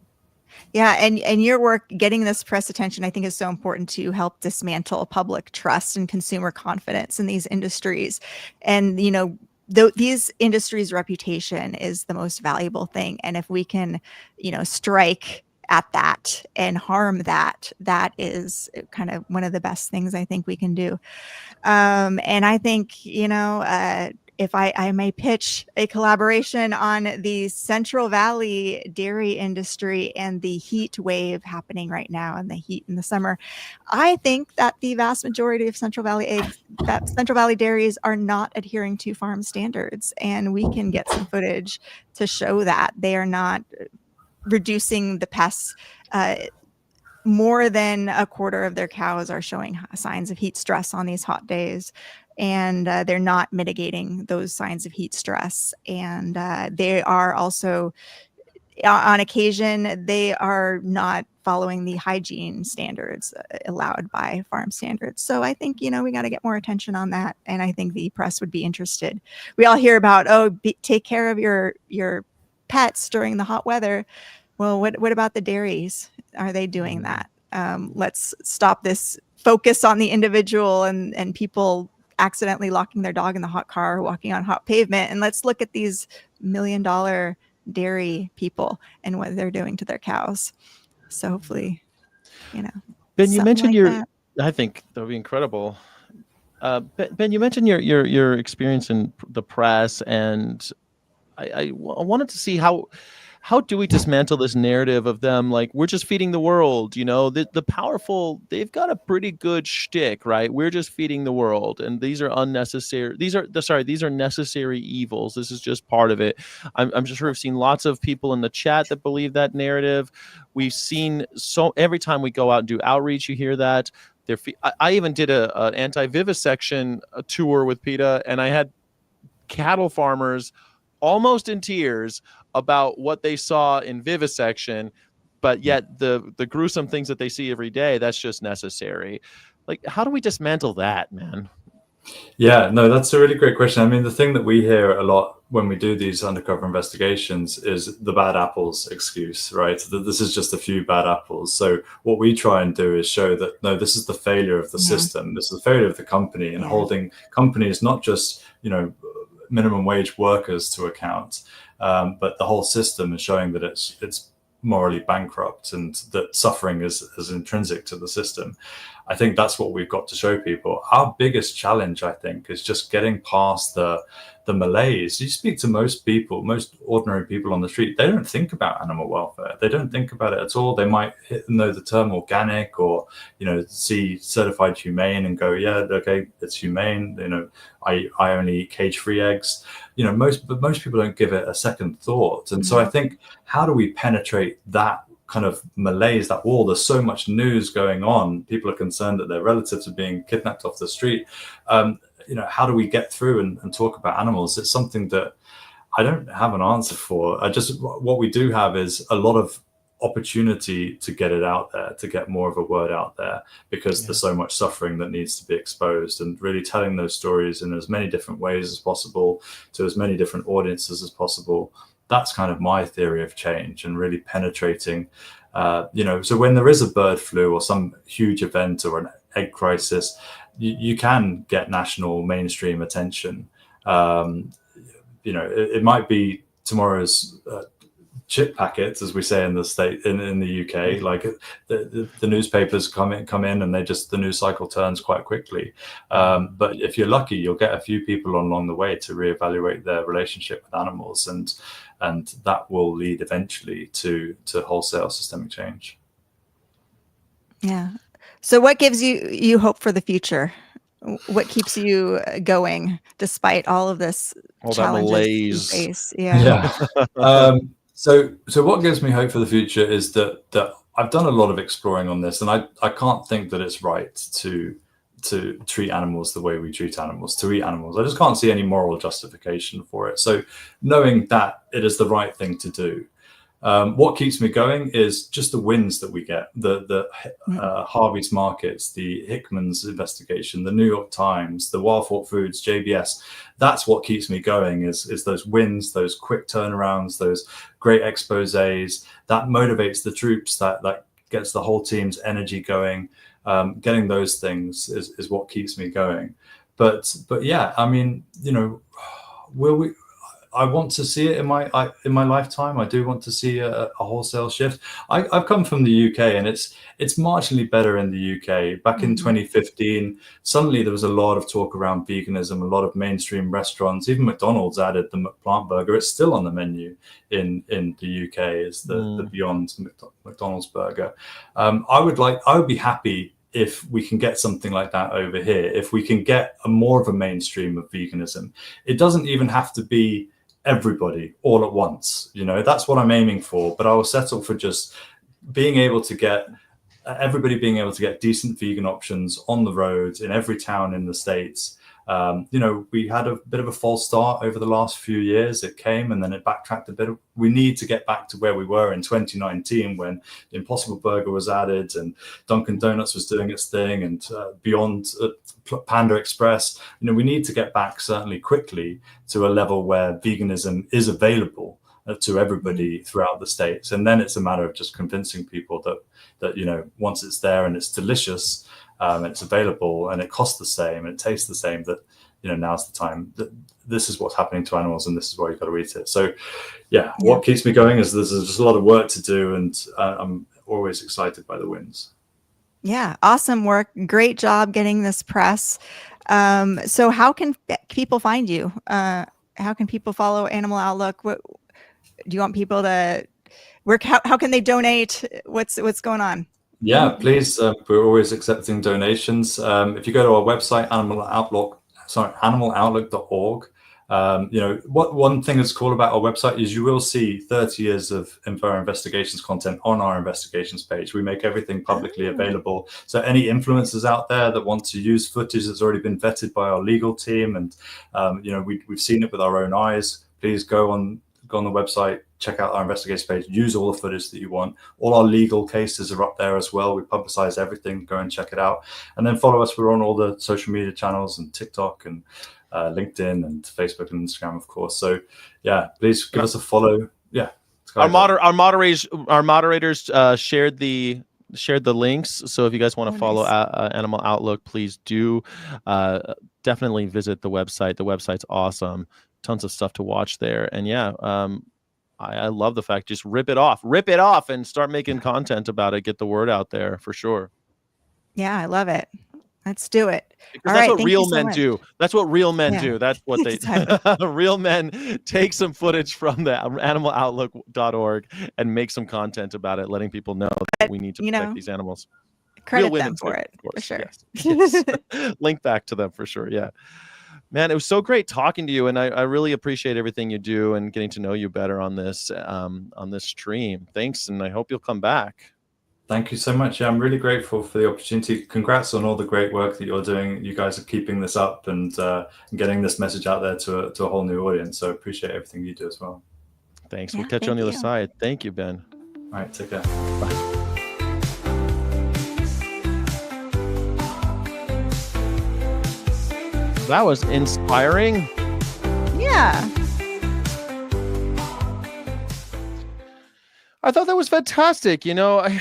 Yeah, and your work getting this press attention, I think, is so important to help dismantle public trust and consumer confidence in these industries. And these industries' reputation is the most valuable thing. And if we can, strike at that and harm that, that is kind of one of the best things I think we can do. And I think, if I may pitch a collaboration on the Central Valley dairy industry and the heat wave happening right now and the heat in the summer, I think that the vast majority of Central Valley dairies are not adhering to farm standards. And we can get some footage to show that they are not reducing the pests. More than a quarter of their cows are showing signs of heat stress on these hot days. And they're not mitigating those signs of heat stress. And they are also, on occasion, they are not following the hygiene standards allowed by farm standards. So I think, we got to get more attention on that. And I think the press would be interested. We all hear about, take care of your pets during the hot weather. Well, what about the dairies? Are they doing that? Let's stop this focus on the individual and people accidentally locking their dog in the hot car or walking on hot pavement. And let's look at these $1 million dairy people and what they're doing to their cows. So hopefully, Ben, you mentioned that. I think that would be incredible. Ben, you mentioned your experience in the press, and I wanted to see how do we dismantle this narrative of them like we're just feeding the world? The powerful, they've got a pretty good shtick, right? We're just feeding the world, and these are unnecessary. These are necessary evils. This is just part of it. I'm sure we've seen lots of people in the chat that believe that narrative. We've seen every time we go out and do outreach, you hear that. I even did an anti-vivisection tour with PETA, and I had cattle farmers almost in tears about what they saw in vivisection, but yet the gruesome things that they see every day, that's just necessary. Like, how do we dismantle that, man? Yeah, no, that's a really great question. I mean, the thing that we hear a lot when we do these undercover investigations is the bad apples excuse, right? That this is just a few bad apples. So what we try and do is show that, no, this is the failure of the system. This is the failure of the company, and holding companies, not just, minimum wage workers to account, but the whole system is showing that it's morally bankrupt and that suffering is intrinsic to the system. I think that's what we've got to show people. Our biggest challenge, I think, is just getting past the malaise. You speak to most people, most ordinary people on the street, they don't think about animal welfare. They don't think about it at all. They might know the term organic or, see certified humane and go, yeah, okay, it's humane. I only eat cage-free eggs. Most people don't give it a second thought. And so I think, how do we penetrate that kind of malaise, that wall? There's so much news going on. People are concerned that their relatives are being kidnapped off the street. How do we get through and talk about animals? It's something that I don't have an answer for. What we do have is a lot of opportunity to get it out there, to get more of a word out there, because there's so much suffering that needs to be exposed, and really telling those stories in as many different ways as possible to as many different audiences as possible. That's kind of my theory of change, and really penetrating, so when there is a bird flu or some huge event or an egg crisis, you can get national mainstream attention. It might be tomorrow's chip packets, as we say in the state in the UK. Like the newspapers come in and the news cycle turns quite quickly. But if you're lucky, you'll get a few people along the way to reevaluate their relationship with animals, and that will lead eventually to wholesale systemic change. Yeah. So what gives you hope for the future? What keeps you going despite all of this challenges you face? Yeah. So what gives me hope for the future is that I've done a lot of exploring on this, and I can't think that it's right to treat animals the way we treat animals, to eat animals. I just can't see any moral justification for it. So knowing that it is the right thing to do. What keeps me going is just the wins that we get, the Harvey's Markets, the Hickman's investigation, the New York Times, the Wild Fought Foods, JBS. That's what keeps me going is those wins, those quick turnarounds, those great exposés. That motivates the troops, that gets the whole team's energy going. Getting those things is what keeps me going. But yeah, I mean, I want to see it in my lifetime. I do want to see a wholesale shift. I've come from the UK, and it's marginally better in the UK. Back in 2015, suddenly there was a lot of talk around veganism. A lot of mainstream restaurants, even McDonald's, added the plant burger. It's still on the menu in the UK. Is the Beyond McDonald's burger. I would be happy if we can get something like that over here. If we can get more of a mainstream of veganism, it doesn't even have to be everybody all at once. That's what I'm aiming for. But I will settle for just being able to get everybody being able to get decent vegan options on the road in every town in the States. We had a bit of a false start over the last few years. It came and then it backtracked a bit. We need to get back to where we were in 2019 when the Impossible Burger was added and Dunkin' Donuts was doing its thing, and Beyond Panda Express. We need to get back certainly quickly to a level where veganism is available to everybody throughout the States. And then it's a matter of just convincing people that once it's there and it's delicious, it's available and it costs the same and it tastes the same, that now's the time. This is what's happening to animals, and this is why you've got to eat it. So what keeps me going is there's just a lot of work to do, and I'm always excited by the wins. Yeah, awesome work. Great job getting this press. So how can people find you? How can people follow Animal Outlook? What do you want people to work? How can they donate? What's going on? Yeah, please. We're always accepting donations. If you go to our website, animaloutlook.org. One thing that's cool about our website is you will see 30 years of Info Investigations content on our investigations page. We make everything publicly available. So any influencers out there that want to use footage that's already been vetted by our legal team, and we've seen it with our own eyes, please go on the website, check out our investigation page, use all the footage that you want. All our legal cases are up there as well. We publicize everything. Go and check it out. And then follow us. We're on all the social media channels and TikTok and LinkedIn and Facebook and Instagram, of course. So please give us a follow. Yeah. Our moderators shared the links. So if you guys want to follow Animal Outlook, please do. Definitely visit the website. The website's awesome. Tons of stuff to watch there. And I love the fact, just rip it off and start making content about it. Get the word out there for sure. Yeah, I love it. Let's do it. Because that's what real men do. That's what real men do. That's what they real men take some footage from the animaloutlook.org and make some content about it, letting people know that we need to protect these animals. Credit them for it, for sure. Yes. Link back to them for sure. Yeah. Man, it was so great talking to you, and I really appreciate everything you do and getting to know you better on this stream. Thanks, and I hope you'll come back. Thank you so much. Yeah, I'm really grateful for the opportunity. Congrats on all the great work that you're doing. You guys are keeping this up and getting this message out there to a whole new audience. So appreciate everything you do as well. Thanks. We'll catch you on the other side. Thank you, Ben. All right, take care. Bye. That was inspiring. Yeah. I thought that was fantastic. I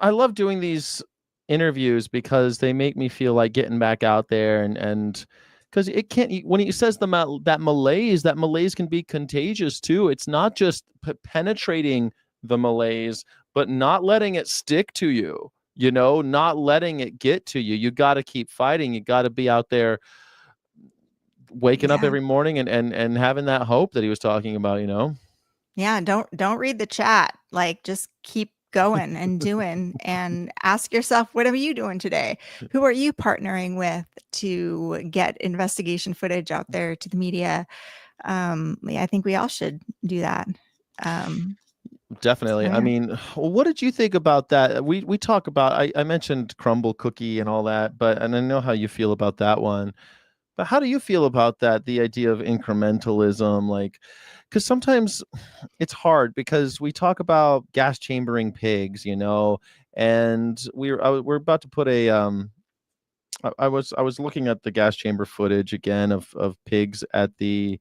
love doing these interviews because they make me feel like getting back out there and because it can't. When he says that malaise can be contagious too. It's not just penetrating the malaise, but not letting it stick to you. Not letting it get to you. You got to keep fighting. You got to be out there, waking up every morning and having that hope that he was talking about. Yeah, don't read the chat. Like, just keep going and doing, and ask yourself, what are you doing today? Who are you partnering with to get investigation footage out there to the media? I think we all should do that. Definitely. So, I mean, what did you think about that? We talk about, I mentioned Crumble Cookie and all that, and I know how you feel about that one. But how do you feel about that? The idea of incrementalism, because sometimes it's hard because we talk about gas chambering pigs, and we're about to put a I was looking at the gas chamber footage again of pigs at the,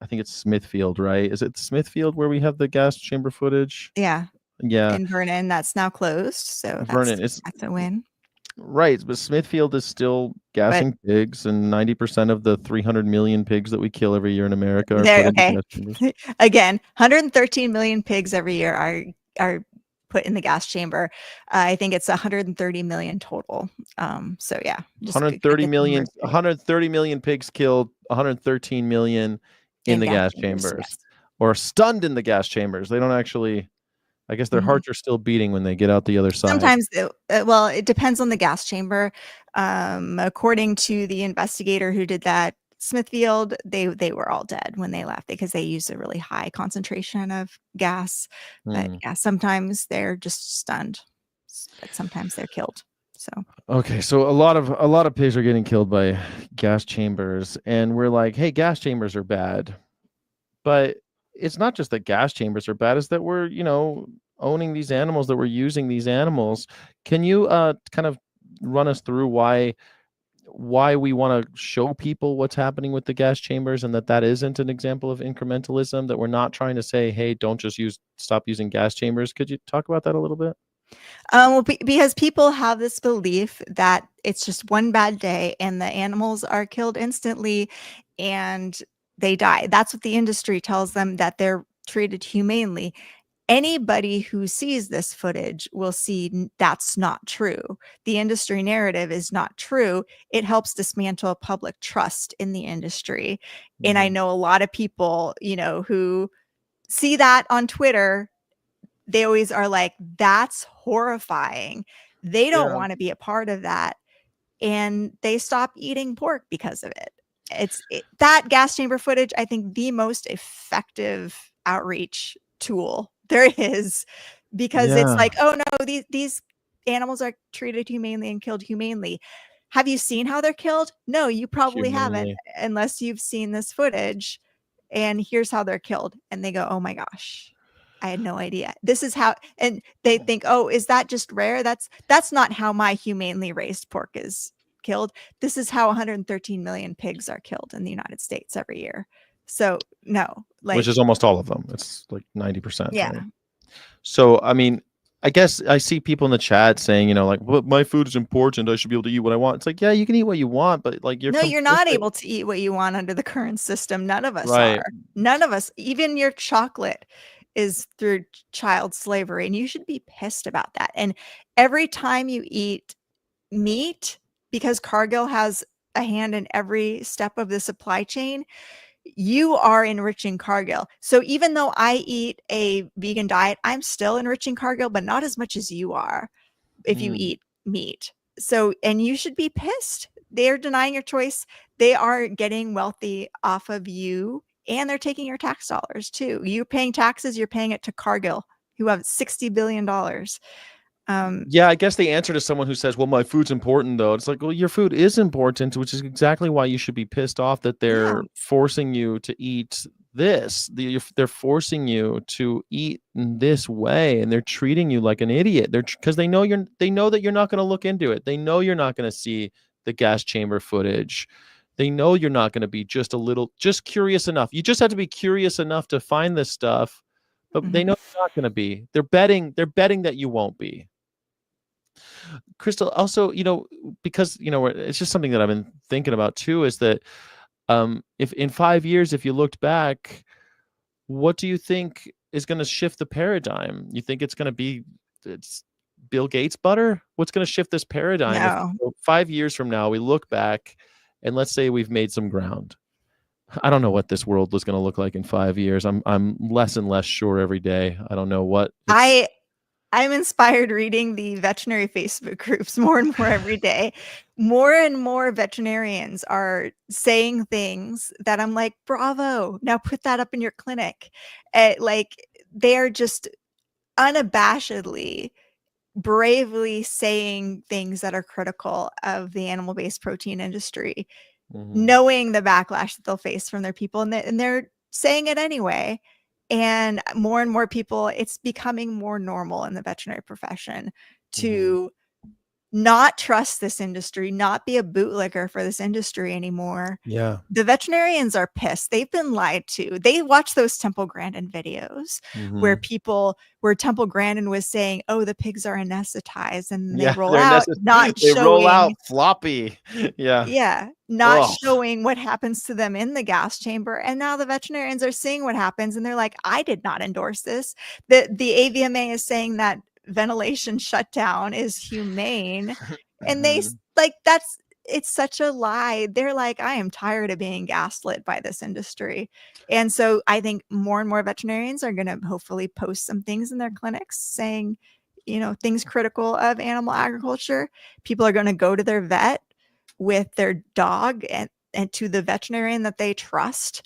I think it's Smithfield, right? Is it Smithfield where we have the gas chamber footage? yeah. Yeah. In Vernon, that's now closed. So Vernon that's a win. Right, but Smithfield is still gassing pigs, and 90% of the 300 million pigs that we kill every year in America are put into gas chambers. Again, 113 million pigs every year are put in the gas chamber. I think it's 130 million total. So yeah, 130 million pigs killed, 113 million in the gas chambers, or stunned in the gas chambers. They don't actually, I guess their hearts are still beating when they get out the other side. Sometimes, it depends on the gas chamber. According to the investigator who did that, Smithfield, they were all dead when they left because they used a really high concentration of gas. But yeah, sometimes they're just stunned, but sometimes they're killed. So okay, so a lot of pigs are getting killed by gas chambers, and we're like, hey, gas chambers are bad, but it's not just that gas chambers are bad, it's that we're, owning these animals, that we're using these animals. Can you kind of run us through why we want to show people what's happening with the gas chambers, and that isn't an example of incrementalism, that we're not trying to say, hey, don't just stop using gas chambers? Could you talk about that a little bit? Well, because people have this belief that it's just one bad day and the animals are killed instantly and they die. That's what the industry tells them, that they're treated humanely. Anybody who sees this footage will see that's not true. The industry narrative is not true. It helps dismantle public trust in the industry. And I know a lot of people, who see that on Twitter, they always are like, that's horrifying. They don't want to be a part of that. And they stop eating pork because of it. That gas chamber footage, I think, the most effective outreach tool there is, because it's like, oh no, these animals are treated humanely and killed humanely. Have you seen how they're killed? No, you probably haven't, unless you've seen this footage. And here's how they're killed. And they go, oh my gosh, I had no idea. This is how, and they think, oh, is that just rare? That's not how my humanely raised pork is killed. This is how 113 million pigs are killed in the United States every year. So no, which is almost all of them. It's like 90%. Yeah. Right? So, I mean, I guess I see people in the chat saying, well, my food is important, I should be able to eat what I want. It's like, yeah, you can eat what you want, but you're not able to eat what you want under the current system. None of us are. None of us. Even your chocolate is through child slavery, and you should be pissed about that. And every time you eat meat, because Cargill has a hand in every step of the supply chain, you are enriching Cargill. So even though I eat a vegan diet, I'm still enriching Cargill, but not as much as you are if you eat meat. So, and you should be pissed. They're denying your choice. They are getting wealthy off of you, and they're taking your tax dollars too. You're paying taxes, you're paying it to Cargill, who have $60 billion. Yeah, I guess the answer to someone who says, well, my food's important, though, it's like, well, your food is important, which is exactly why you should be pissed off that they're forcing you to eat this. They're forcing you to eat in this way, and they're treating you like an idiot. Because they know that you're not going to look into it. They know you're not going to see the gas chamber footage. They know you're not going to be just curious enough. You just have to be curious enough to find this stuff, but they know you're not going to be. They're betting that you won't be. Crystal, also, because, it's just something that I've been thinking about too, is that if in 5 years, if you looked back, what do you think is going to shift the paradigm? You think it's going to be it's Bill Gates butter? What's going to shift this paradigm? No. If 5 years from now we look back and let's say we've made some ground. I don't know what this world was going to look like in 5 years. I'm less and less sure every day. I don't know what. I'm inspired reading the veterinary Facebook groups more and more every day. More and more veterinarians are saying things that I'm like, bravo, now put that up in your clinic. They're just unabashedly, bravely saying things that are critical of the animal-based protein industry, knowing the backlash that they'll face from their people, and they're saying it anyway. And more people, it's becoming more normal in the veterinary profession to not trust this industry, not be a bootlicker for this industry anymore. Yeah. The veterinarians are pissed. They've been lied to. They watch those Temple Grandin videos where Temple Grandin was saying, oh, the pigs are anesthetized, and they roll out, not they showing, roll out floppy. Yeah. Not showing what happens to them in the gas chamber. And now the veterinarians are seeing what happens, and they're like, I did not endorse this. The AVMA is saying that ventilation shutdown is humane. And they it's such a lie. They're like, I am tired of being gaslit by this industry. And so I think more and more veterinarians are going to hopefully post some things in their clinics saying, things critical of animal agriculture. People are going to go to their vet with their dog and to the veterinarian that they trust.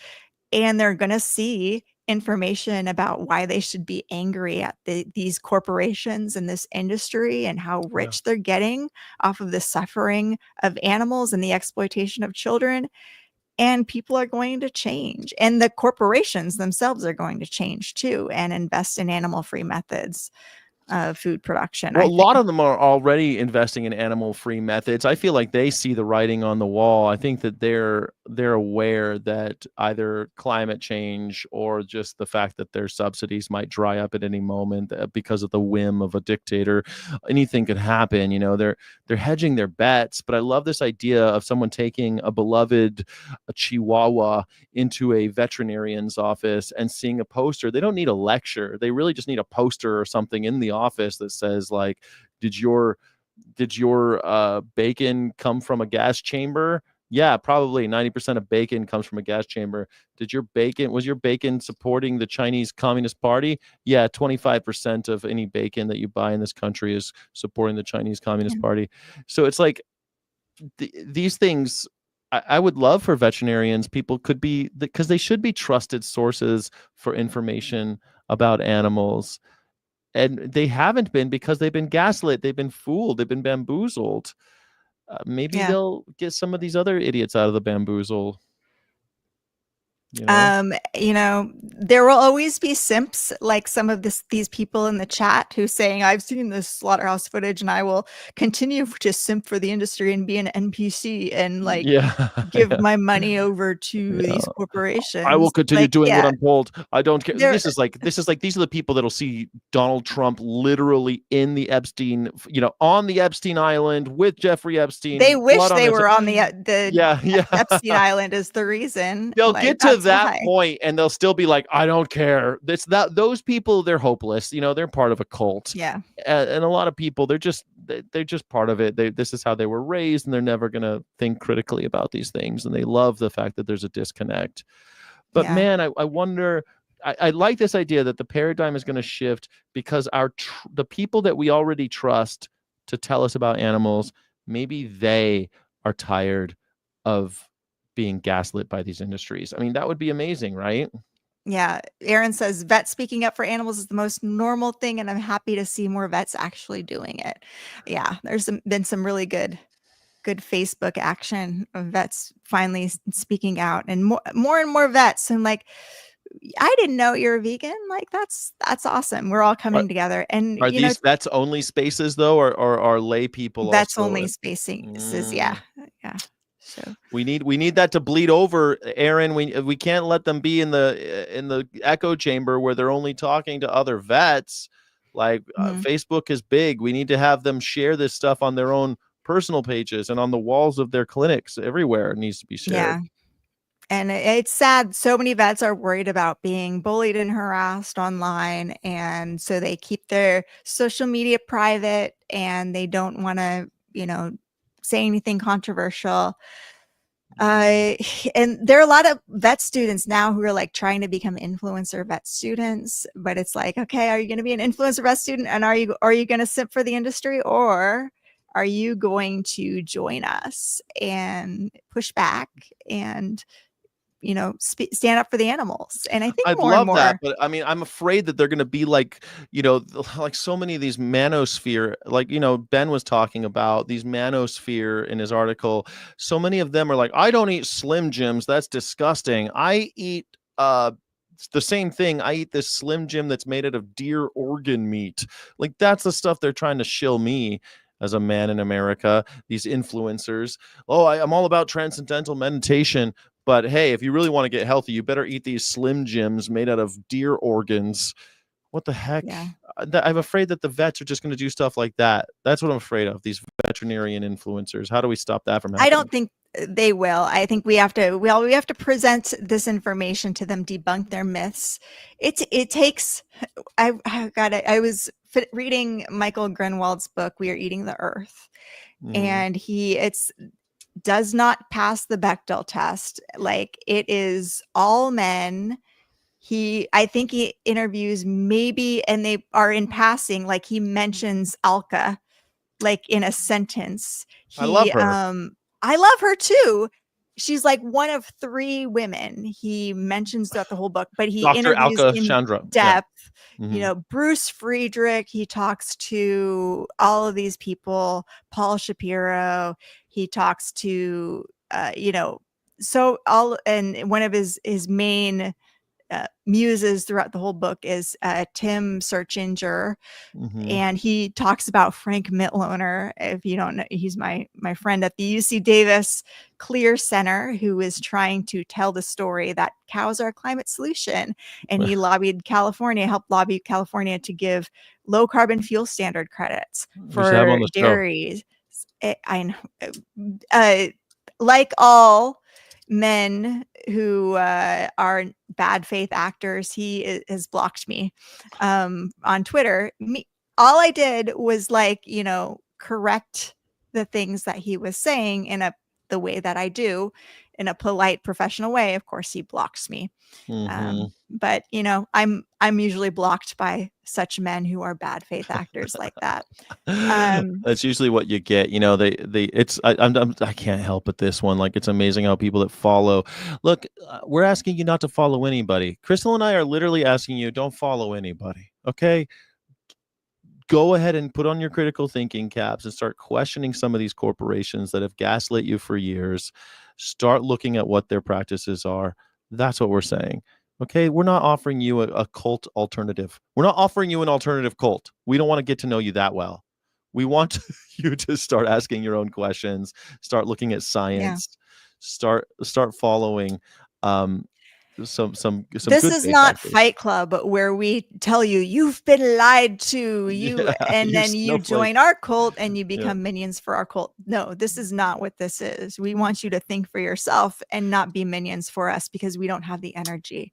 And they're going to see information about why they should be angry at these corporations and this industry and how rich they're getting off of the suffering of animals and the exploitation of children. And people are going to change, and the corporations themselves are going to change too and invest in animal-free methods of food production. Well, a lot of them are already investing in animal-free methods. I feel like they see the writing on the wall. I think that they're aware that either climate change or just the fact that their subsidies might dry up at any moment because of the whim of a dictator. Anything could happen. They're hedging their bets. But I love this idea of someone taking a beloved Chihuahua into a veterinarian's office and seeing a poster. They don't need a lecture. They really just need a poster or something in the office that says, like, did your bacon come from a gas chamber? Yeah, probably 90% of bacon comes from a gas chamber. Was your bacon supporting the Chinese Communist Party? Yeah, 25% of any bacon that you buy in this country is supporting the Chinese Communist Party. So it's like these things. I would love for veterinarians, people could be, because they should be trusted sources for information about animals. And they haven't been because they've been gaslit. They've been fooled. They've been bamboozled. Maybe they'll get some of these other idiots out of the bamboozle. There will always be simps like some of these people in the chat who's saying, I've seen this slaughterhouse footage and I will continue to simp for the industry and be an NPC and give my money over to these corporations. I will continue doing what I'm told. I don't care. This is like these are the people that'll see Donald Trump literally in the Epstein, on the Epstein Island with Jeffrey Epstein. They wish they were on the Epstein Island is the reason. They'll get to that point and they'll still be like, I don't care. Those people, they're hopeless. They're part of a cult. Yeah. And a lot of people, they're just part of it. This is how they were raised, and they're never going to think critically about these things. And they love the fact that there's a disconnect. But man, I wonder, I like this idea that the paradigm is going to shift because the people that we already trust to tell us about animals, maybe they are tired of being gaslit by these industries. I mean, that would be amazing, right? Yeah. Aaron says, vet speaking up for animals is the most normal thing, and I'm happy to see more vets actually doing it. Yeah. There's been some really good Facebook action of vets finally speaking out, and more and more vets. And like, I didn't know you're a vegan. Like, that's awesome. We're all coming together. And are these vets only spaces though, or are lay people? Vets only spaces. Yeah. So we need that to bleed over, Aaron. We can't let them be in the echo chamber where they're only talking to other vets. Like Facebook is big. We need to have them share this stuff on their own personal pages and on the walls of their clinics. Everywhere it needs to be shared. Yeah. And it's sad. So many vets are worried about being bullied and harassed online. And so they keep their social media private and they don't want to, say anything controversial. And there are a lot of vet students now who are like trying to become influencer vet students, but it's like, okay, are you going to be an influencer vet student? And are you going to simp for the industry, or are you going to join us and push back and stand up for the animals? And I think I'd more love and more that, but I mean, I'm afraid that they're going to be like, like so many of these manosphere, like, Ben was talking about these manosphere in his article. So many of them are like, I don't eat Slim Jims. That's disgusting. I eat, the same thing. I eat this Slim Jim that's made out of deer organ meat. Like, that's the stuff they're trying to shill me as a man in America, these influencers. Oh, I'm all about transcendental meditation. But hey, if you really want to get healthy, you better eat these Slim Jims made out of deer organs. What the heck? Yeah. I'm afraid that the vets are just going to do stuff like that. That's what I'm afraid of, these veterinarian influencers. How do we stop that from happening? I don't think they will. I think we have to present this information to them, debunk their myths. It takes, I was reading Michael Grunwald's book, We Are Eating the Earth. And it's does not pass the Bechdel test. Like, it is all men. I think he interviews maybe, and they are in passing, like he mentions Alka, like in a sentence. I love her. I love her too. She's like one of 3 women he mentions throughout the whole book, but he Dr. interviews Alka in Chandra. depth. Yeah. Bruce Friedrich, he talks to all of these people, Paul Shapiro, he talks to, so and one of his main muses throughout the whole book is Tim Searchinger, and he talks about Frank Mitloehner. If you don't know, he's my friend at the UC Davis Clear Center, who is trying to tell the story that cows are a climate solution, and he helped lobby California to give low carbon fuel standard credits for dairies. I know, like all men who are bad faith actors, he has blocked me on Twitter. All I did was correct the things that he was saying in the way that I do, in a polite, professional way. Of course, he blocks me. But I'm usually blocked by such men who are bad faith actors like that. That's usually what you get. I can't help but this one. Like, it's amazing how people that follow. Look, we're asking you not to follow anybody. Crystal and I are literally asking you, don't follow anybody. Okay. Go ahead and put on your critical thinking caps and start questioning some of these corporations that have gaslit you for years. Start looking at what their practices are. That's what we're saying. Okay, we're not offering you a cult alternative. We're not offering you an alternative cult. We don't want to get to know you that well. We want you to start asking your own questions, start looking at science, start following some this is not factors. Fight Club, where we tell you you've been lied to, and then you join our cult and you become minions for our cult. No, this is not what this is. We want you to think for yourself and not be minions for us, because we don't have the energy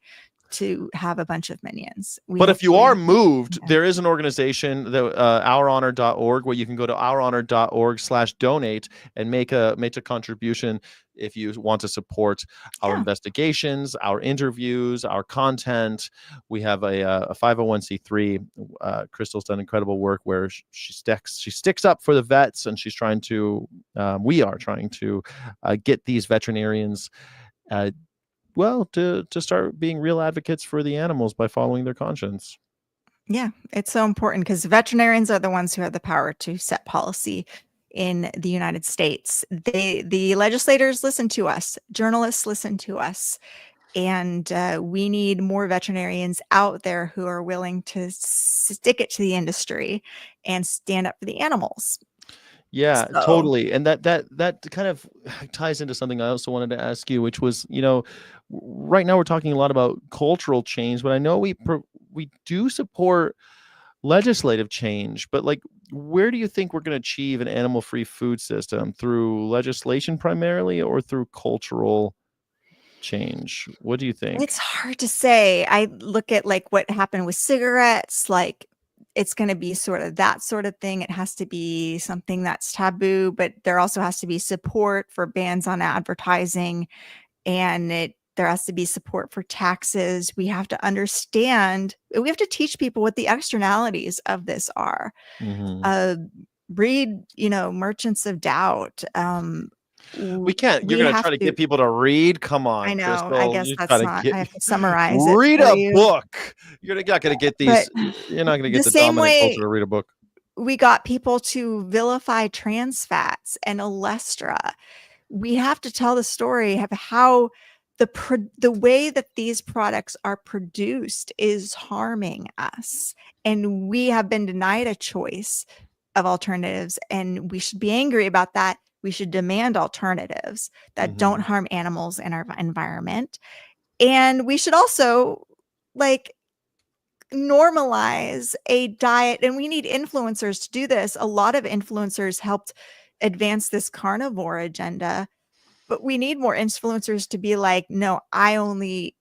to have a bunch of minions. But if you are moved, there is an organization, OurHonor.org, where you can go to OurHonor.org/donate and make a contribution if you want to support our investigations, our interviews, our content. We have a 501c3. Crystal's done incredible work where she sticks up for the vets, and she's trying to, we are trying to get these veterinarians to start being real advocates for the animals by following their conscience. Yeah, it's so important, because veterinarians are the ones who have the power to set policy in the United States. The legislators listen to us, journalists listen to us, and we need more veterinarians out there who are willing to stick it to the industry and stand up for the animals. Yeah, totally. And that kind of ties into something I also wanted to ask you, which was, right now we're talking a lot about cultural change, but I know we do support legislative change, but like, where do you think we're going to achieve an animal-free food system? Through legislation primarily, or through cultural change? What do you think? It's hard to say. I look at like what happened with cigarettes, like it's going to be sort of that sort of thing. It has to be something that's taboo, but there also has to be support for bans on advertising, and there has to be support for taxes. We have to understand, we have to teach people what the externalities of this are. Read, Merchants of Doubt. We can't. You're We going to have try to get people to read? Come on, I know. Crystal. I guess You're that's trying not. to I have to summarize it read for a you. book. You're not going to get these. You're not going to get the same dominant way culture to read a book. we got people to vilify trans fats and olestra. We have to tell the story of how the way that these products are produced is harming us, and we have been denied a choice of alternatives, and we should be angry about that. We should demand alternatives that don't harm animals and our environment. And we should also like normalize a diet, and we need influencers to do this. A lot of influencers helped advance this carnivore agenda, but we need more influencers to be like, no, I only eat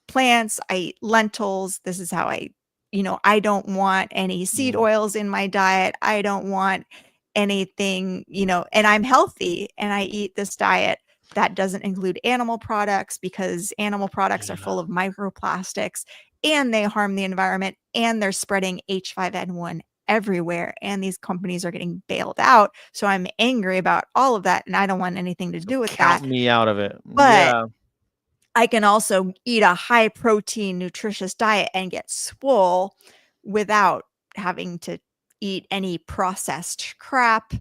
plants, I eat lentils. This is how I don't want any seed oils in my diet. I don't want anything, and I'm healthy and I eat this diet that doesn't include animal products, because animal products are full of microplastics and they harm the environment, and they're spreading H5N1 everywhere, and these companies are getting bailed out. So I'm angry about all of that, and I don't want anything to do with that. Count me out of it. But I can also eat a high protein, nutritious diet and get swole without having to eat any processed crap.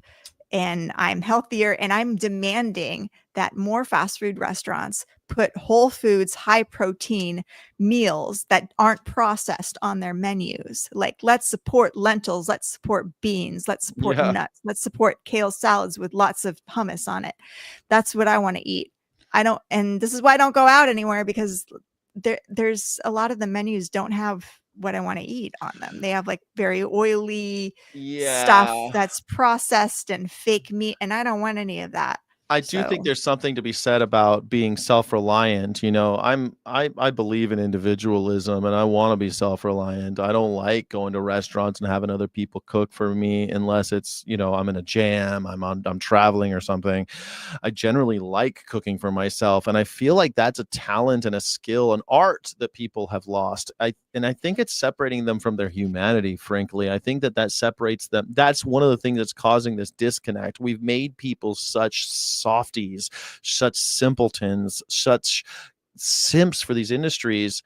And I'm healthier, and I'm demanding that more fast food restaurants put whole foods, high protein meals that aren't processed on their menus. Like, let's support lentils, let's support beans, let's support nuts, let's support kale salads with lots of hummus on it. That's what I want to eat. And this is why I don't go out anywhere, because there's a lot of the menus don't have what I want to eat on them. They have like very oily stuff that's processed and fake meat, and I don't want any of that. I do think there's something to be said about being self-reliant. I believe in individualism, and I want to be self-reliant. I don't like going to restaurants and having other people cook for me unless it's, I'm in a jam, I'm traveling or something. I generally like cooking for myself, and I feel like that's a talent and a skill, an art that people have lost. I think it's separating them from their humanity, frankly. I think that separates them. That's one of the things that's causing this disconnect. We've made people such softies, such simpletons, such simps for these industries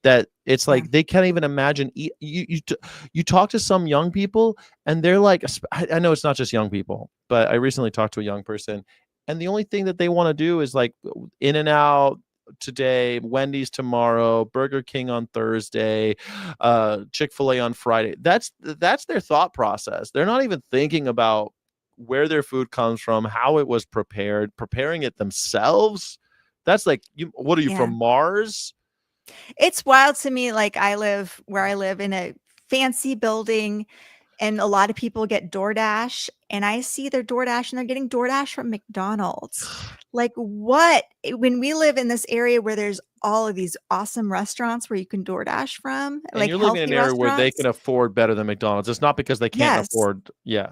that it's like they can't even imagine. You talk to some young people and they're like, I know it's not just young people, but I recently talked to a young person, and the only thing that they want to do is like In-N-Out today, Wendy's tomorrow, Burger King on Thursday, Chick-fil-A on Friday. That's their thought process. They're not even thinking about where their food comes from, how it was preparing it themselves. That's like, what are you, from Mars? It's wild to me. Like, where I live in a fancy building, and a lot of people get DoorDash, and I see their DoorDash and they're getting DoorDash from McDonald's. Like, what? When we live in this area where there's all of these awesome restaurants where you can DoorDash from, and like you're living in an area where they can afford better than McDonald's. It's not because they can't afford. Yeah.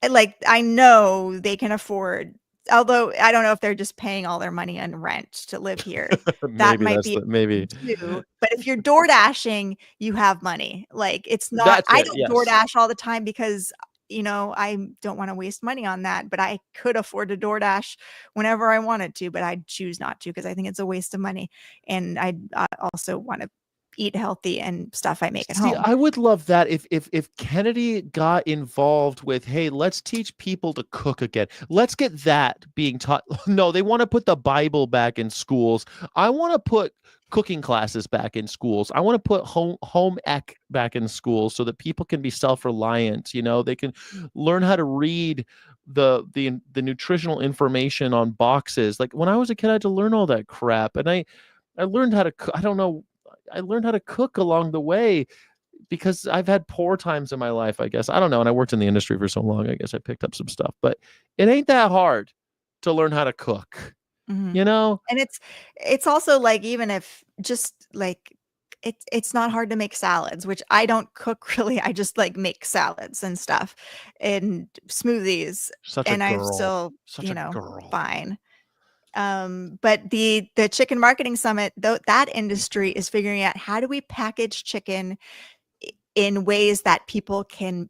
Like, I know they can afford, although I don't know if they're just paying all their money on rent to live here. That might be maybe too. But if you're door dashing, you have money. Like, it's not, I don't door dash all the time because, I don't want to waste money on that, but I could afford to DoorDash whenever I wanted to, but I choose not to because I think it's a waste of money. And I also want to eat healthy and stuff I make at home. I would love that if Kennedy got involved with, hey, let's teach people to cook again. Let's get that being taught. No, they want to put the Bible back in schools. I want to put cooking classes back in schools. I want to put home ec back in schools so that people can be self-reliant. They can learn how to read the nutritional information on boxes. Like, when I was a kid, I had to learn all that crap, and I learned how to I learned how to cook along the way. because I've had poor times in my life, I guess. I don't know. And I worked in the industry for so long, I guess I picked up some stuff, but it ain't that hard to learn how to cook, Mhm. you know? And it's also like, even if just like it's not hard to make salads, which I don't cook really. I just like make salads and stuff and smoothies, Such a and I'm girl. still, Such a know, girl. fine. But the Chicken Marketing Summit, though, that industry is figuring out, how do we package chicken in ways that people can,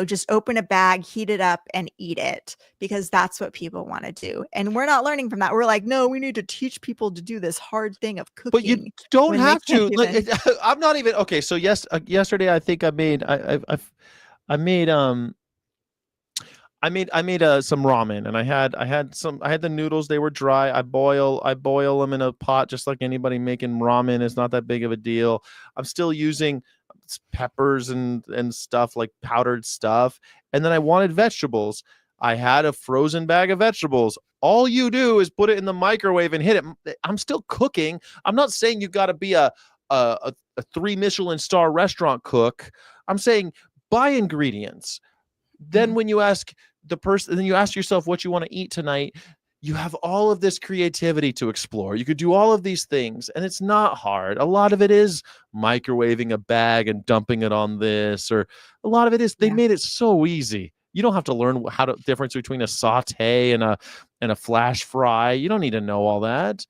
just open a bag, heat it up, and eat it, because that's what people want to do. And we're not learning from that. We're like, no, we need to teach people to do this hard thing of But you cooking don't when they have can't to. Like, even. I'm not even okay. So yesterday I think I made I made some ramen, and I had the noodles. They were dry. I boil them in a pot just like anybody making ramen. It's not that big of a deal. I'm still using peppers and stuff, like powdered stuff. And then I wanted vegetables. I had a frozen bag of vegetables. All you do is put it in the microwave and hit it. I'm still cooking. I'm not saying you got to be a 3 Michelin star restaurant cook. I'm saying buy ingredients. Then when you ask the person, then you ask yourself what you want to eat tonight, you have all of this creativity to explore. You could do all of these things, and it's not hard. A lot of it is microwaving a bag and dumping it on this, or a lot of it is they made it so easy. You don't have to learn difference between a saute and a flash fry. You don't need to know all that.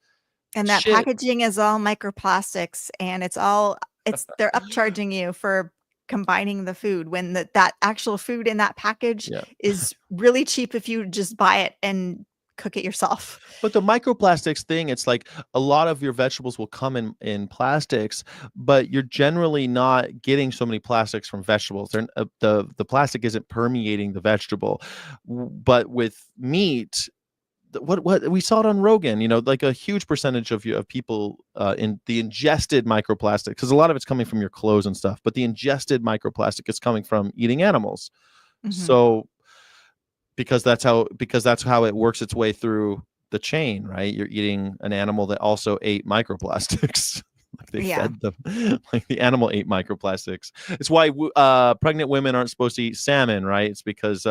And that packaging is all microplastics, and they're upcharging you for combining the food, when that actual food in that package is really cheap if you just buy it and cook it yourself. But the microplastics thing, it's like a lot of your vegetables will come in plastics, but you're generally not getting so many plastics from vegetables. The plastic isn't permeating the vegetable. But with meat, what we saw it on Rogan, like a huge percentage of people in the ingested microplastic, because a lot of it's coming from your clothes and stuff, but the ingested microplastic is coming from eating animals. So because that's how it works its way through the chain, right? You're eating an animal that also ate microplastics. Like they fed them, like the animal ate microplastics. It's why pregnant women aren't supposed to eat salmon, right? It's because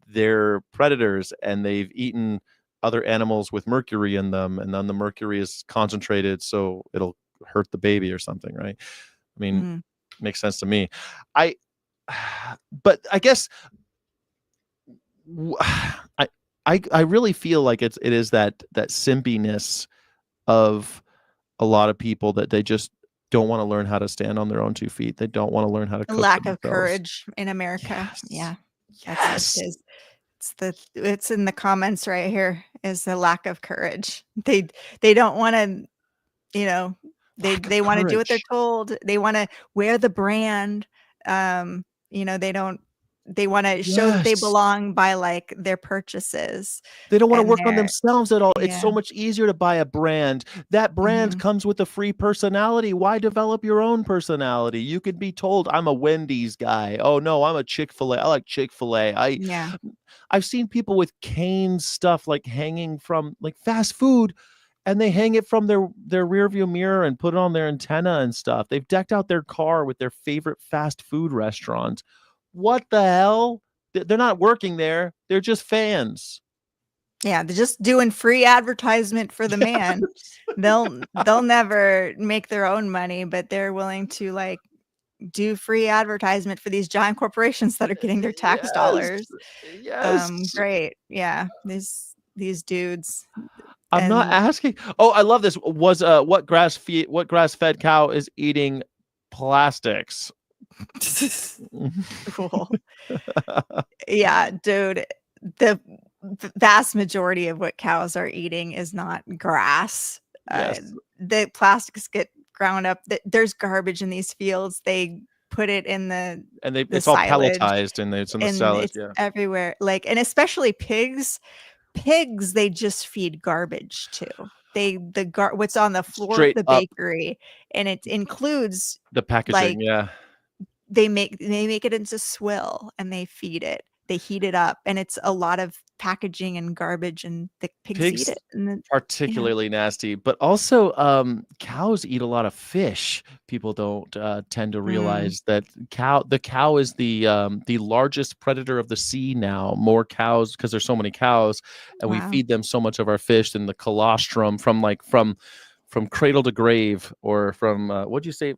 they're predators and they've eaten other animals with mercury in them, and then the mercury is concentrated, so it'll hurt the baby or something, right? I mean, makes sense to me. But I guess I really feel like it is that simpiness of a lot of people, that they just don't want to learn how to stand on their own 2 feet. They don't want to learn how to cook A lack for of themselves. courage in America. Yes. That's what it is. It's in the comments right here, is the lack of courage. They don't want to, they want to do what they're told. They want to wear the brand. They want to show that they belong by like their purchases. They don't want to work on themselves at all. It's so Yeah. much easier to buy a brand. That brand comes with a free personality. Why develop your own personality? You could be told, I'm a Wendy's guy. Oh no, I'm a Chick-fil-A. I like Chick-fil-A. I've seen people with cane stuff like hanging from like fast food, and they hang it from their rear view mirror and put it on their antenna and stuff. They've decked out their car with their favorite fast food restaurant. What the hell? They're not working there. They're just fans. Yeah, they're just doing free advertisement for the man. They'll never make their own money, but they're willing to like do free advertisement for these giant corporations that are getting their tax dollars. Great. Yeah. These dudes. I'm not asking. Oh, I love this. Was what grass-fed cow is eating plastics? Cool. Yeah, dude. The vast majority of what cows are eating is not grass. The plastics get ground up. There's garbage in these fields. They put it in it's all pelletized, and it's in the salad. It's everywhere. Like, and especially pigs, they just feed garbage to. What's on the floor of the bakery, and it includes the packaging. Like, they make it into swill and they feed it. they heat it up, and it's a lot of packaging and garbage, and the pigs eat it. And then, particularly nasty, but also cows eat a lot of fish. People don't tend to realize that the cow is the largest predator of the sea now. More cows, because there's so many cows, and we feed them so much of our fish, and the colostrum from cradle to grave, or from what'd you say?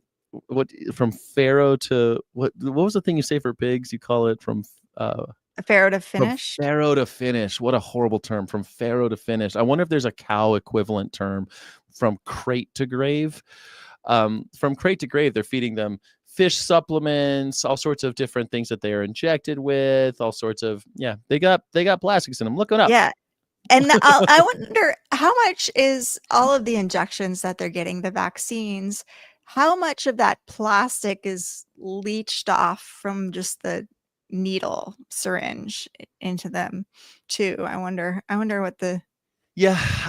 From farrow to what was the thing you say for pigs? You call it from farrow to finish. From farrow to finish. What a horrible term. From farrow to finish. I wonder if there's a cow equivalent term. From crate to grave. From crate to grave, they're feeding them fish supplements, all sorts of different things that they are injected with, all sorts of they got plastics in them. Look it up. Yeah. And I wonder how much is all of the injections that they're getting, the vaccines, how much of that plastic is leached off from just the needle syringe into them too. I wonder what the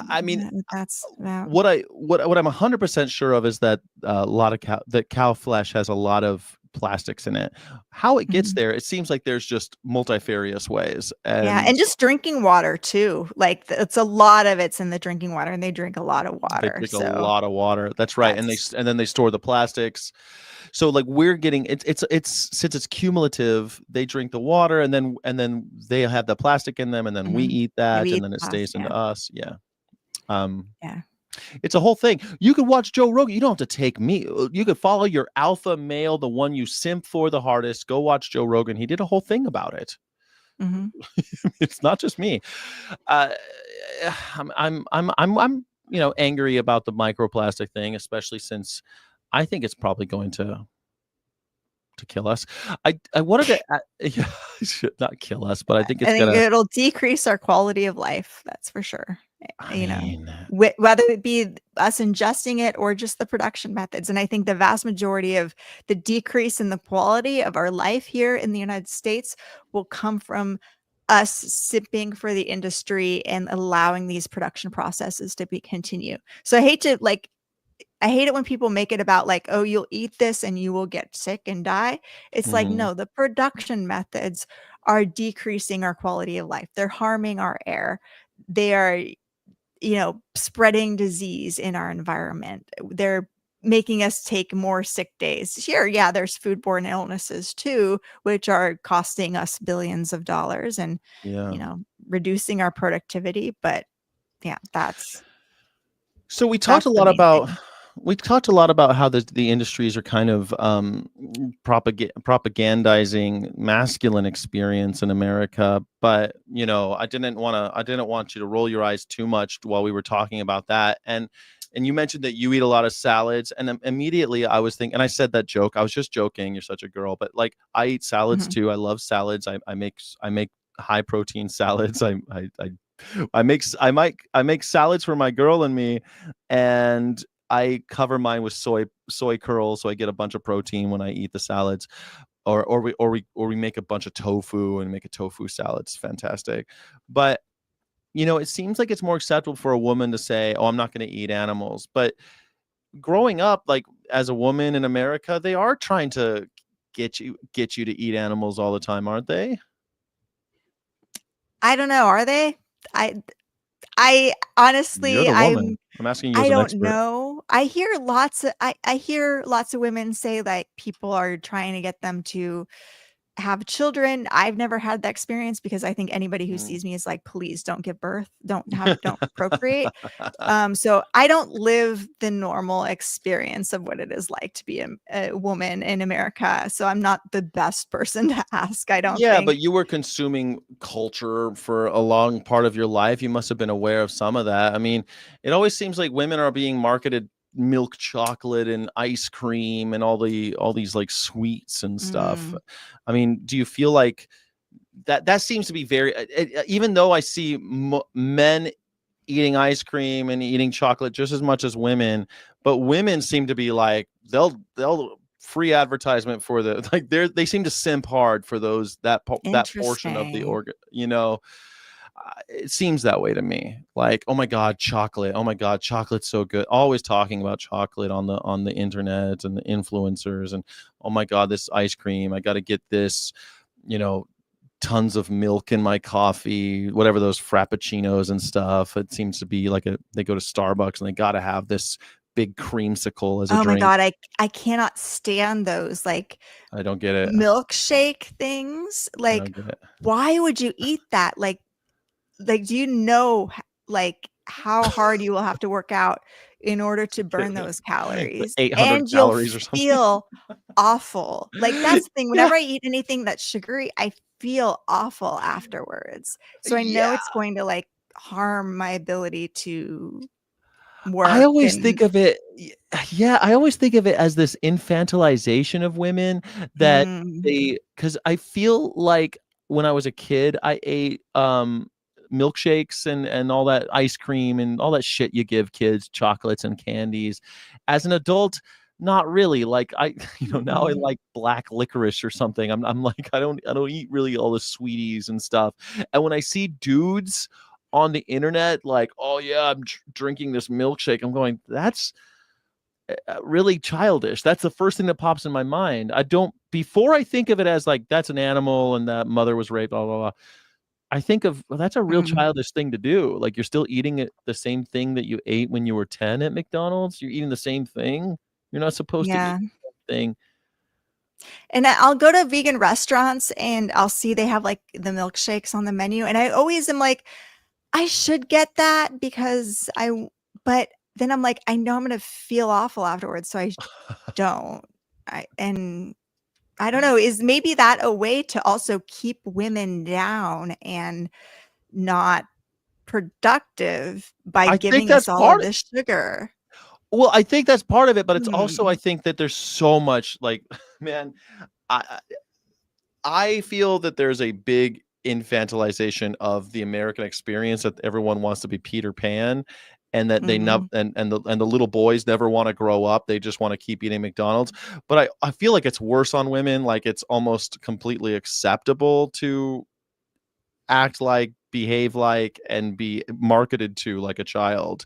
I mean, that's about. What I'm 100% sure of is that a lot of cow flesh has a lot of plastics in it. How it gets there, it seems like there's just multifarious ways. And just drinking water too. Like it's a lot of it's in the drinking water, and they drink a lot of water. They drink a lot of water. That's right. And then they store the plastics. So like we're getting it's since it's cumulative, they drink the water, and then they have the plastic in them, and then we eat that, and then it stays into us. It's a whole thing. You could watch Joe Rogan. You don't have to take me. You could follow your alpha male, the one you simp for the hardest. Go watch Joe Rogan. He did a whole thing about it. It's not just me. I'm angry about the microplastic thing, especially since I think it's probably going to kill us. I wanted to should not kill us, but I think it'll decrease our quality of life. That's for sure. Whether it be us ingesting it or just the production methods. And I think the vast majority of the decrease in the quality of our life here in the United States will come from us sipping for the industry and allowing these production processes to continue. So I hate it when people make it about like, oh, you'll eat this and you will get sick and die. It's like, no, the production methods are decreasing our quality of life. They're harming our air. They are, spreading disease in our environment. They're making us take more sick days. Sure, there's foodborne illnesses too, which are costing us billions of dollars and, reducing our productivity. But that's. So we talked a lot about how the industries are kind of propagandizing masculine experience in America, but I didn't want you to roll your eyes too much while we were talking about that. And you mentioned that you eat a lot of salads, and immediately I was thinking, and I said that joke. I was just joking. You're such a girl, but like I eat salads too. I love salads. I make high protein salads. I make salads for my girl and me, and I cover mine with soy curls, so I get a bunch of protein when I eat the salads, or we make a bunch of tofu and make a tofu salad. It's fantastic. But it seems like it's more acceptable for a woman to say, "Oh, I'm not going to eat animals." But growing up, like as a woman in America, they are trying to get you to eat animals all the time, aren't they? I don't know. Are they? I honestly, You're the woman. I'm asking you as an expert. I don't know. I hear lots of women say like people are trying to get them to have children. I've never had that experience because I think anybody who sees me is like, please don't give birth, don't procreate. So I don't live the normal experience of what it is like to be a woman in America. So I'm not the best person to ask. I don't think. But you were consuming culture for a long part of your life. You must have been aware of some of that. I mean, it always seems like women are being marketed milk chocolate and ice cream and all these like sweets and stuff. I mean, do you feel like that seems to be very, even though I see men eating ice cream and eating chocolate just as much as women, but women seem to be like they'll free advertisement for they seem to simp hard for that portion of the organ, it seems that way to me. Like, oh my God, chocolate. Oh my God, chocolate's so good. Always talking about chocolate on the internet and the influencers. And oh my God, this ice cream. I got to get this, tons of milk in my coffee, whatever those frappuccinos and stuff. It seems to be like they go to Starbucks and they got to have this big creamsicle as a Oh my drink. God, I cannot stand those like I don't get it. milkshake things. I Like, don't get it. why would you eat that? Like, do you know like how hard you will have to work out in order to burn those calories? 800 And you'll calories or something. feel awful. Like, that's the thing. Yeah. Whenever I eat anything that's sugary, I feel awful afterwards. So I know it's going to like harm my ability to work. I always think of it, I always think of it as this infantilization of women that because I feel like when I was a kid, I ate milkshakes and all that ice cream and all that shit you give kids, chocolates and candies. As an adult, not really. Like now I like black licorice or something. I'm like, I don't eat really all the sweeties and stuff. And when I see dudes on the internet, like, oh yeah, I'm drinking this milkshake, I'm going, that's really childish. That's the first thing that pops in my mind. Before I think of it as like, that's an animal and that mother was raped, blah, blah, blah. I think of, well, that's a real childish thing to do. Like, you're still eating the same thing that you ate when you were 10 at McDonald's. You're eating the same thing. You're not supposed to eat the same thing. And I'll go to vegan restaurants and I'll see they have like the milkshakes on the menu. And I always am like, I should get that because but then I'm like, I know I'm going to feel awful afterwards. So I don't. I don't know, is maybe that a way to also keep women down and not productive by giving us all of this sugar? Well, I think that's part of it, but it's also, I think that there's so much like, man, I feel that there's a big infantilization of the American experience, that everyone wants to be Peter Pan, and that they and the little boys never want to grow up. They just want to keep eating McDonald's. But I feel like it's worse on women. Like, it's almost completely acceptable to act like, behave like, and be marketed to like a child.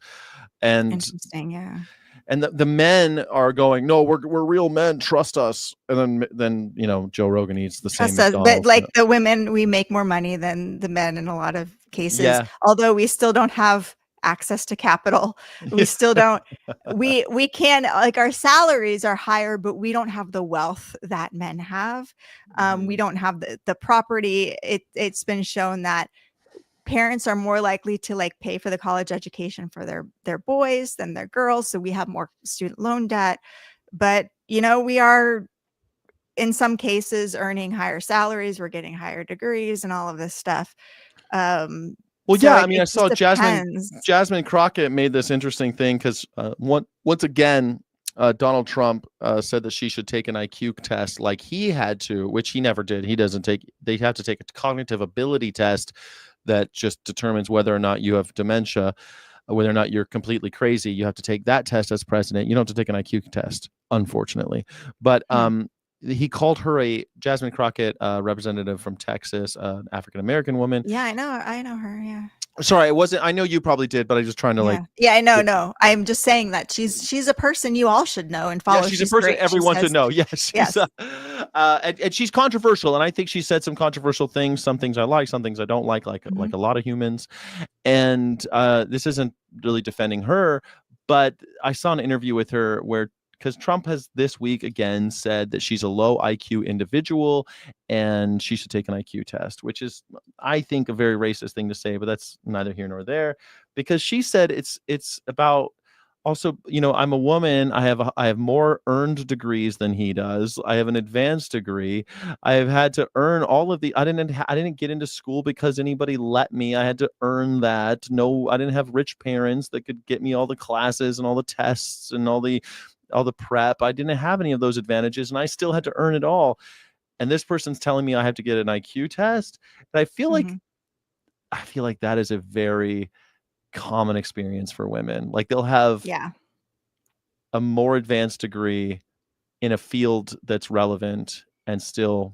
And interesting, yeah. And the men are going, no, we're real men, trust us. And then Joe Rogan eats the same McDonald's. But like the women, we make more money than the men in a lot of cases. Yeah. Although we still don't have access to capital. We still don't. We can, like, our salaries are higher, but we don't have the wealth that men have. We don't have the property. It's been shown that parents are more likely to like pay for the college education for their boys than their girls. So we have more student loan debt, but we are in some cases earning higher salaries. We're getting higher degrees and all of this stuff. Well, yeah, I saw Jasmine Crockett made this interesting thing because once again, Donald Trump said that she should take an IQ test like he had to, which he never did. They have to take a cognitive ability test that just determines whether or not you have dementia, whether or not you're completely crazy. You have to take that test as president. You don't have to take an IQ test, unfortunately. But he called her Jasmine Crockett, representative from Texas, African-American woman. Yeah, I know her. Yeah. Sorry, I know you probably did, but I was just trying to I know. No, I'm just saying that she's a person you all should know and follow. Yeah, she's a person everyone should know. Yes. And she's controversial, and I think she said some controversial things. Some things I like, some things I don't like a lot of humans. And this isn't really defending her, but I saw an interview with her because Trump has this week again said that she's a low IQ individual and she should take an IQ test, which is, I think, a very racist thing to say, but that's neither here nor there, because she said it's about also, I'm a woman. I have more earned degrees than he does. I have an advanced degree. I have had to earn all of I didn't get into school because anybody let me. I had to earn that. No, I didn't have rich parents that could get me all the classes and all the tests and all the prep. I didn't have any of those advantages, and I still had to earn it all. And this person's telling me I have to get an IQ test. And I feel like that is a very common experience for women. Like, they'll have a more advanced degree in a field that's relevant and still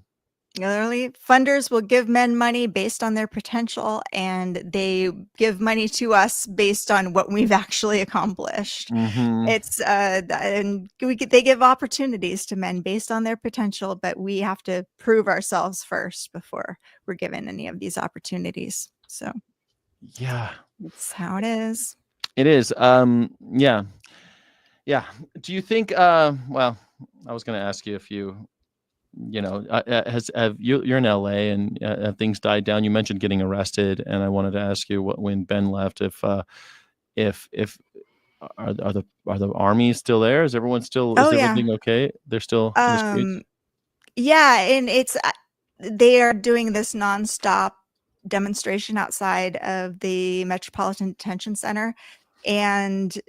Literally, funders will give men money based on their potential, and they give money to us based on what we've actually accomplished. Mm-hmm. It's and they give opportunities to men based on their potential, but we have to prove ourselves first before we're given any of these opportunities. So Yeah, that's how it is. it is. Yeah. Do you think? Well, I was going to ask you if you, you're in LA and have things died down? You mentioned getting arrested, and I wanted to ask you when Ben left, if are the armies still there? Is everyone still? Is everything okay? They're still in the streets? Yeah, and it's they are doing this nonstop demonstration outside of the Metropolitan Detention Center, and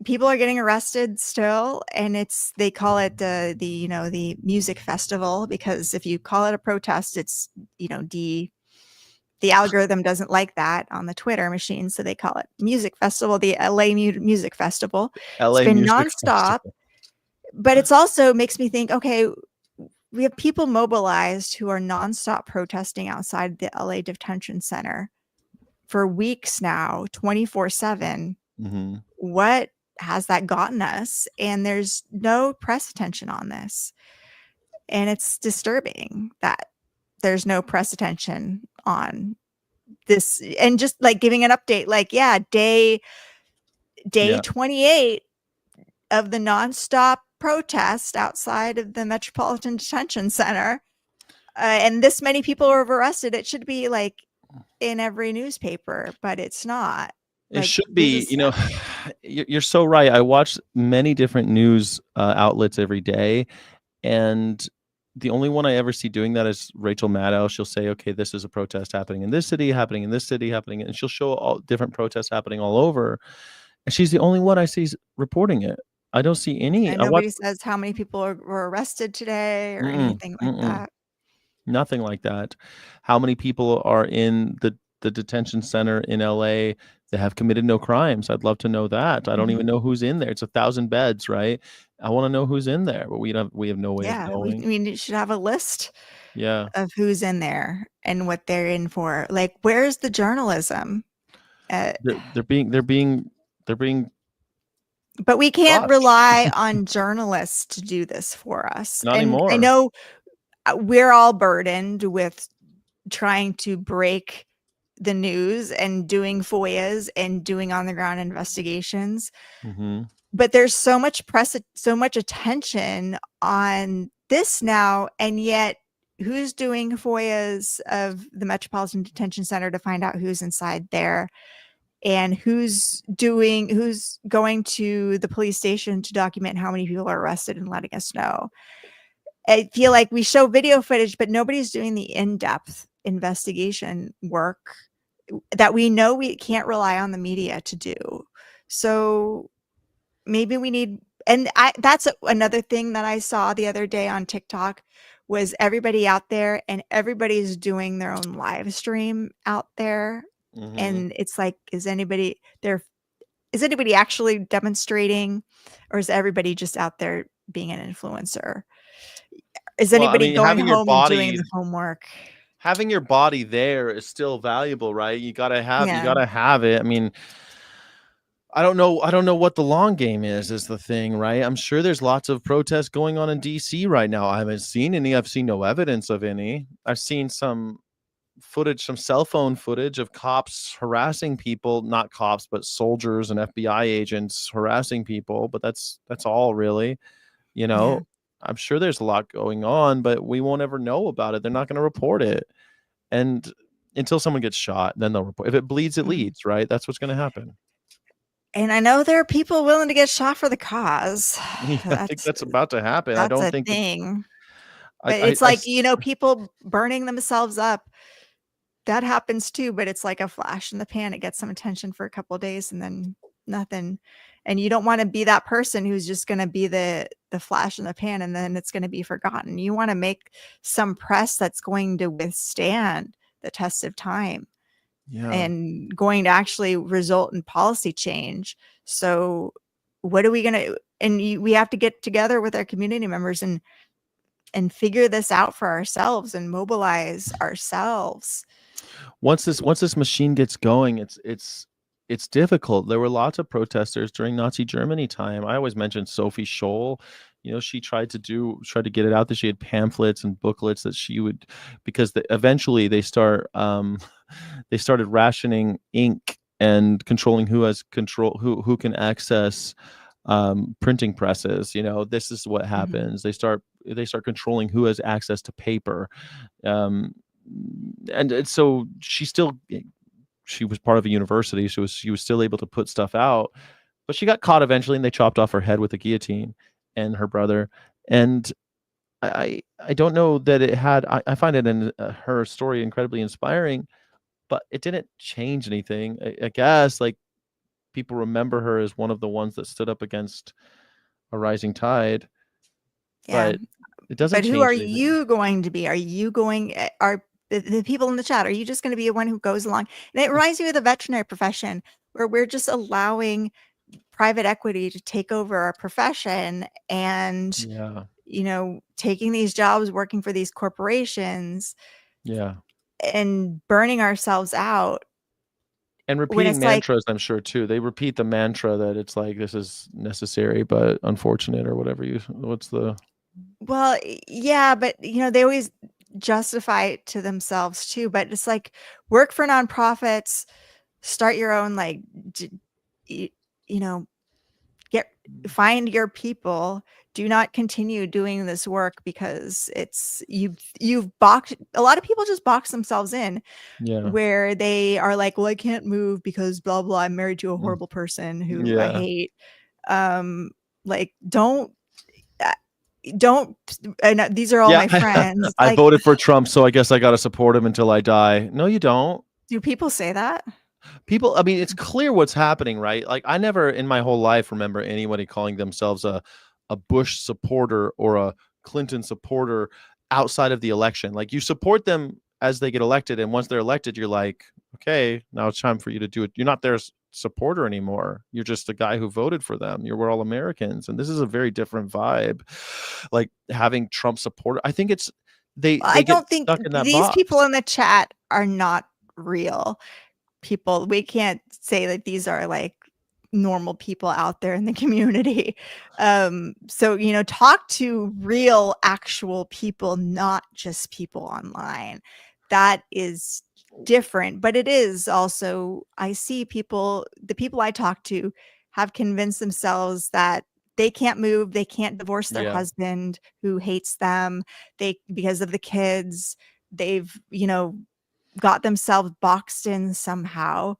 people are getting arrested still, and they call it the music festival, because if you call it a protest, it's the algorithm doesn't like that on the Twitter machine, so they call it music festival, the LA Music Festival. LA It's been Music nonstop, Festival. but it's also makes me think, okay, we have people mobilized who are nonstop protesting outside the LA Detention Center for weeks now, 24/7. Mm-hmm. What has that gotten us? And there's no press attention on this. And it's disturbing that there's no press attention on this, and just like giving an update, like, day 28 of the nonstop protest outside of the Metropolitan Detention Center, and this many people were arrested. It should be like in every newspaper, but it's not. It should be. You're so right. I watch many different news outlets every day, and the only one I ever see doing that is Rachel Maddow. She'll say, okay, this is a protest happening in this city, happening in this city, happening, and she'll show all different protests happening all over. And she's the only one I see reporting it. I don't see any. And nobody says how many people were arrested today or anything like that. Nothing like that. How many people are in the detention center in LA that have committed no crimes? I'd love to know that. I don't even know who's in there. It's 1,000 beds, right? I want to know who's in there, but we have no way of knowing. We should have a list of who's in there and what they're in for. Like, where's the journalism? They're being but we can't rely on journalists to do this for us. Not anymore. I know we're all burdened with trying to break the news and doing FOIAs and doing on the ground investigations. Mm-hmm. But there's so much press, so much attention on this now, and yet who's doing FOIAs of the Metropolitan Detention Center to find out who's inside there, and who's going to the police station to document how many people are arrested and letting us know. I feel like we show video footage, but nobody's doing the in-depth investigation work that we know we can't rely on the media to do. So maybe we need, and that's another thing that I saw the other day on TikTok, was everybody out there and everybody's doing their own live stream out there. Mm-hmm. And it's like, is anybody actually demonstrating, or is everybody just out there being an influencer? Is anybody going home and doing the homework? Having your body there is still valuable, right? You gotta have it. I mean, I don't know what the long game is the thing, right? I'm sure there's lots of protests going on in DC right now. I haven't seen any. I've seen no evidence of any. I've seen some footage, some cell phone footage of cops harassing people, not cops, but soldiers and FBI agents harassing people. But that's all really, Yeah. I'm sure there's a lot going on, but we won't ever know about it. They're not going to report it. And until someone gets shot, then they'll report. If it bleeds, it leads, right? That's what's going to happen. And I know there are people willing to get shot for the cause. I think that's about to happen. That's I don't think thing. But it's like, people burning themselves up. That happens too, but it's like a flash in the pan. It gets some attention for a couple of days and then nothing. And you don't want to be that person who's just going to be the flash in the pan and then it's going to be forgotten. You want to make some press that's going to withstand the test of time and going to actually result in policy change. So what are we going to, and we have to get together with our community members and figure this out for ourselves and mobilize ourselves. Once this machine gets going, it's difficult. There were lots of protesters during Nazi Germany time. I always mention Sophie Scholl. She tried to get it out that she had pamphlets and booklets that she would, because eventually they started rationing ink and controlling who can access printing presses. This is what happens. They start controlling who has access to paper. And so she was part of a university, so she was still able to put stuff out, but she got caught eventually, and they chopped off her head with a guillotine, and her brother. And I don't know that it had. I find it in her story incredibly inspiring, but it didn't change anything. I guess like people remember her as one of the ones that stood up against a rising tide. Yeah. But it doesn't. But change who are anything. you going to be? Are you going? Are the people in the chat? Are you just going to be the one who goes along? And it reminds me of the veterinary profession, where we're just allowing private equity to take over our profession, and taking these jobs, working for these corporations, and burning ourselves out. And repeating mantras, I'm sure too. They repeat the mantra that it's like, this is necessary but unfortunate, or whatever. Well, yeah, but they always justify it to themselves too. But it's like, work for nonprofits, start your own, like, find your people. Do not continue doing this work because you've boxed. A lot of people just box themselves in, where they are like, well, I can't move because blah blah. I'm married to a horrible person who I hate. Like, don't. And these are all my friends. I voted for Trump, so I guess I got to support him until I die. No, you don't. Do people say that? People, I mean, it's clear what's happening, right? Like, I never in my whole life remember anybody calling themselves a Bush supporter or a Clinton supporter outside of the election. Like, you support them as they get elected, and once they're elected, you're like, okay, now it's time for you to do it. You're not their supporter anymore. You're just a guy who voted for them. We're all Americans, and this is a very different vibe. Like, having Trump supporter, I think it's I don't think these people in the chat are not real people. We can't say that these are like normal people out there in the community. So talk to real, actual people, not just people online. That is different. But it is also, I see the people I talk to have convinced themselves that they can't move, they can't divorce their husband who hates them, because of the kids. They've got themselves boxed in somehow.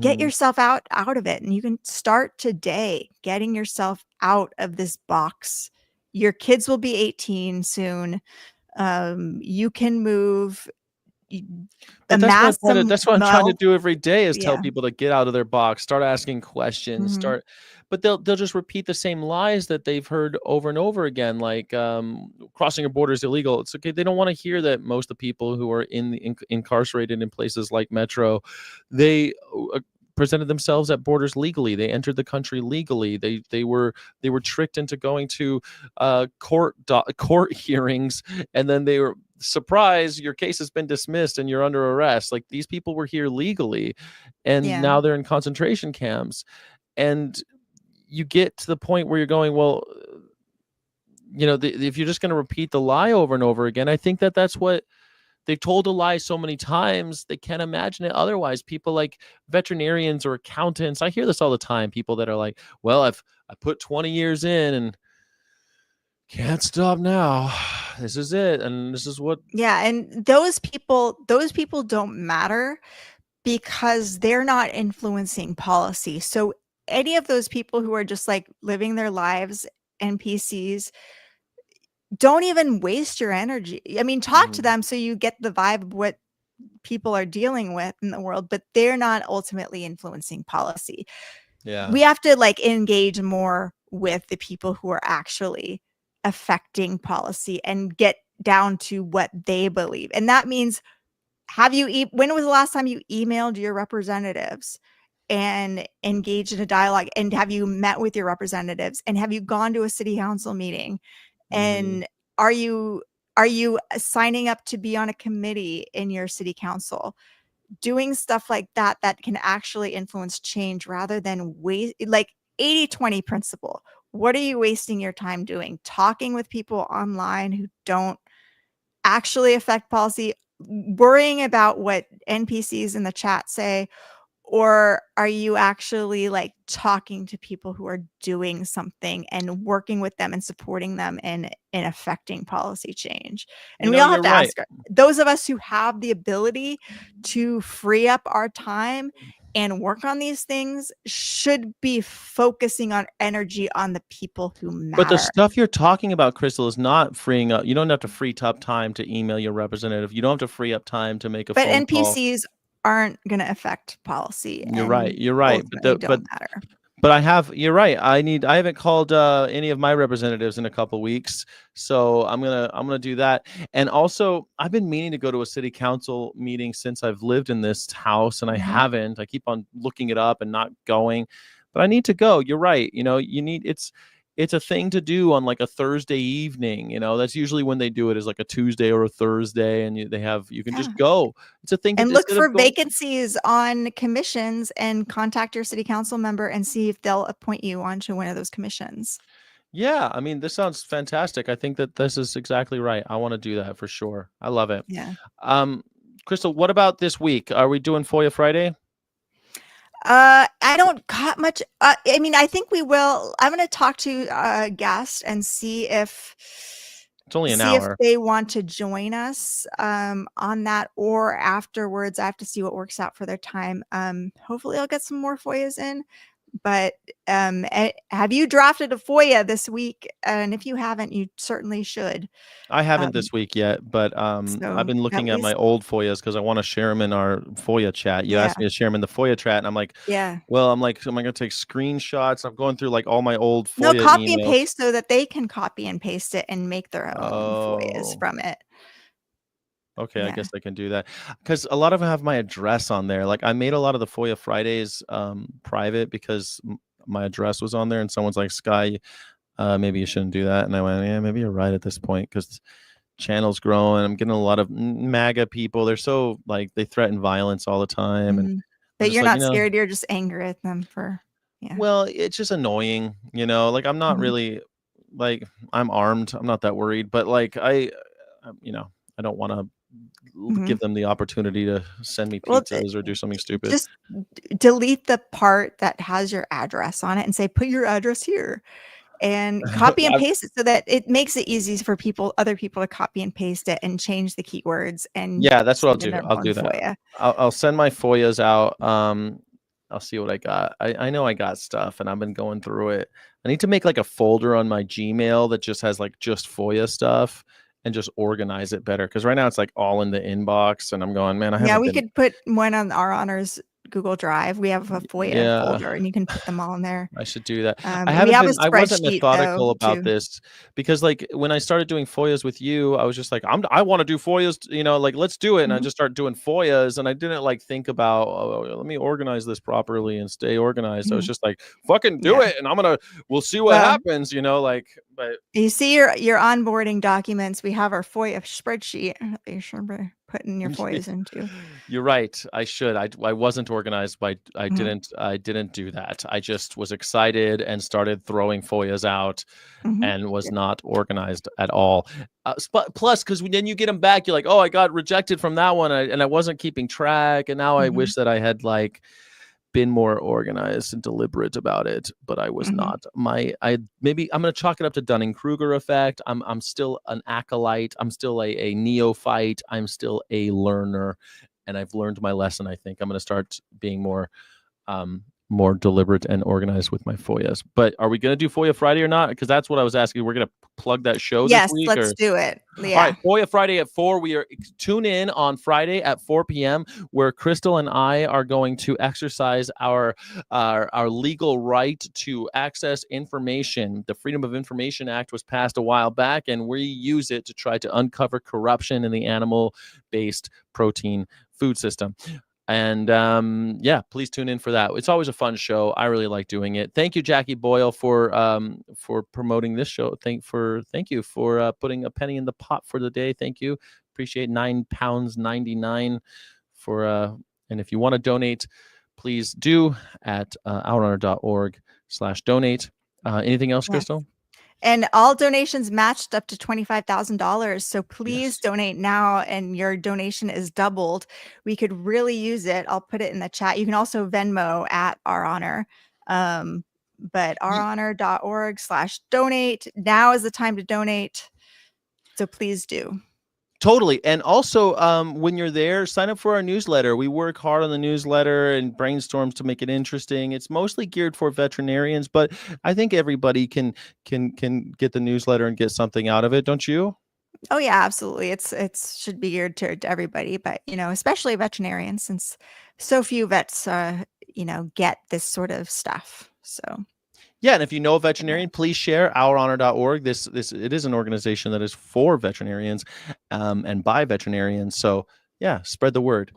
Get yourself out of it, and you can start today getting yourself out of this box. Your kids will be 18 soon. You can move. That's what I'm trying to do every day, is tell people to get out of their box, start asking questions, but they'll just repeat the same lies that they've heard over and over again, like crossing a border is illegal. It's okay. They don't want to hear that most of the people who are incarcerated in places like Metro, they presented themselves at borders legally. They entered the country legally. They were tricked into going to court hearings, and then they were surprised your case has been dismissed and you're under arrest. Like, these people were here legally, and now they're in concentration camps. And you get to the point where you're going, well, if you're just going to repeat the lie over and over again, I think that's what they've told a lie so many times, they can't imagine it otherwise. People like veterinarians or accountants, I hear this all the time. People that are like, well, I put 20 years in and can't stop now. This is it. And this is what. Yeah. And those people don't matter because they're not influencing policy. So any of those people who are just like living their lives, NPCs, don't even waste your energy. I mean, talk to them so you get the vibe of what people are dealing with in the world, but they're not ultimately influencing policy. Yeah. We have to like engage more with the people who are actually affecting policy and get down to what they believe. And that means, when was the last time you emailed your representatives and engaged in a dialogue? And have you met with your representatives? And have you gone to a city council meeting? And are you Are you signing up to be on a committee in your city council? Doing stuff like that can actually influence change rather than waste, like 80-20 principle. What are you wasting your time doing? Talking with people online who don't actually affect policy, worrying about what NPCs in the chat say, or are you actually like talking to people who are doing something and working with them and supporting them in affecting policy change? And we all have to ask those of us who have the ability to free up our time and work on these things should be focusing on energy on the people who matter. But the stuff you're talking about, Crystal, is not freeing up. You don't have to free up time to email your representative. You don't have to free up time to make a phone call. But NPCs aren't going to affect policy. You're right. You're right. But don't matter. But you're right. I haven't called any of my representatives in a couple weeks. So I'm gonna do that. And also I've been meaning to go to a city council meeting since I've lived in this house, and I haven't. I keep on looking it up and not going. But I need to go. You're right. It's a thing to do on like a Thursday evening. That's usually when they do it, is like a Tuesday or a Thursday, and you can just go. It's a thing. And look for vacancies on commissions and contact your city council member and see if they'll appoint you onto one of those commissions. Yeah, I mean, this sounds fantastic. I think that this is exactly right. I want to do that for sure. I love it. Yeah. Crystal, what about this week? Are we doing FOIA Friday? I don't got much. I mean, I think we will. I'm going to talk to a guest and see if it's only an hour. If they want to join us on that, or afterwards. I have to see what works out for their time. Hopefully, I'll get some more FOIAs in. But have you drafted a FOIA this week? And if you haven't, you certainly should. I haven't this week yet, but I've been looking at my old FOIAs because I want to share them in our FOIA chat. You asked me to share them in the FOIA chat, and I'm like, well, am I going to take screenshots? I'm going through like all my old FOIA copy emails. And paste so that they can copy and paste it and make their own FOIAs from it. Okay, I guess I can do that because a lot of them have my address on there. Like I made a lot of the FOIA Fridays private because my address was on there, and someone's like, Sky, maybe you shouldn't do that. And I went, yeah, maybe you're right at this point because channel's growing. I'm getting a lot of MAGA people. They're so like, they threaten violence all the time. And but you're not scared. You're just angry at them for, Well, it's just annoying, like I'm not really like, I'm armed. I'm not that worried, but like I don't want to give them the opportunity to send me pizzas or do something stupid. Just delete the part that has your address on it and say, put your address here, and copy and paste it so that it makes it easy for other people to copy and paste it and change the keywords. And that's what I'll do. I'll do that. I'll send my FOIAs out. I'll see what I got. I know I got stuff and I've been going through it. I need to make like a folder on my Gmail that just has like just FOIA stuff and just organize it better. Because right now it's like all in the inbox and I'm going, man, we could put one on our honors Google Drive. We have a FOIA folder and you can put them all in there. I should do that. I wasn't methodical about this because like when I started doing FOIAs with you, I was just like, I want to do FOIAs, like let's do it. And I just started doing FOIAs and I didn't like think about, let me organize this properly and stay organized. I was just like, fucking do it. And we'll see what happens, but you see your onboarding documents. We have our FOIA spreadsheet that you should be putting your FOIAs into. You're right. I should. I wasn't organized, but I didn't do that. I just was excited and started throwing FOIAs out and was not organized at all. Plus, because then you get them back, you're like, oh, I got rejected from that one, and I wasn't keeping track, and now I wish that I had like been more organized and deliberate about it, but I was not. Maybe I'm going to chalk it up to Dunning-Kruger effect. I'm still an acolyte. I'm still a neophyte. I'm still a learner, and I've learned my lesson. I think I'm going to start being more deliberate and organized with my FOIAs. But are we going to do FOIA Friday or not? Because that's what I was asking. We're going to plug that show this week? Yes, let's do it. Yeah. All right, FOIA Friday at 4. Tune in on Friday at 4 p.m. where Crystal and I are going to exercise our legal right to access information. The Freedom of Information Act was passed a while back, and we use it to try to uncover corruption in the animal-based protein food system. And yeah, please tune in for that. It's always a fun show. I really like doing it. Thank you, Jackie Boyle, for promoting this show. Thank you for putting a penny in the pot for the day. Thank you. Appreciate £9.99 for and if you want to donate, please do at ouronor.org/donate. Anything else, Crystal? And all donations matched up to $25,000. So please Yes. donate now, and your donation is doubled. We could really use it. I'll put it in the chat. You can also Venmo at Our Honor. But ouronor.org/donate. Now is the time to donate. So please do. Totally. And also, when you're there, sign up for our newsletter. We work hard on the newsletter and brainstorms to make it interesting. It's mostly geared for veterinarians, but I think everybody can get the newsletter and get something out of it, don't you? Oh yeah, absolutely. It's should be geared to everybody, but especially veterinarians, since so few vets get this sort of stuff. So yeah, and if you know a veterinarian, please share ouronor.org. This it is an organization that is for veterinarians and by veterinarians. So yeah, spread the word.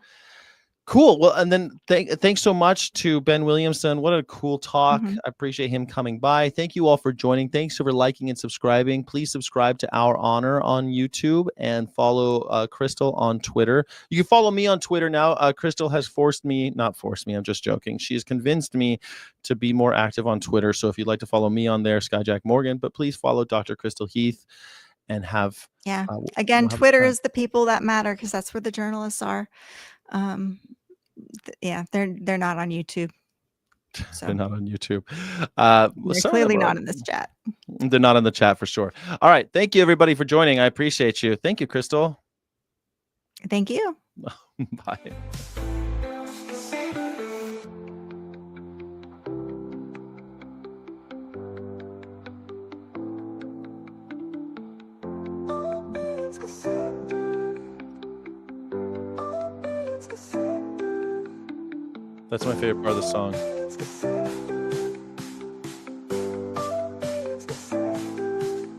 Cool. Well, and then thanks so much to Ben Williamson. What a cool talk. I appreciate him coming by. Thank you all for joining. Thanks for liking and subscribing. Please subscribe to Our Honor on YouTube and follow Crystal on Twitter. You can follow me on Twitter now. Crystal has not forced me, I'm just joking. She has convinced me to be more active on Twitter. So if you'd like to follow me on there, Skyjack Morgan, but please follow Dr. Crystal Heath and have... Again, Twitter is the people that matter, because that's where the journalists are. They're not on YouTube. So they're not on YouTube. They're clearly not in this chat. They're not in the chat for sure. All right. Thank you, everybody, for joining. I appreciate you. Thank you, Crystal. Thank you. Bye. That's my favorite part of the song.